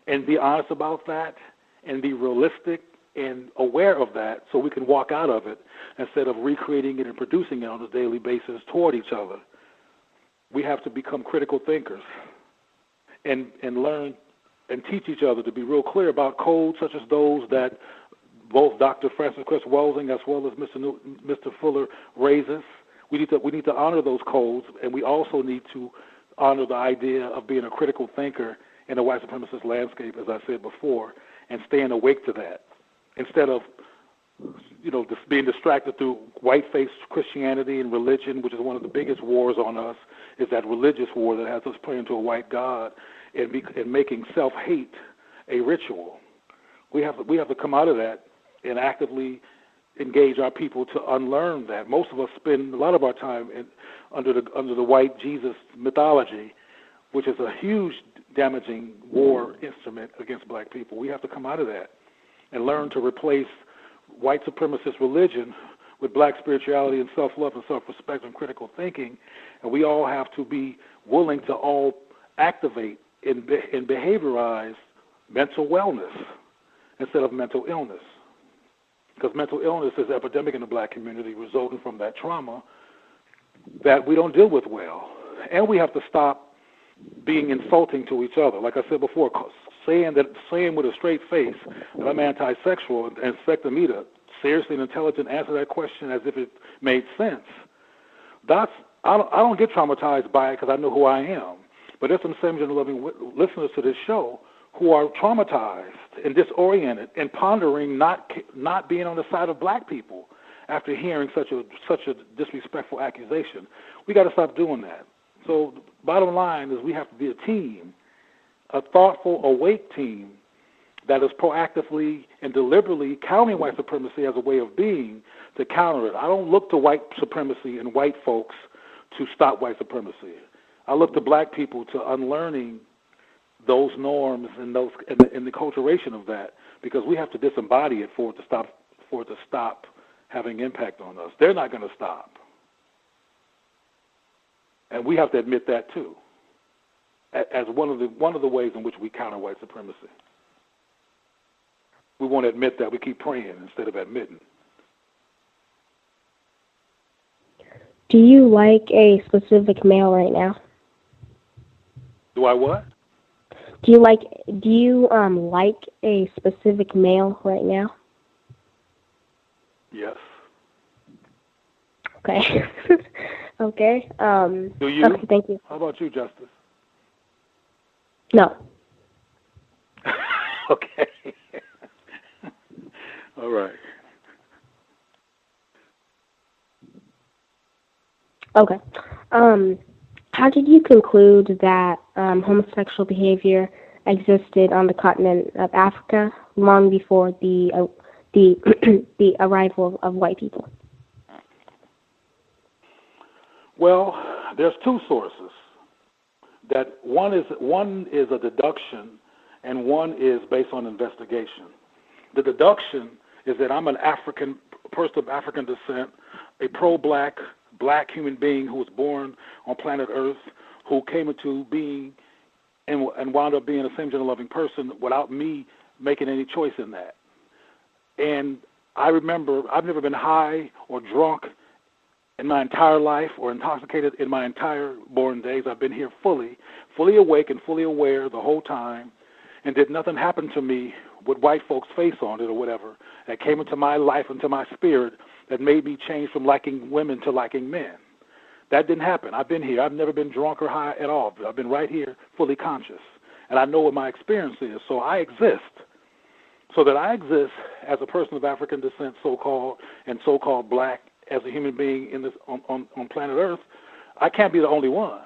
and be honest about that and be realistic and aware of that so we can walk out of it instead of recreating it and producing it on a daily basis toward each other. We have to become critical thinkers and learn and teach each other to be real clear about codes such as those that both Dr. Francis Cress Welsing as well as Mr. Fuller raises. We need to honor those codes, and we also need to honor the idea of being a critical thinker in a white supremacist landscape, as I said before, and staying awake to that instead of just being distracted through white-faced Christianity and religion, which is one of the biggest wars on us, is that religious war that has us praying to a white God and making self-hate a ritual. We have to come out of that and actively engage our people to unlearn that. Most of us spend a lot of our time under the white Jesus mythology, which is a huge damaging war instrument against black people. We have to come out of that and learn to replace white supremacist religion with black spirituality and self-love and self-respect and critical thinking. And we all have to be willing to all activate and behaviorize mental wellness instead of mental illness. Because mental illness is an epidemic in the black community resulting from that trauma that we don't deal with well. And we have to stop being insulting to each other. Like I said before, saying with a straight face that I'm anti-sexual and expecting me to seriously and intelligently answer that question as if it made sense. I don't get traumatized by it because I know who I am. But there's some same-gender-loving listeners to this show who are traumatized and disoriented and pondering not being on the side of black people after hearing such a disrespectful accusation. We got to stop doing that. So the bottom line is we have to be a team, a thoughtful, awake team that is proactively and deliberately countering white supremacy as a way of being to counter it. I don't look to white supremacy and white folks to stop white supremacy. I look to black people to unlearning those norms and the culturation of that, because we have to disembody it for it to stop having impact on us. They're not going to stop. And we have to admit that too, as one of the ways in which we counter white supremacy. We won't admit that. We keep praying instead of admitting. Do you like a specific male right now? Do I what? Do you like a specific male right now? Yes. Okay. Okay. Do you? Okay, thank you. How about you, Justice? No. Okay. All right. Okay. How did you conclude that homosexual behavior existed on the continent of Africa long before the the arrival of white people? Well, there's two sources. That one is a deduction, and one is based on investigation. The deduction is that I'm an African person of African descent, a pro-black black human being who was born on planet Earth, who came into being and wound up being a same-gender-loving person without me making any choice in that. And I remember I've never been high or drunk in my entire life or intoxicated in my entire born days. I've been here fully awake and fully aware the whole time, and did nothing happen to me with white folks' face on it or whatever that came into my life, into my spirit, that made me change from liking women to liking men. That didn't happen. I've been here. I've never been drunk or high at all. I've been right here, fully conscious. And I know what my experience is. So I exist. So that I exist as a person of African descent, so-called, and so-called black, as a human being in this on planet Earth, I can't be the only one.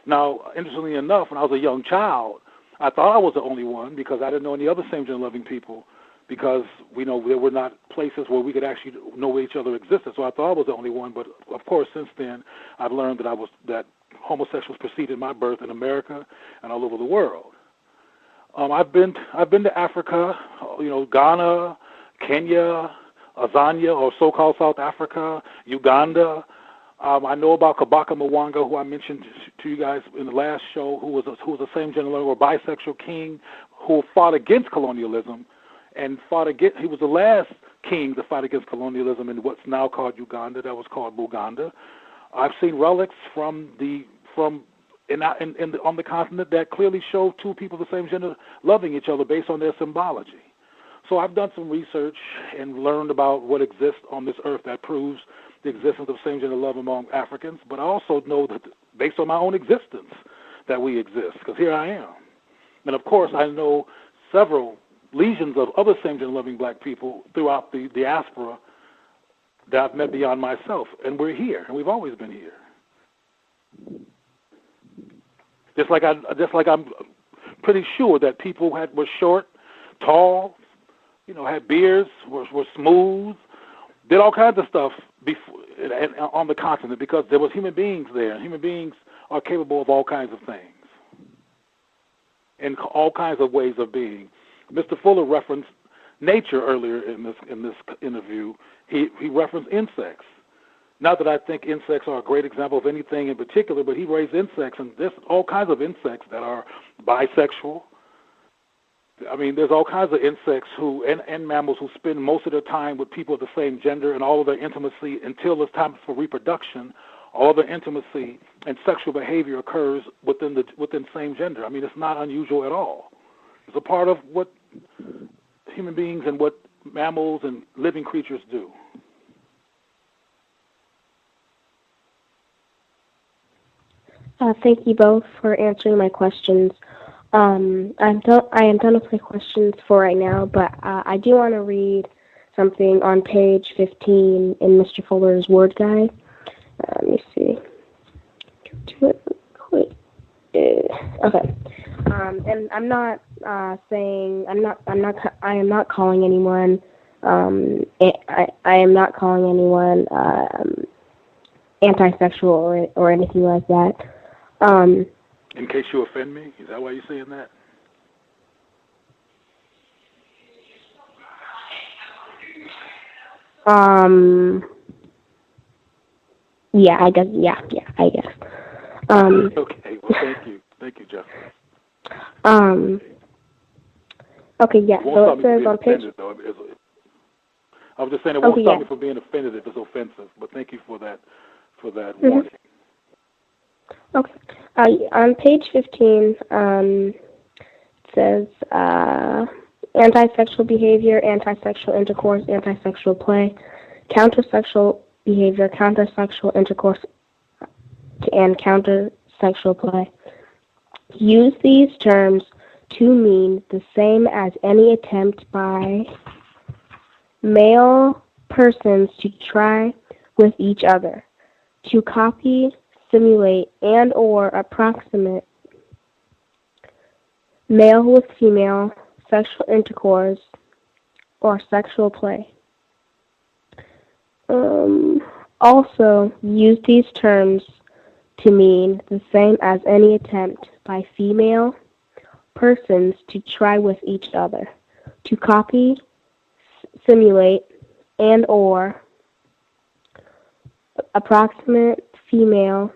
Now, interestingly enough, when I was a young child, I thought I was the only one because I didn't know any other same-gender loving people, because we know there were not places where we could actually know where each other existed. So I thought I was the only one. But of course, since then, I've learned that homosexuals preceded my birth in America and all over the world. I've been to Africa, Ghana, Kenya, Azania, or so-called South Africa, Uganda. I know about Kabaka Mwanga, who I mentioned to you guys in the last show, who was a same-gender or bisexual king who fought against colonialism, and he was the last king to fight against colonialism in what's now called Uganda. That was called Buganda. I've seen relics on the continent that clearly show two people of the same gender loving each other based on their symbology. So I've done some research and learned about what exists on this earth that proves the existence of same-gender love among Africans, but I also know that based on my own existence that we exist, because here I am. And of course, I know several legions of other same-gender loving black people throughout the diaspora that I've met beyond myself, and we're here, and we've always been here. Just like I'm pretty sure that people were short, tall, had beards, were smooth, did all kinds of stuff on the continent because there was human beings there. Human beings are capable of all kinds of things and all kinds of ways of being. Mr. Fuller referenced nature earlier in this interview. He referenced insects. Not that I think insects are a great example of anything in particular, but he raised insects, and there's all kinds of insects that are bisexual. I mean, there's all kinds of insects and mammals who spend most of their time with people of the same gender, and all of their intimacy until it's time for reproduction. All of their intimacy and sexual behavior occurs within same gender. I mean, it's not unusual at all. It's a part of what human beings and what mammals and living creatures do. Thank you both for answering my questions. I am done with my questions for right now, but I do want to read something on page 15 in Mr. Fuller's word guide. Let me see. Okay. And I'm not saying I am not calling anyone. I am not calling anyone anti-sexual or anything like that. In case you offend me? Is that why you're saying that? Yeah, I guess. Yeah, I guess. Okay, well, thank you. Thank you, Jeff. Okay, yeah, so it says on page... I was just saying it won't stop me from being offended if it's offensive, but thank you for that warning. Okay. On page 15, it says anti-sexual behavior, anti-sexual intercourse, anti-sexual play, counter-sexual behavior, counter-sexual intercourse, and counter-sexual play. Use these terms to mean the same as any attempt by male persons to try with each other, to copy, simulate, and or approximate male with female sexual intercourse or sexual play. Also, use these terms to mean the same as any attempt by female persons to try with each other, to copy, simulate, and or approximate female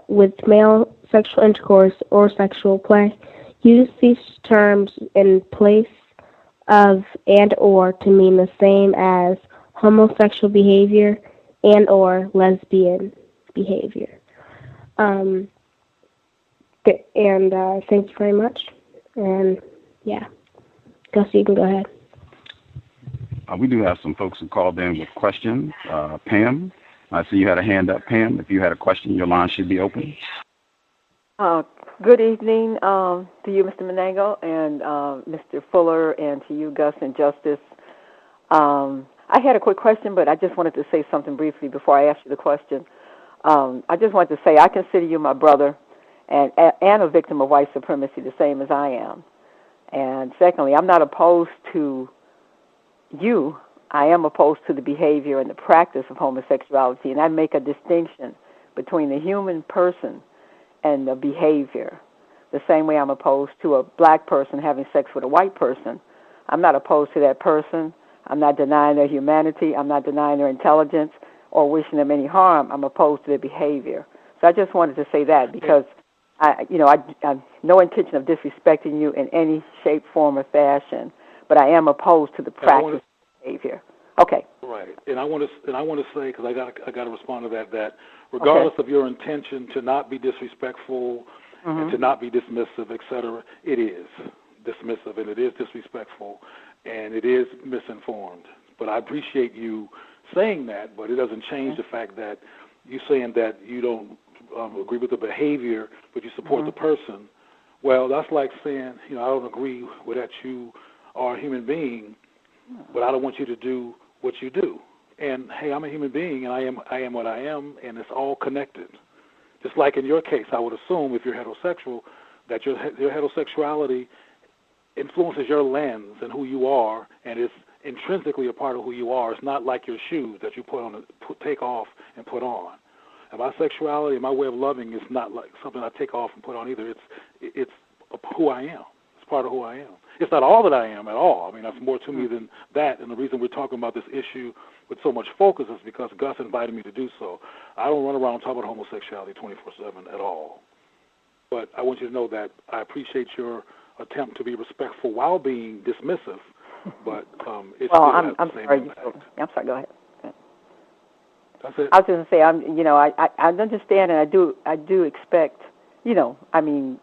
with male sexual intercourse or sexual play. Use these terms in place of and or to mean the same as homosexual behavior and or lesbian behavior. And thank you very much. And yeah, Gus, you can go ahead. We do have some folks who called in with questions. Pam, I see you had a hand up. Pam, if you had a question, your line should be open. Good evening to you, Mr. Manago, and Mr. Fuller, and to you, Gus and Justice. I I had a quick question, but I just wanted to say something briefly before I ask you the question. I just wanted to say I consider you my brother and a victim of white supremacy the same as I am. And secondly, I'm not opposed to you. I am opposed to the behavior and the practice of homosexuality, and I make a distinction between the human person and the behavior. The same way I'm opposed to a black person having sex with a white person. I'm not opposed to that person. I'm not denying their humanity. I'm not denying their intelligence or wishing them any harm. I'm opposed to their behavior. So I just wanted to say that because I no intention of disrespecting you in any shape, form, or fashion, but I am opposed to the practice of behavior. Okay. Right, and I want to say, because I got to respond to that regardless of your intention to not be disrespectful and to not be dismissive, etc., it is dismissive and it is disrespectful and it is misinformed. But I appreciate you saying that, but it doesn't change the fact that you saying that you don't agree with the behavior, but you support the person. Well, that's like saying, I don't agree with that you are a human being, but I don't want you to do what you do. And hey, I'm a human being, and I am what I am, and it's all connected. Just like in your case, I would assume if you're heterosexual, that your heterosexuality influences your lens and who you are, and it's intrinsically a part of who you are. It's not like your shoes that you take off and put on. And my sexuality and my way of loving is not like something I take off and put on either. It's who I am. It's part of who I am. It's not all that I am at all. I mean, that's more to me than that. And the reason we're talking about this issue with so much focus is because Gus invited me to do so. I don't run around talking about homosexuality 24/7 at all. But I want you to know that I appreciate your attempt to be respectful while being dismissive. But it's well, I'm sorry. I'm sorry. Go ahead. That's it. I was going to say, I understand, and I do expect, I mean,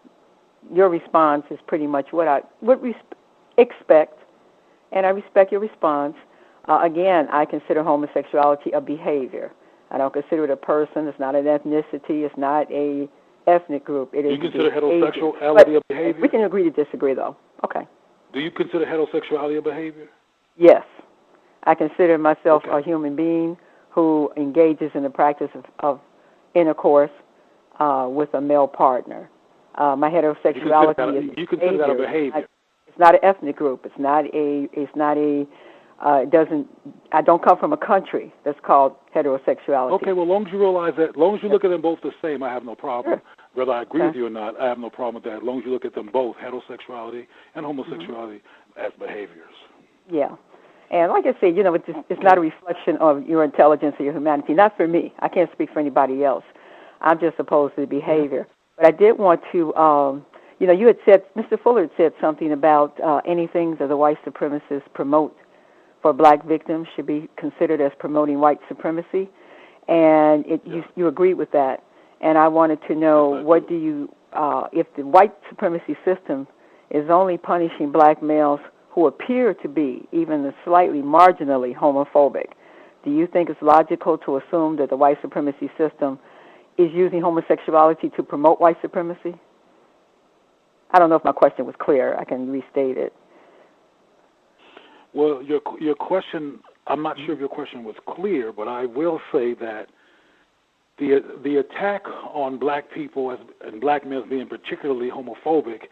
your response is pretty much what I would expect, and I respect your response. Again, I consider homosexuality a behavior. I don't consider it a person. It's not an ethnicity. It's not a ethnic group. It is. Do you consider heterosexuality a behavior? We can agree to disagree, though. Okay. Do you consider heterosexuality a behavior? Yes. I consider myself a human being who engages in the practice of intercourse with a male partner. My heterosexuality you consider that a behavior. It's not an ethnic group. It's not a. I don't come from a country that's called heterosexuality. Okay, well, as long as you realize that, as long as you look at them both the same, I have no problem. Sure. Whether I agree with you or not, I have no problem with that. As long as you look at them both, heterosexuality and homosexuality, as behaviors. Yeah. And like I say, it's not a reflection of your intelligence or your humanity. Not for me. I can't speak for anybody else. I'm just opposed to the behavior. But I did want to, you had said, Mr. Fuller had said something about anything that the white supremacists promote for black victims should be considered as promoting white supremacy. And you agreed with that. And I wanted to know, what do you, if the white supremacy system is only punishing black males who appear to be even slightly marginally homophobic, do you think it's logical to assume that the white supremacy system is using homosexuality to promote white supremacy? I don't know if my question was clear. I can restate it. Well, your question, I'm not sure if your question was clear, but I will say that the attack on black people and black males being particularly homophobic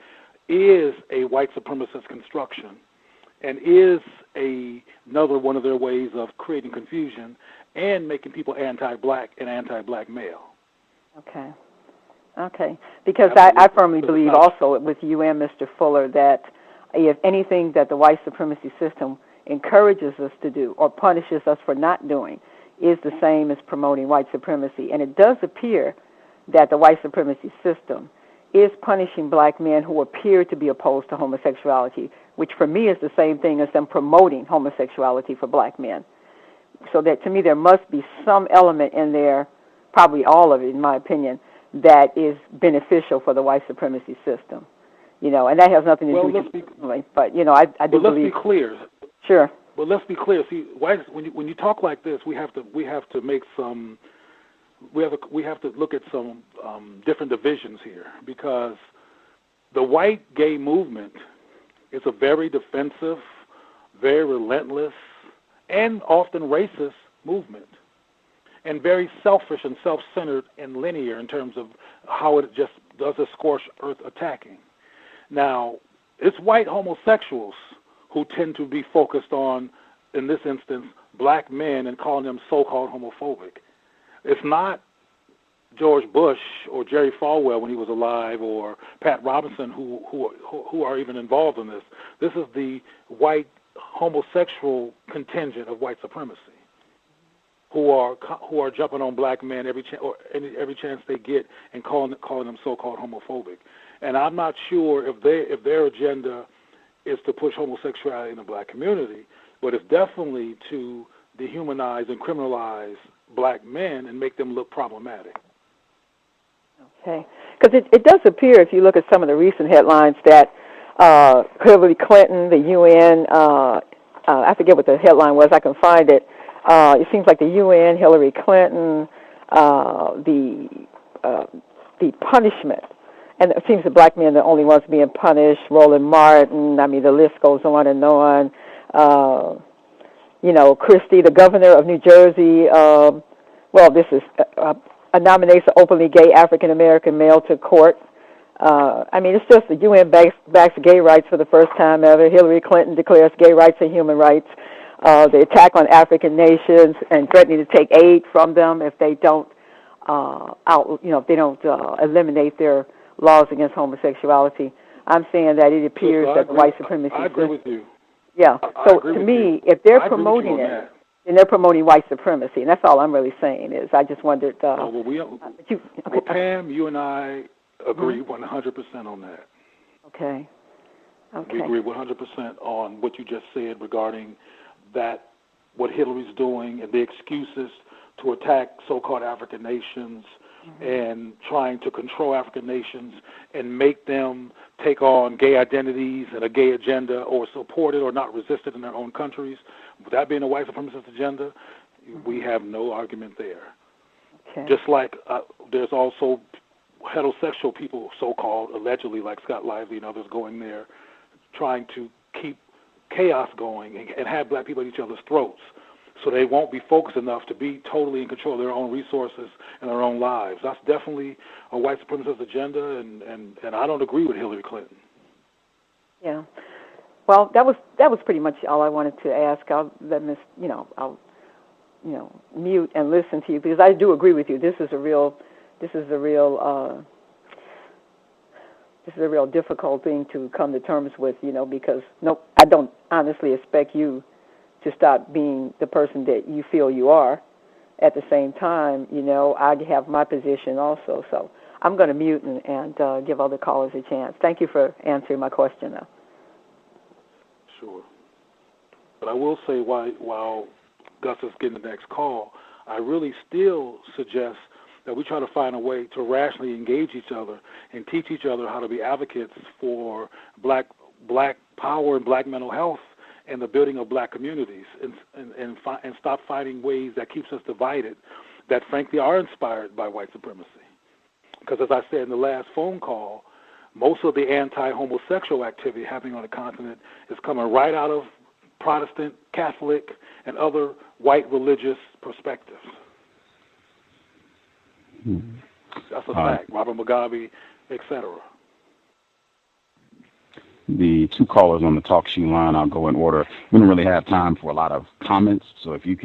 is a white supremacist construction and is another one of their ways of creating confusion and making people anti-black and anti-black male. Okay. Because I firmly believe also with you and Mr. Fuller that if anything that the white supremacy system encourages us to do or punishes us for not doing is the same as promoting white supremacy. And it does appear that the white supremacy system is punishing black men who appear to be opposed to homosexuality, which for me is the same thing as them promoting homosexuality for black men. So that to me there must be some element in there, probably all of it in my opinion, that is beneficial for the white supremacy system. And that has nothing to do with it. But, I do believe. Let's be clear. Sure. Well, let's be clear. See, when you talk like this, we have to make some. We have to look at some different divisions here, because the white gay movement is a very defensive, very relentless, and often racist movement, and very selfish and self-centered and linear in terms of how it just does a scorched earth attacking. Now, it's white homosexuals who tend to be focused on, in this instance, black men and calling them so-called homophobic. It's not George Bush or Jerry Falwell when he was alive or Pat Robinson who are even involved in this. This is the white homosexual contingent of white supremacy who are jumping on black men every chance they get and calling them so-called homophobic. And I'm not sure if their agenda is to push homosexuality in the black community, but it's definitely to dehumanize and criminalize black men and make them look problematic. Okay, because it does appear, if you look at some of the recent headlines, that Hillary Clinton, the UN, I forget what the headline was, I can find it. It seems like the UN, Hillary Clinton, the punishment, and it seems the black men are the only ones being punished. Roland Martin, I mean, the list goes on and on. Christie, the governor of New Jersey, this is nominates an openly gay African-American male to court. It's just the UN backs gay rights for the first time ever. Hillary Clinton declares gay rights and human rights. The attack on African nations and threatening to take aid from them if they don't eliminate their laws against homosexuality. I'm saying that it appears that the white supremacy. I agree with you. Yeah. So to me, if they're promoting it, then they're promoting white supremacy, and that's all I'm really saying. Is I just wondered. Pam, you and I agree 100% on that. Okay. We agree 100% on what you just said regarding that, what Hillary's doing, and the excuses to attack so-called African nations and trying to control African nations and make them take on gay identities and a gay agenda or support it or not resist it in their own countries. With that being a white supremacist agenda, we have no argument there. Okay. Just like there's also heterosexual people, so-called, allegedly, like Scott Lively and others going there, trying to keep chaos going and have black people at each other's throats. So they won't be focused enough to be totally in control of their own resources and their own lives. That's definitely a white supremacist agenda, and I don't agree with Hillary Clinton. Yeah. Well, that was pretty much all I wanted to ask. I'll mute and listen to you because I do agree with you. This is a real difficult thing to come to terms with, because I don't honestly expect you to stop being the person that you feel you are. At the same time, I have my position also. So I'm going to mute and give other callers a chance. Thank you for answering my question, though. Sure. But I will say while Gus is getting the next call, I really still suggest that we try to find a way to rationally engage each other and teach each other how to be advocates for black power and black mental health and the building of black communities, and stop fighting ways that keeps us divided, that frankly are inspired by white supremacy. Because as I said in the last phone call, most of the anti-homosexual activity happening on the continent is coming right out of Protestant, Catholic, and other white religious perspectives. That's a fact. Robert Mugabe, etc. The two callers on the talk show line, I'll go in order. We don't really have time for a lot of comments, so if you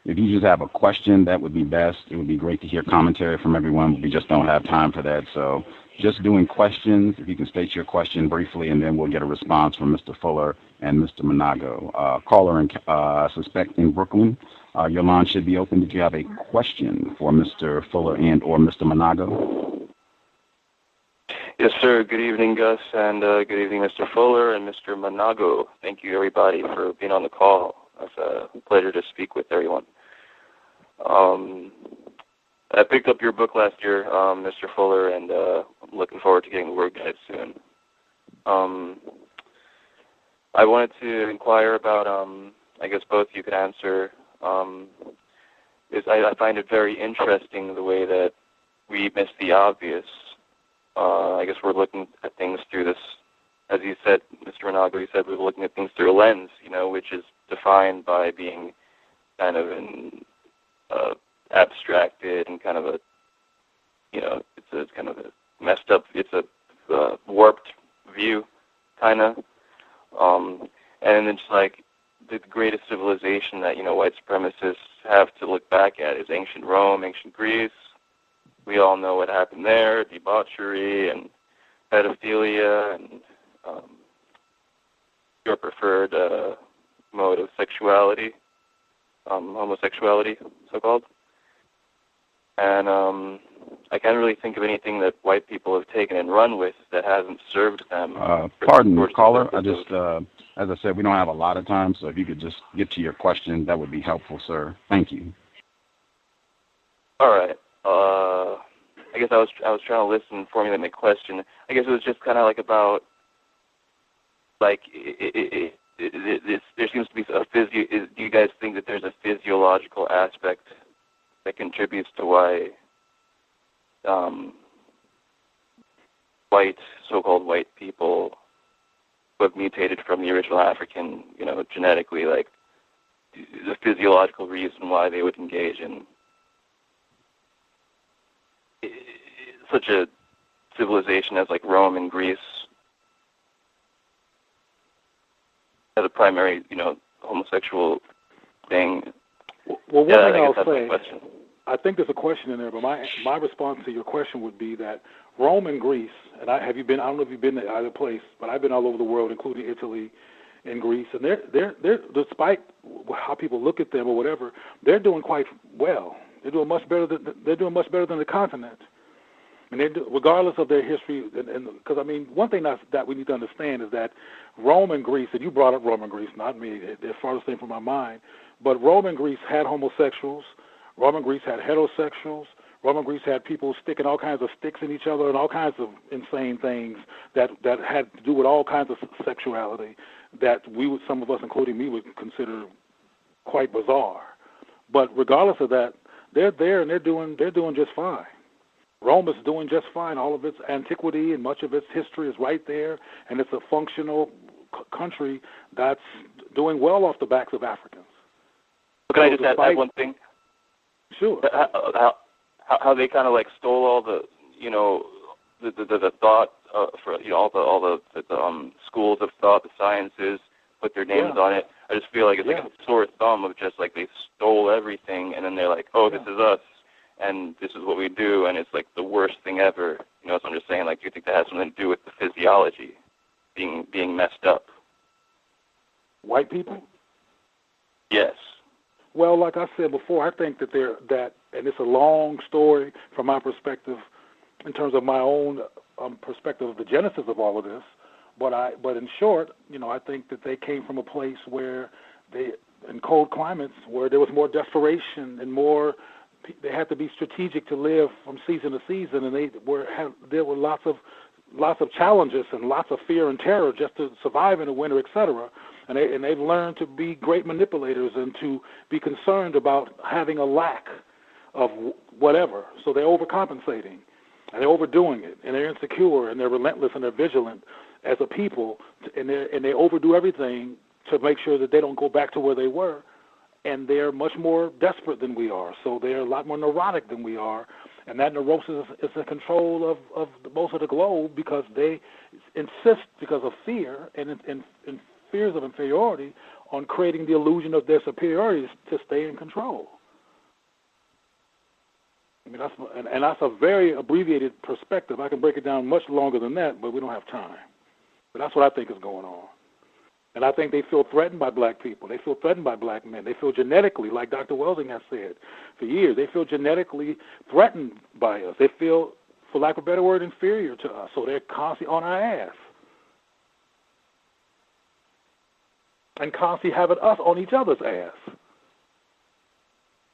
just have a question, that would be best. It would be great to hear commentary from everyone, but we just don't have time for that. So just doing questions, if you can state your question briefly, and then we'll get a response from Mr. Fuller and Mr. Manago. Caller, I suspect in Brooklyn, your line should be open. Did you have a question for Mr. Fuller and or Mr. Manago? Yes, sir. Good evening, Gus, and good evening, Mr. Fuller and Mr. Manago. Thank you, everybody, for being on the call. It's a pleasure to speak with everyone. I picked up your book last year, Mr. Fuller, and I'm looking forward to getting the word guide soon. I wanted to inquire about, I guess both you could answer, is I find it very interesting the way that we miss the obvious. I guess we're looking at things through this, as you said, Mr. Manago, you said we're looking at things through a lens, which is defined by being kind of an abstracted and kind of a, it's kind of a messed up, it's a warped view, kind of. And it's like the greatest civilization that, white supremacists have to look back at is ancient Rome, ancient Greece. We all know what happened there, debauchery and pedophilia and your preferred mode of sexuality, homosexuality, so-called. And I can't really think of anything that white people have taken and run with that hasn't served them. Pardon, caller. I just, as I said, we don't have a lot of time, so if you could just get to your question, that would be helpful, sir. Thank you. All right. I guess I was trying to listen and formulate my question. I guess it was just kind of like about, like, there seems to be do you guys think that there's a physiological aspect that contributes to why so-called white people who have mutated from the original African, genetically, like the physiological reason why they would engage in such a civilization as like Rome and Greece as a primary, homosexual thing? Well, one thing I'll say, question. I think there's a question in there, but my response to your question would be that Rome and Greece, and I don't know if you've been to either place, but I've been all over the world, including Italy and Greece, and they're despite how people look at them or whatever, they're doing quite well. They're doing much better than the continent. And regardless of their history, because one thing that we need to understand is that Rome and Greece, and you brought up Rome and Greece, not me, they're farthest thing from my mind, but Rome and Greece had homosexuals, Rome and Greece had heterosexuals, Rome and Greece had people sticking all kinds of sticks in each other and all kinds of insane things that had to do with all kinds of sexuality that some of us, including me, would consider quite bizarre. But regardless of that, they're there and they're doing just fine. Rome is doing just fine. All of its antiquity and much of its history is right there, and it's a functional country that's doing well off the backs of Africans. Can I just add one thing? Sure. How they kind of like stole all the the thought for all the schools of thought, the sciences, put their names on it. I just feel like it's like a sore thumb of just like they stole everything and then they're like, oh, this is us and this is what we do, and it's like the worst thing ever. So I'm just saying, like, do you think that has something to do with the physiology being messed up? White people? Yes. Well, like I said before, I think that and it's a long story from my perspective, in terms of my own perspective of the genesis of all of this. But in short, I think that they came from a place where in cold climates, where there was more desperation and they had to be strategic to live from season to season, and there were lots of challenges and lots of fear and terror just to survive in the winter, etc. And they've learned to be great manipulators and to be concerned about having a lack of whatever. So they're overcompensating and they're overdoing it, and they're insecure and they're relentless and they're vigilant as a people, and they overdo everything to make sure that they don't go back to where they were. And they're much more desperate than we are, so they're a lot more neurotic than we are, and that neurosis is in control of most of the globe because they insist, because of fear and fears of inferiority, on creating the illusion of their superiority to stay in control. That's a very abbreviated perspective. I can break it down much longer than that, but we don't have time. But that's what I think is going on. And I think they feel threatened by black people. They feel threatened by black men. They feel genetically, like Dr. Welsing has said for years, they feel genetically threatened by us. They feel, for lack of a better word, inferior to us. So they're constantly on our ass. And constantly having us on each other's ass.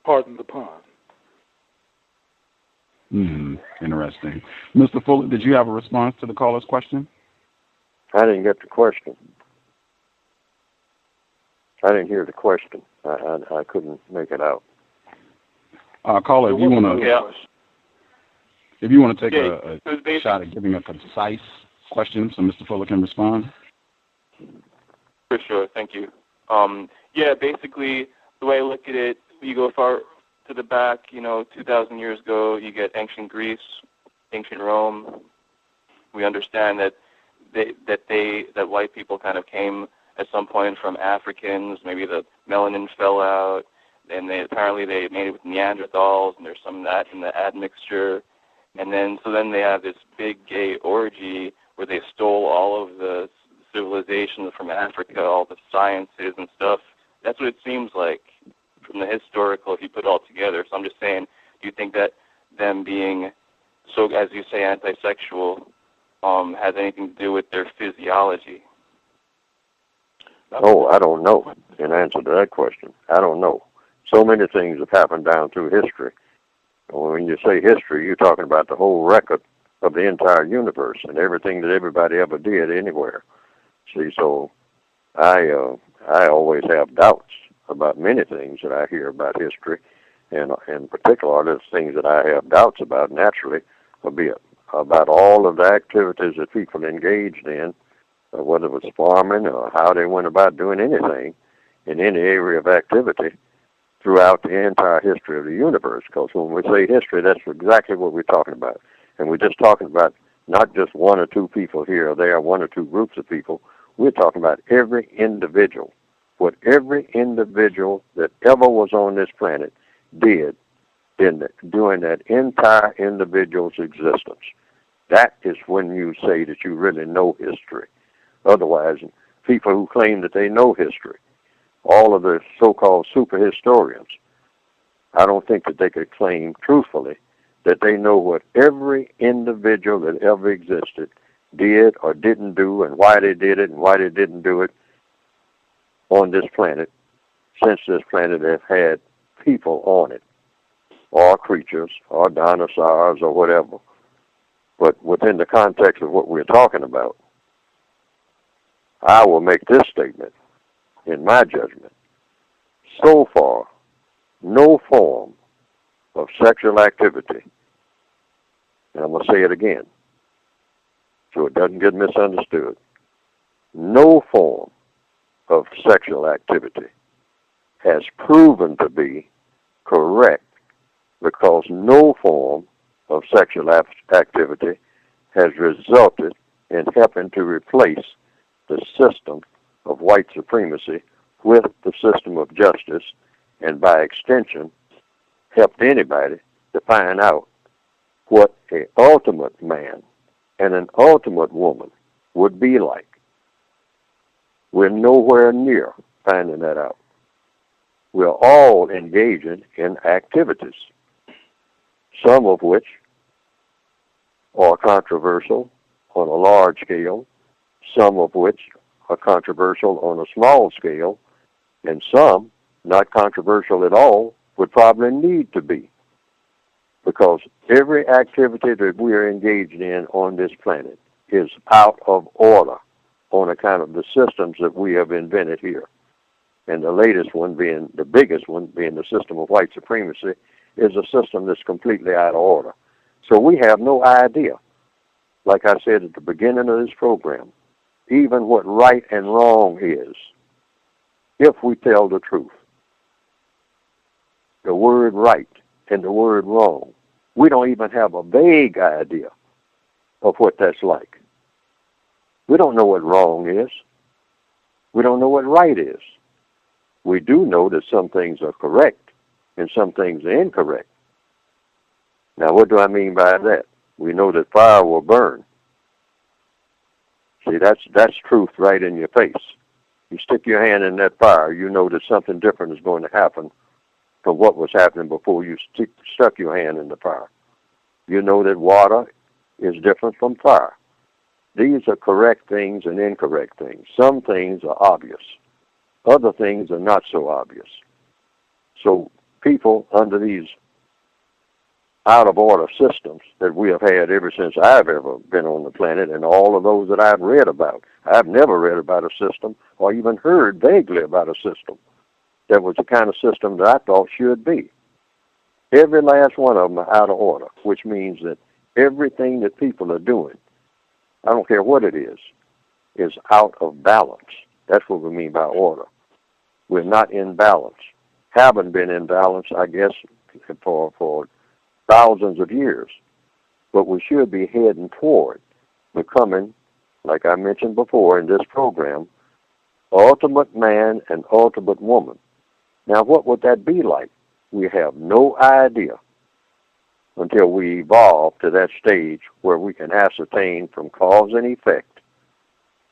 Pardon the pun. Interesting. Mr. Fuller, did you have a response to the caller's question? I didn't get the question. I didn't hear the question. I couldn't make it out. Caller, if you want to take a shot at giving a concise question so Mr. Fuller can respond. For sure, thank you. Yeah, basically, the way I look at it, you go far to the back, 2,000 years ago, you get ancient Greece, ancient Rome. We understand that white people kind of came at some point from Africans. Maybe the melanin fell out, and apparently they made it with Neanderthals, and there's some of that in the admixture. And then they have this big gay orgy where they stole all of the civilizations from Africa, all the sciences and stuff. That's what it seems like from the historical, if you put it all together. So I'm just saying, do you think that them being so, as you say, anti-sexual has anything to do with their physiology? Oh, I don't know. In answer to that question, I don't know. So many things have happened down through history. When you say history, you're talking about the whole record of the entire universe and everything that everybody ever did anywhere. See, so I always have doubts about many things that I hear about history, and in particular, the things that I have doubts about naturally will be about all of the activities that people engaged in, whether it was farming or how they went about doing anything in any area of activity throughout the entire history of the universe. Because when we say history, that's exactly what we're talking about. And we're just talking about not just one or two people here or there, one or two groups of people. We're talking about every individual. What every individual that ever was on this planet did during that entire individual's existence. That is when you say that you really know history. Otherwise, people who claim that they know history, all of the so-called super historians, I don't think that they could claim truthfully that they know what every individual that ever existed did or didn't do and why they did it and why they didn't do it on this planet, since this planet has had people on it, or creatures, or dinosaurs, or whatever. But within the context of what we're talking about, I will make this statement, in my judgment. So far, no form of sexual activity, and I'm going to say it again so it doesn't get misunderstood, no form of sexual activity has proven to be correct, because no form of sexual activity has resulted in helping to replace the system of white supremacy with the system of justice, and by extension, helped anybody to find out what an ultimate man and an ultimate woman would be like. We're nowhere near finding that out. We're all engaging in activities, some of which are controversial on a large scale, some of which are controversial on a small scale, and some not controversial at all would probably need to be. Because every activity that we are engaged in on this planet is out of order on account of the systems that we have invented here. And the latest one being, the biggest one being the system of white supremacy, is a system that's completely out of order. So we have no idea, like I said at the beginning of this program, even what right and wrong is, if we tell the truth. The word right and the word wrong, we don't even have a vague idea of what that's like. We don't know what wrong is. We don't know what right is. We do know that some things are correct and some things are incorrect. Now, what do I mean by that? We know that fire will burn. See, that's truth right in your face. You stick your hand in that fire, you know that something different is going to happen from what was happening before you stuck your hand in the fire. You know that water is different from fire. These are correct things and incorrect things. Some things are obvious. Other things are not so obvious. So people under these out-of-order systems that we have had ever since I've ever been on the planet, and all of those that I've read about, I've never read about a system or even heard vaguely about a system that was the kind of system that I thought should be. Every last one of them are out of order, which means that everything that people are doing, I don't care what it is out of balance. That's what we mean by order. We're not in balance. Haven't been in balance, I guess, for thousands of years. But we should be heading toward becoming, like I mentioned before in this program, ultimate man and ultimate woman. Now, what would that be like? We have no idea until we evolve to that stage where we can ascertain from cause and effect.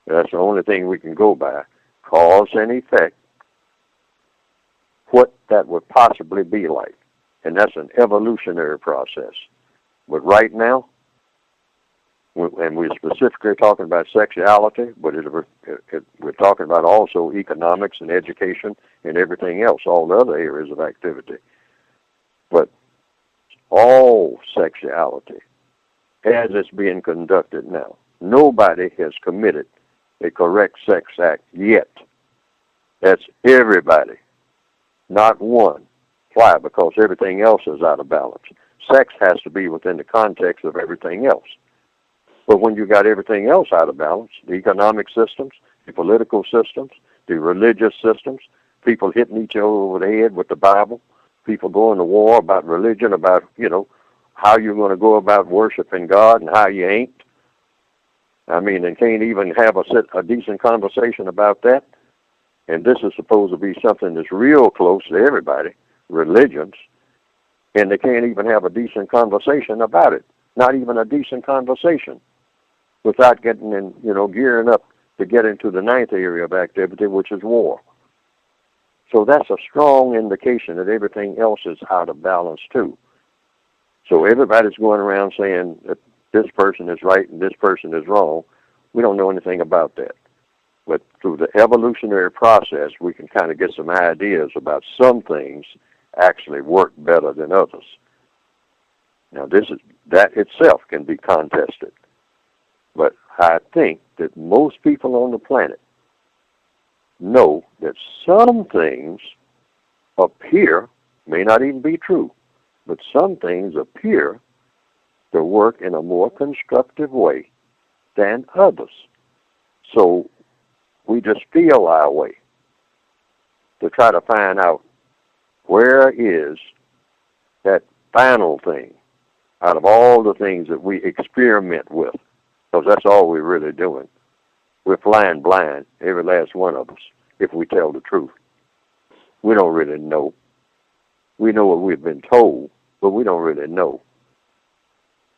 That's the only thing we can go by, cause and effect, what that would possibly be like. And that's an evolutionary process. But right now, and we're specifically talking about sexuality, but we're talking about also economics and education and everything else, all the other areas of activity. But all sexuality, as it's being conducted now, nobody has committed a correct sex act yet. That's everybody, not one. Why? Because everything else is out of balance. Sex has to be within the context of everything else. But when you got everything else out of balance, the economic systems, the political systems, the religious systems, people hitting each other over the head with the Bible, people going to war about religion, about, how you're going to go about worshiping God and how you ain't. I mean, and can't even have a decent conversation about that. And this is supposed to be something that's real close to everybody, religions, and they can't even have a decent conversation about it. Not even a decent conversation without getting in, gearing up to get into the ninth area of activity, which is war. So that's a strong indication that everything else is out of balance too. So everybody's going around saying that this person is right and this person is wrong. We don't know anything about that. But through the evolutionary process, we can kind of get some ideas about some things actually work better than others. Now, that itself can be contested. But I think that most people on the planet know that some things appear, may not even be true, but some things appear to work in a more constructive way than others. So we just feel our way to try to find out where is that final thing out of all the things that we experiment with, because that's all we're really doing. We're flying blind, every last one of us, if we tell the truth. We don't really know. We know what we've been told, but we don't really know.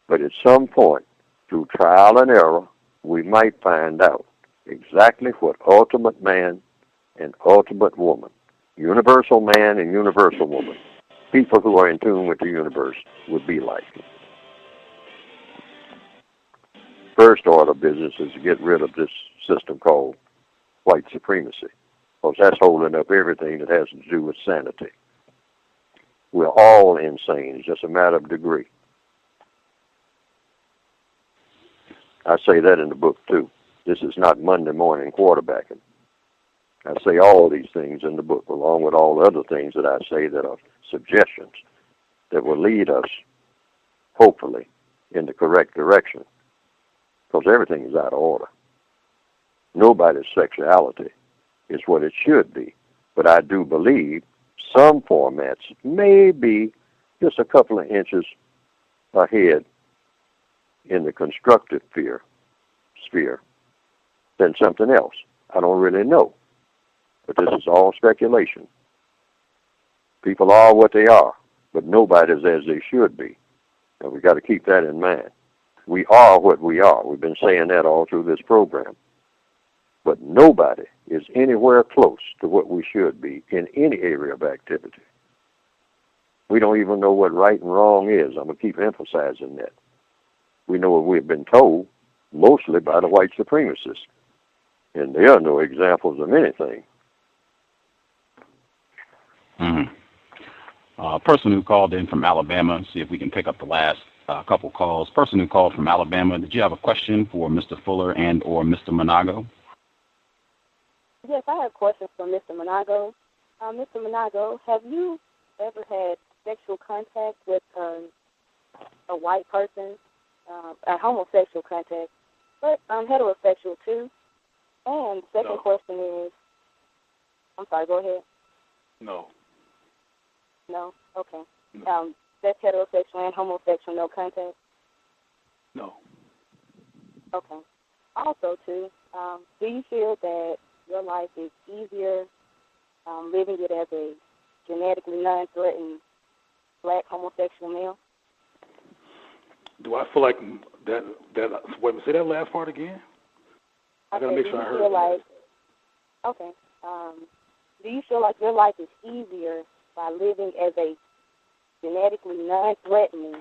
But at some point, through trial and error, we might find out exactly what ultimate man and ultimate woman, universal man and universal woman, people who are in tune with the universe, would be like. First order of business is to get rid of this system called white supremacy, because that's holding up everything that has to do with sanity. We're all insane. It's just a matter of degree. I say that in the book, too. This is not Monday morning quarterbacking. I say all these things in the book, along with all the other things that I say that are suggestions that will lead us, hopefully, in the correct direction, because everything is out of order. Nobody's sexuality is what it should be, but I do believe some formats may be just a couple of inches ahead in the constructive sphere than something else. I don't really know, but this is all speculation. People are what they are, but nobody's as they should be, and we've got to keep that in mind. We are what we are. We've been saying that all through this program. But nobody is anywhere close to what we should be in any area of activity. We don't even know what right and wrong is. I'm going to keep emphasizing that. We know what we've been told, mostly by the white supremacists. And there are no examples of anything. Person who called in from Alabama, see if we can pick up the last couple calls. Person who called from Alabama, did you have a question for Mr. Fuller and or Mr. Manago? Yes, I have questions for Mr. Manago. Mr. Manago, have you ever had sexual contact with a white person, a homosexual contact, but heterosexual too? And second question is, I'm sorry, go ahead. No. No? Okay. No. That's heterosexual and homosexual, no contact? No. Okay. Also, too, do you feel that your life is easier living it as a genetically non-threatened black homosexual male? Do I feel like that wait, say that last part again? I gotta make sure I heard that. Okay. Do you feel like your life is easier by living as a genetically non-threatening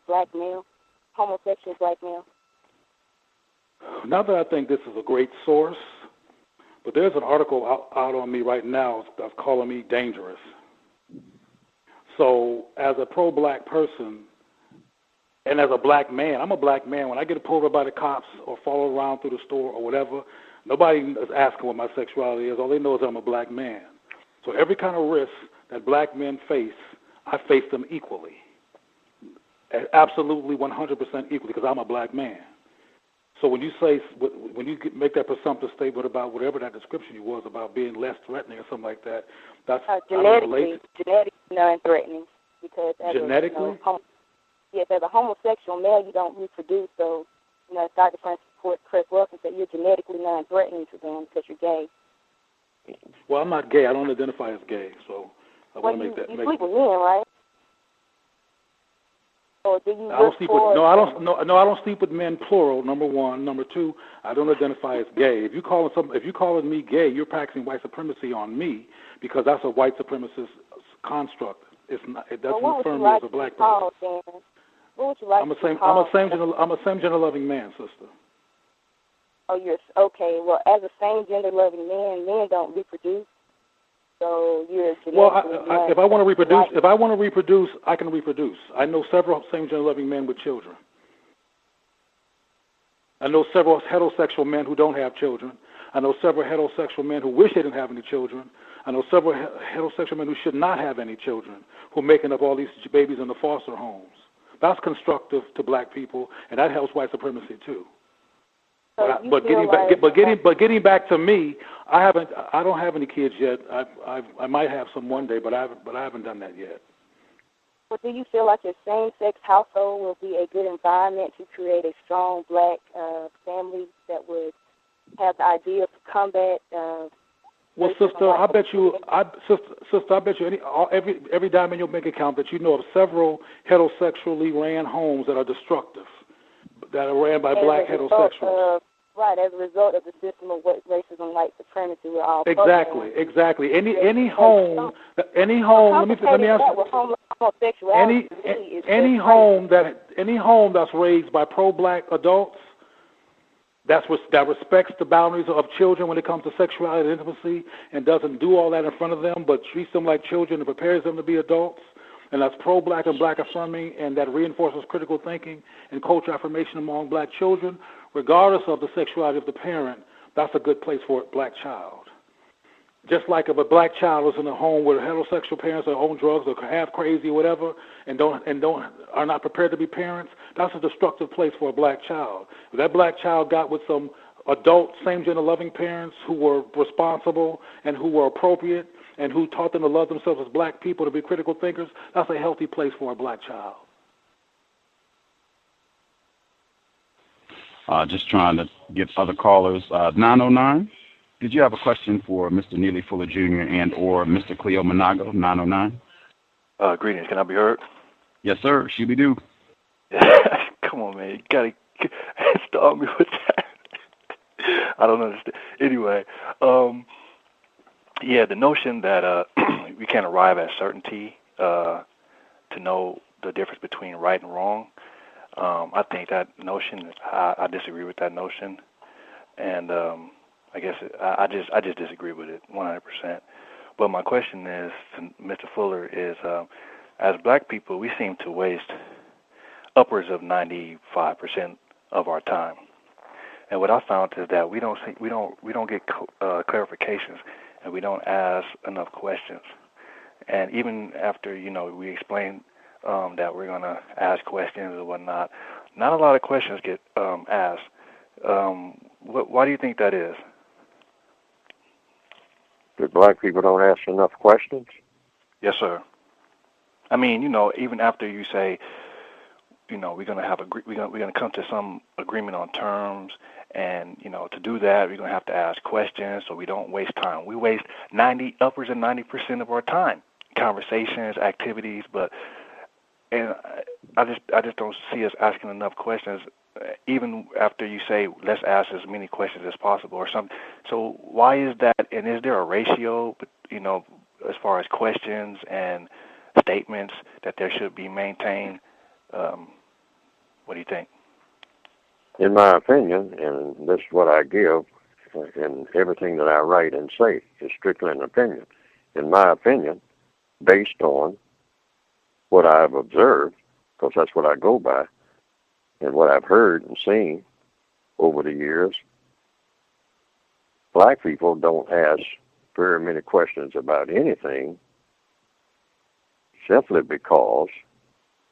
black male, homosexual black male? Not that I think this is a great source, but there's an article out on me right now that's calling me dangerous. So as a pro-black person and as a black man, I'm a black man. When I get pulled over by the cops or follow around through the store or whatever, nobody is asking what my sexuality is. All they know is I'm a black man. So every kind of risk that black men face, I face them equally. Absolutely 100% equally because I'm a black man. So when you make that presumptive statement about whatever that description you was about being less threatening or something like that, that's genetically non-threatening because genetically. Yes, as a homosexual male, you don't reproduce. So, as Dr. Francis Chris Wilson said, you're genetically non-threatening to them because you're gay. Well, I'm not gay. I don't identify as gay, so I want to make that. You sleep with men, right? Or do you? I don't sleep with I don't sleep with men. Plural. Number one. Number two. I don't identify as gay. If you calling me gay, you're practicing white supremacy on me because that's a white supremacist construct. It's not. It doesn't affirm me as a black person. What would you like to call? I'm a same gender loving man, sister. Oh, you're okay. Well, as a same gender loving man, men don't reproduce. So you're if I want to reproduce, I can reproduce. I know several same gender loving men with children. I know several heterosexual men who don't have children. I know several heterosexual men who wish they didn't have any children. I know several heterosexual men who should not have any children, who are making up all these babies in the foster homes. That's constructive to black people, and that helps white supremacy too. So but getting back to me, I don't have any kids yet. I might have some one day, but I haven't done that yet. Well, do you feel like your same-sex household will be a good environment to create a strong black family that would have the idea to combat? Well, sister, I bet you, every dime in your bank account that you know of several heterosexually ran homes that are destructive, that are ran by black heterosexuals. Right, as a result of the system of racism and white supremacy, we're all exactly. Any home. Let me ask you. Any home that's raised by pro-black adults. That respects the boundaries of children when it comes to sexuality and intimacy and doesn't do all that in front of them but treats them like children and prepares them to be adults, and that's pro-black and black affirming, and that reinforces critical thinking and culture affirmation among black children, regardless of the sexuality of the parent. That's a good place for a black child. Just like if a black child is in a home where heterosexual parents are on drugs or half crazy or whatever and are not prepared to be parents, that's a destructive place for a black child. If that black child got with some adult, same-gender loving parents who were responsible and who were appropriate and who taught them to love themselves as black people, to be critical thinkers, that's a healthy place for a black child. Just trying to get other callers. 909. Did you have a question for Mr. Neely Fuller Jr. and or Mr. Cleo Manago, 909? Greetings. Can I be heard? Yes, sir. Shooby-doo. Come on, man. You got to start me with that. I don't understand. Anyway, the notion that we can't arrive at certainty to know the difference between right and wrong, I think that notion, I disagree with that notion. And I guess I just disagree with it 100%. But my question is to Mr. Fuller is, as black people, we seem to waste upwards of 95% of our time. And what I found is that we don't get clarifications, and we don't ask enough questions. And even after we explain that we're going to ask questions or whatnot, not a lot of questions get asked. Why do you think that is? That black people don't ask enough questions? Yes, sir. I mean, even after you say, we're gonna have we're gonna come to some agreement on terms, and to do that, we're gonna have to ask questions so we don't waste time. We waste upwards of 90% of our time, conversations, activities, and I just don't see us asking enough questions. Even after you say let's ask as many questions as possible or something. So why is that? And is there a ratio, as far as questions and statements that there should be maintained? What do you think? In my opinion, and this is what I give, and everything that I write and say is strictly an opinion. In my opinion, based on what I've observed, because that's what I go by, and what I've heard and seen over the years, black people don't ask very many questions about anything simply because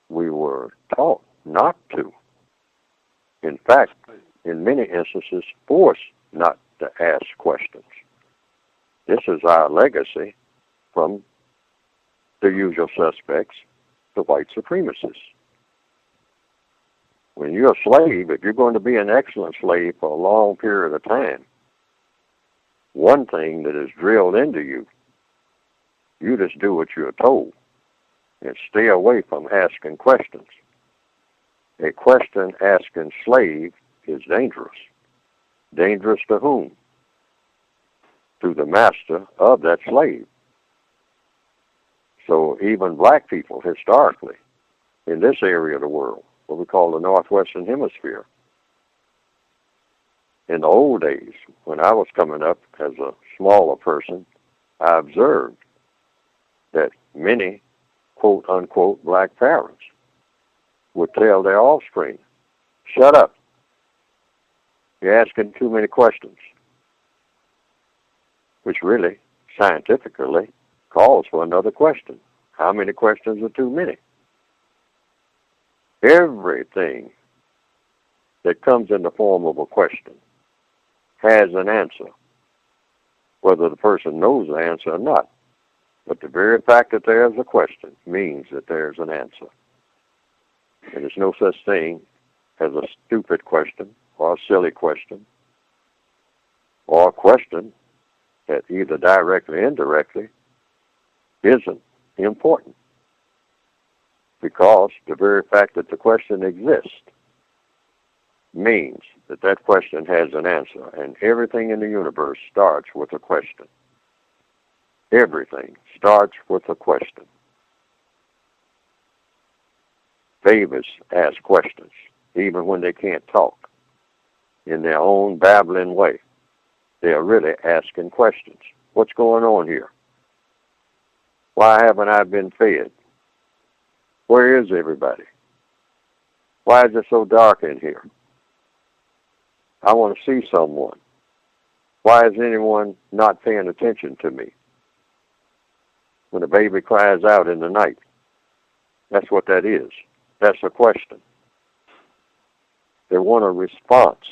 we were taught not to. In fact, in many instances, forced not to ask questions. This is our legacy from the usual suspects, the white supremacists. When you're a slave, if you're going to be an excellent slave for a long period of time, one thing that is drilled into you, you just do what you're told and stay away from asking questions. A question-asking slave is dangerous. Dangerous to whom? To the master of that slave. So even black people, historically, in this area of the world, what we call the Northwestern Hemisphere, in the old days, when I was coming up as a smaller person, I observed that many quote-unquote black parents would tell their offspring, shut up, you're asking too many questions, which really, scientifically, calls for another question. How many questions are too many? Everything that comes in the form of a question has an answer, whether the person knows the answer or not. But the very fact that there's a question means that there's an answer. And there's no such thing as a stupid question or a silly question or a question that either directly or indirectly isn't important. Because the very fact that the question exists means that that question has an answer. And everything in the universe starts with a question. Everything starts with a question. Babies ask questions, even when they can't talk, in their own babbling way. They're really asking questions. What's going on here? Why haven't I been fed? Where is everybody? Why is it so dark in here? I want to see someone. Why is anyone not paying attention to me? When a baby cries out in the night, that's what that is. That's a question. They want a response.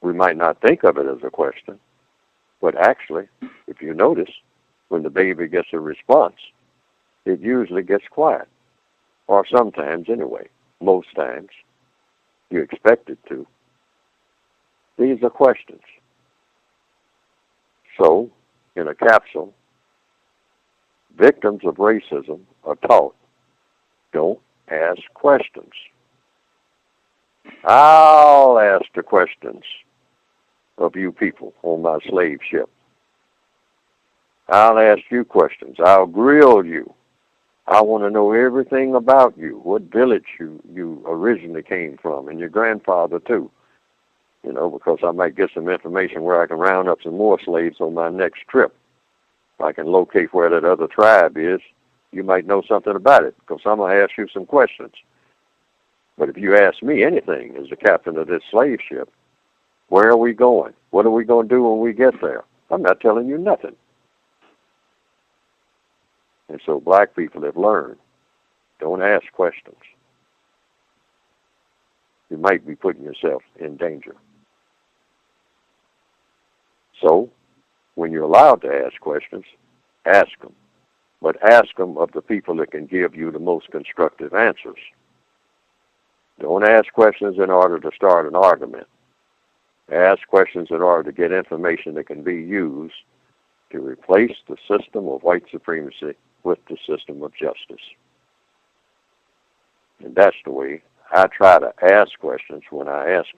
We might not think of it as a question, but actually, if you notice, when the baby gets a response, it usually gets quiet. Or sometimes, anyway. Most times, you expect it to. These are questions. So, in a capsule, victims of racism are taught, don't ask questions. I'll ask the questions of you people on my slave ship. I'll ask you questions. I'll grill you. I want to know everything about you, what village you originally came from, and your grandfather too. Because I might get some information where I can round up some more slaves on my next trip. If I can locate where that other tribe is, you might know something about it, because I'm going to ask you some questions. But if you ask me anything as the captain of this slave ship, where are we going? What are we going to do when we get there? I'm not telling you nothing. And so black people have learned, don't ask questions. You might be putting yourself in danger. So, when you're allowed to ask questions, ask them. but ask them of the people that can give you the most constructive answers. Don't ask questions in order to start an argument. Ask questions in order to get information that can be used to replace the system of white supremacy with the system of justice. And that's the way I try to ask questions when I ask them.